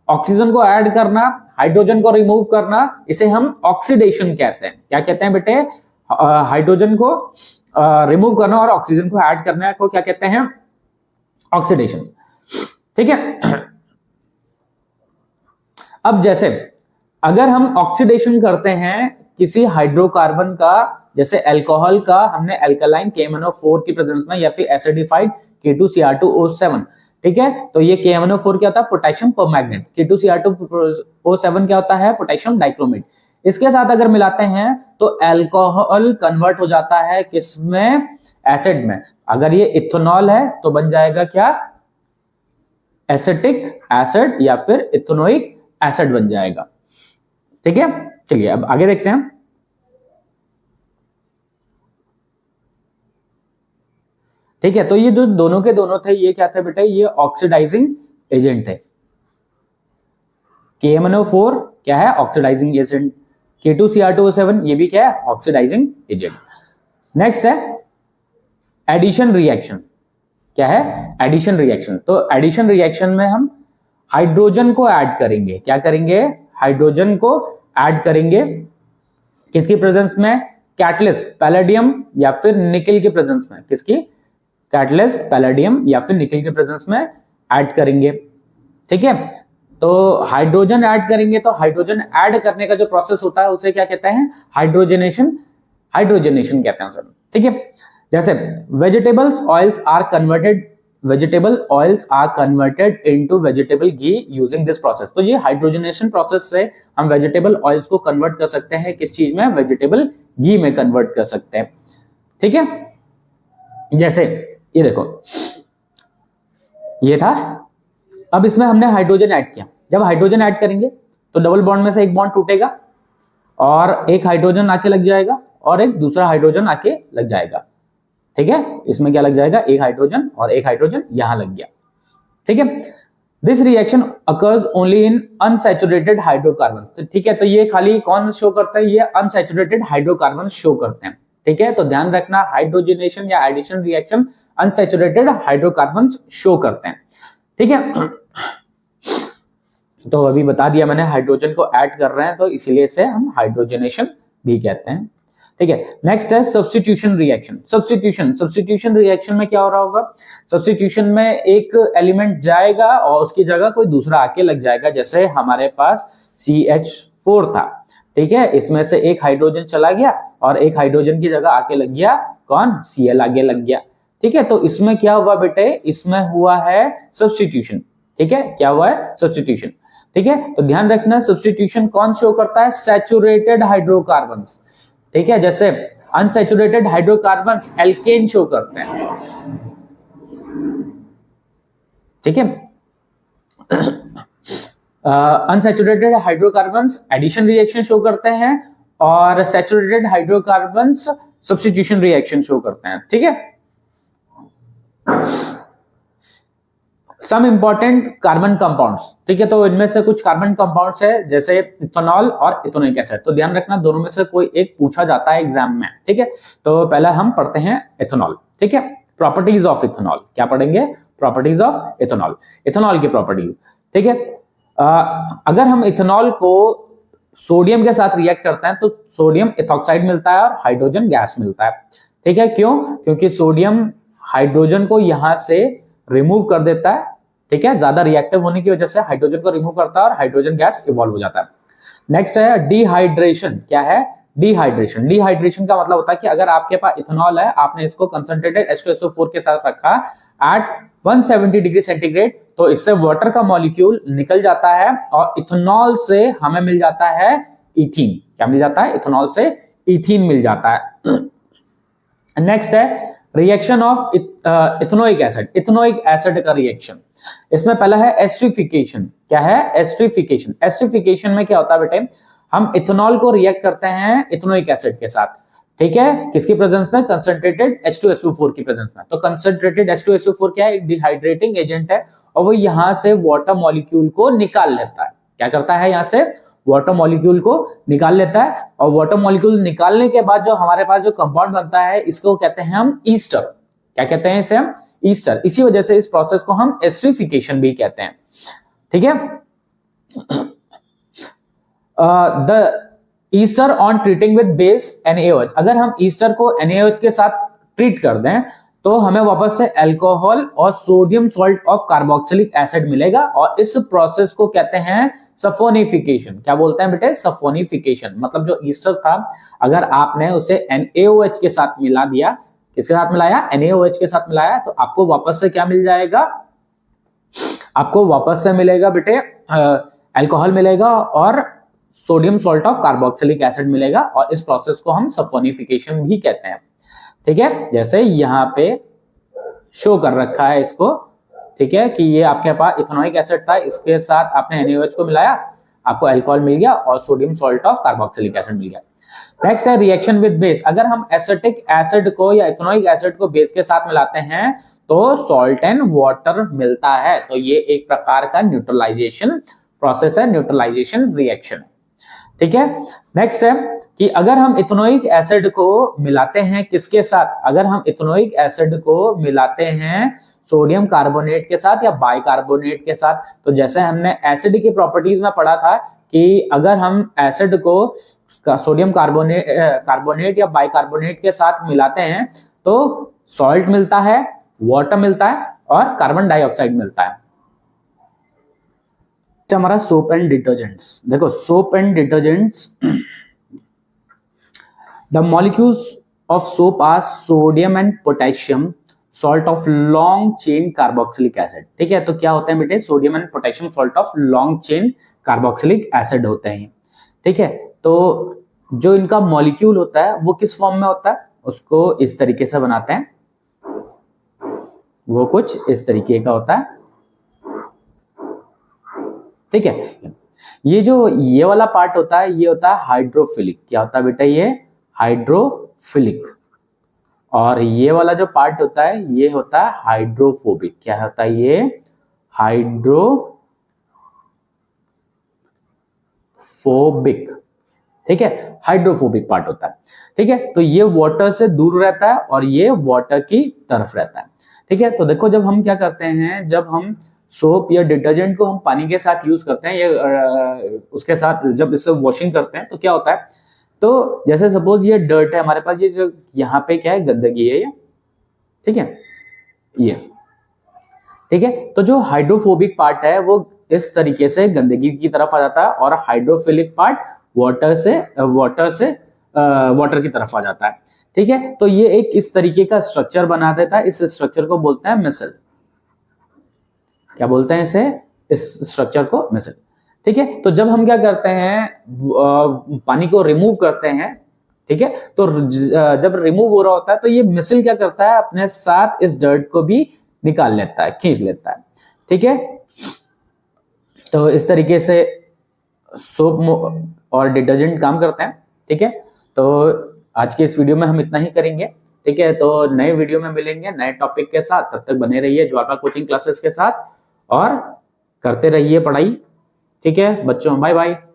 ऑक्सीजन को ऐड करना, हाइड्रोजन को रिमूव करना, इसे हम ऑक्सीडेशन कहते हैं। क्या कहते हैं बेटे? हाइड्रोजन को रिमूव करना और ऑक्सीजन को ऐड करना को क्या कहते हैं? ऑक्सीडेशन। ठीक है, अब जैसे अगर हम ऑक्सीडेशन करते हैं किसी हाइड्रोकार्बन का, जैसे अल्कोहल का हमने अल्कलाइन KMnO4 की प्रेजेंस में, या फिर एसिडिफाइड K2Cr2O7। ठीक है, तो ये KMnO4 क्या होता है? Potassium permanganate. K2Cr2O7 क्या होता है? Potassium dichromate. इसके साथ अगर मिलाते हैं तो अल्कोहल कन्वर्ट हो जाता है किसमें? एसिड में। अगर ये इथेनॉल है तो बन जाएगा क्या? एसिटिक एसिड या फिर इथेनोइक एसिड बन जाएगा। ठीक है, चलिए अब आगे देखते हैं। ठीक है, तो ये जो दोनों के दोनों थे, ये क्या थे बेटा? ये ऑक्सीडाइजिंग एजेंट है। KMnO4 क्या है? Oxidising agent. K2Cr2O7 ये भी क्या है? Oxidising agent. नेक्स्ट है एडिशन रिएक्शन। क्या है? Addition reaction. तो एडिशन रिएक्शन में हम हाइड्रोजन को ऐड करेंगे। क्या करेंगे? हाइड्रोजन को ऐड करेंगे किसकी प्रेजेंस में? कैटलिस्ट पैलेडियम या फिर निकल की प्रेजेंस में। किसकी? कैटलिस्ट पैलेडियम या फिर निकल की प्रेजेंस में ऐड करेंगे। ठीक है, तो हाइड्रोजन ऐड करेंगे, तो हाइड्रोजन ऐड करने का जो प्रोसेस होता है उसे क्या कहते हैं? हाइड्रोजनेशन। हाइड्रोजनेशन कहते हैं सर। ठीक है, जैसे vegetable oils are converted into vegetable ghee using this process. तो ये हाइड्रोजनेशन प्रोसेस से हम वेजिटेबल ऑयल्स को कन्वर्ट कर सकते हैं किस चीज में? वेजिटेबल घी में कन्वर्ट कर सकते हैं। ठीक है, जैसे ये देखो, ये था। अब इसमें हमने हाइड्रोजन ऐड किया। जब हाइड्रोजन ऐड करेंगे तो डबल बॉन्ड में से एक बॉन्ड टूटेगा और एक हाइड्रोजन आके लग जाएगा और एक दूसरा हाइड्रोजन आके लग जाएगा, ठीक है। इसमें क्या लग जाएगा, एक हाइड्रोजन और एक हाइड्रोजन यहां लग गया, ठीक है। This reaction occurs only in unsaturated hydrocarbon, ठीक है। तो ये खाली कौन शो करता है, ये अनसैचुरेटेड हाइड्रोकार्बन शो करते हैं, ठीक है। तो ध्यान रखना, हाइड्रोजनेशन या addition reaction unsaturated hydrocarbon show करते हैं, ठीक है। तो अभी बता दिया मैंने, हाइड्रोजन को ऐड कर रहे हैं तो इसीलिए इसे हम हाइड्रोजनेशन भी कहते हैं, ठीक है। नेक्स्ट है सब्स्टिट्यूशन रिएक्शन। सब्स्टिट्यूशन रिएक्शन में क्या हो रहा होगा, सब्स्टिट्यूशन में एक एलिमेंट जाएगा और उसकी जगह कोई दूसरा आके लग जाएगा। जैसे हमारे पास CH4 था, ठीक है, इसमें से एक हाइड्रोजन चला गया और एक हाइड्रोजन की जगह आके लग गया कौन, Cl आगे लग गया, ठीक है। तो इसमें क्या हुआ बेटे, इसमें हुआ है सब्स्टिट्यूशन, ठीक है। क्या हुआ है, सब्स्टिट्यूशन, ठीक है। तो ध्यान रखना, सब्स्टिट्यूशन कौन शो करता है, सैचुरेटेड हाइड्रोकार्बन्स, ठीक है। जैसे अनसैचुरेटेड हाइड्रोकार्बन्स एल्केन शो करते हैं, ठीक है। Unsaturated hydrocarbons addition reaction show करते हैं और saturated hydrocarbons substitution reaction show करते हैं, ठीक है। सम इंपॉर्टेंट कार्बन कंपाउंड्स, ठीक है। तो इनमें से कुछ कार्बन कंपाउंड्स है जैसे इथेनॉल और इथेनोइक एसिड। तो ध्यान रखना, दोनों में से कोई एक पूछा जाता है एग्जाम में, ठीक है। तो पहले हम पढ़ते हैं इथेनॉल, ठीक है। प्रॉपर्टीज ऑफ इथेनॉल, क्या पढ़ेंगे, प्रॉपर्टीज ऑफ इथेनॉल, इथेनॉल की प्रॉपर्टीज, ठीक है। अगर हम इथेनॉल को सोडियम के साथ रिएक्ट करते हैं तो सोडियम इथॉक्साइड मिलता है और हाइड्रोजन गैस मिलता है, ठीक है। क्यों, क्योंकि सोडियम हाइड्रोजन को यहां से रिमूव कर देता है, ठीक है। ज्यादा रिएक्टिव होने की वजह से हाइड्रोजन को रिमूव करता है और हाइड्रोजन गैस इवॉल्व हो जाता है। नेक्स्ट है डिहाइड्रेशन। क्या है, डिहाइड्रेशन। डिहाइड्रेशन का मतलब होता है कि अगर आपके पास इथेनॉल है, आपने इसको कंसंट्रेटेड H2SO4 के साथ रखा एट 170 डिग्री सेंटीग्रेड, तो इससे वाटर का मॉलिक्यूल निकल जाता है और इथेनॉल से हमें मिल जाता है इथीन। क्या मिल जाता है, इथेनॉल से इथीन मिल जाता है। नेक्स्ट है reaction of ethanoic acid. Ethanoic acid का रिएक्शन, इसमें पहला है एस्ट्रिफिकेशन। क्या है, एस्ट्रिफिकेशन। एस्ट्रिफिकेशन में क्या होता है बेटे, हम इथेनॉल को रिएक्ट करते हैं इथेनोइक एसिड के साथ, ठीक है। किसकी प्रेजेंस में, कंसंट्रेटेड H2SO4 की प्रेजेंस में। तो कंसंट्रेटेड H2SO4 क्या है, एक डिहाइड्रेटिंग एजेंट है और वो यहां से वाटर मॉलिक्यूल को निकाल लेता है। क्या करता है, यहां से वाटर मॉलिक्यूल को निकाल लेता है और वाटर मॉलिक्यूल निकालने के बाद जो हमारे पास जो कंपाउंड बनता है, इसको कहते हैं हम ईस्टर। क्या कहते हैं इसे हम, ईस्टर। इसी वजह से इस प्रोसेस को हम एस्ट्रिफिकेशन भी कहते हैं, ठीक है। The Easter on treating with base NaOH। अगर हम ईस्टर को NaOH के साथ ट्रीट कर दें तो हमें वापस से अल्कोहल और sodium salt of carboxylic acid मिलेगा और इस प्रोसेस को कहते हैं सफोनिफिकेशन। क्या बोलते हैं बेटे, सफोनिफिकेशन। मतलब जो ईस्टर था, अगर आपने उसे NaOH के साथ मिला दिया, किसके साथ मिलाया, NaOH के साथ मिलाया, तो आपको वापस से क्या मिल जाएगा, आपको वापस से मिलेगा बेटे अल्कोहल मिलेगा और sodium salt of carboxylic acid मिलेगा और इस प्रोसेस को हम सफोनिफिकेशन भी कहते हैं, ठीक है। जैसे यहाँ पे शो कर रखा है इसको, ठीक है, कि ये आपके पास इथेनोइक एसिड था, इसके साथ आपने NaOH को मिलाया, आपको अल्कोहल मिल गया और sodium salt of carboxylic acid मिल गया। नेक्स्ट है रिएक्शन विद बेस। अगर हम एसिटिक एसिड को या इथेनोइक एसिड को बेस के साथ मिलाते हैं तो सॉल्ट एंड वाटर मिलता है। तो ये एक प्रकार का न्यूट्रलाइजेशन प्रोसेस है, न्यूट्रलाइजेशन रिएक्शन, ठीक है। नेक्स्ट है कि अगर हम इथेनोइक एसिड को मिलाते हैं किसके साथ, अगर हम इथेनोइक एसिड को मिलाते हैं सोडियम कार्बोनेट के साथ या बाइकार्बोनेट के साथ, तो जैसे हमने एसिड की प्रॉपर्टीज में पढ़ा था कि अगर हम एसिड को सोडियम कार्बोनेट या बाइकार्बोनेट के साथ मिलाते हैं तो सॉल्ट मिलता है, वाटर मिलता है और कार्बन डाइऑक्साइड मिलता है। हमारा सोप एंड डिटर्जेंट्स। देखो soap and detergents, the molecules of soap are sodium and potassium salt of long chain carboxylic acid, ठीक है। तो क्या होते हैं बेटे, sodium and potassium salt of long chain carboxylic acid होते हैं, ठीक है। तो जो इनका मॉलिक्यूल होता है वो किस फॉर्म में होता है, उसको इस तरीके से बनाते हैं, वो कुछ इस तरीके का होता है, ठीक है। ये जो ये वाला पार्ट होता है ये होता है हाइड्रोफिलिक। क्या होता है बेटा? ये हाइड्रोफिलिक। और ये वाला जो पार्ट होता है ये होता है हाइड्रोफोबिक। क्या होता है? ये हाइड्रोफोबिक। ठीक है, हाइड्रोफोबिक पार्ट होता है। ठीक है, तो ये वाटर से दूर रहता है और ये वाटर की तरफ रहता है। ठीक है, तो देखो जब हम क्या करते हैं, जब हम सोप या डिटर्जेंट को हम पानी के साथ यूज करते हैं, ये उसके साथ जब इसे वॉशिंग करते हैं तो क्या होता है, तो जैसे सपोज ये डर्ट है हमारे पास, ये जो यहाँ पे क्या है, गंदगी है ये। ठीक है, ये ठीक है, तो जो हाइड्रोफोबिक पार्ट है वो इस तरीके से गंदगी की तरफ आ जाता है और हाइड्रोफिलिक पार्ट वाटर की तरफ आ जाता है। ठीक है, तो ये एक इस तरीके का स्ट्रक्चर बना देता है। इस स्ट्रक्चर को बोलते हैं मिसल। क्या बोलते हैं इसे? इस स्ट्रक्चर को मिसल। ठीक है, तो जब हम क्या करते हैं, पानी को रिमूव करते हैं, ठीक है, तो जब रिमूव हो रहा होता है तो ये मिसल क्या करता है, अपने साथ इस डर्ट को भी निकाल लेता है, खींच लेता है। ठीक है, तो इस तरीके से सोप और डिटर्जेंट काम करते हैं। ठीक है, तो आज के इस वीडियो में हम इतना ही करेंगे। ठीक है, तो नए वीडियो में मिलेंगे नए टॉपिक के साथ। तब तक बने रहिए ज्वाला कोचिंग क्लासेस के साथ और करते रहिए पढ़ाई। ठीक है बच्चों, बाय बाय।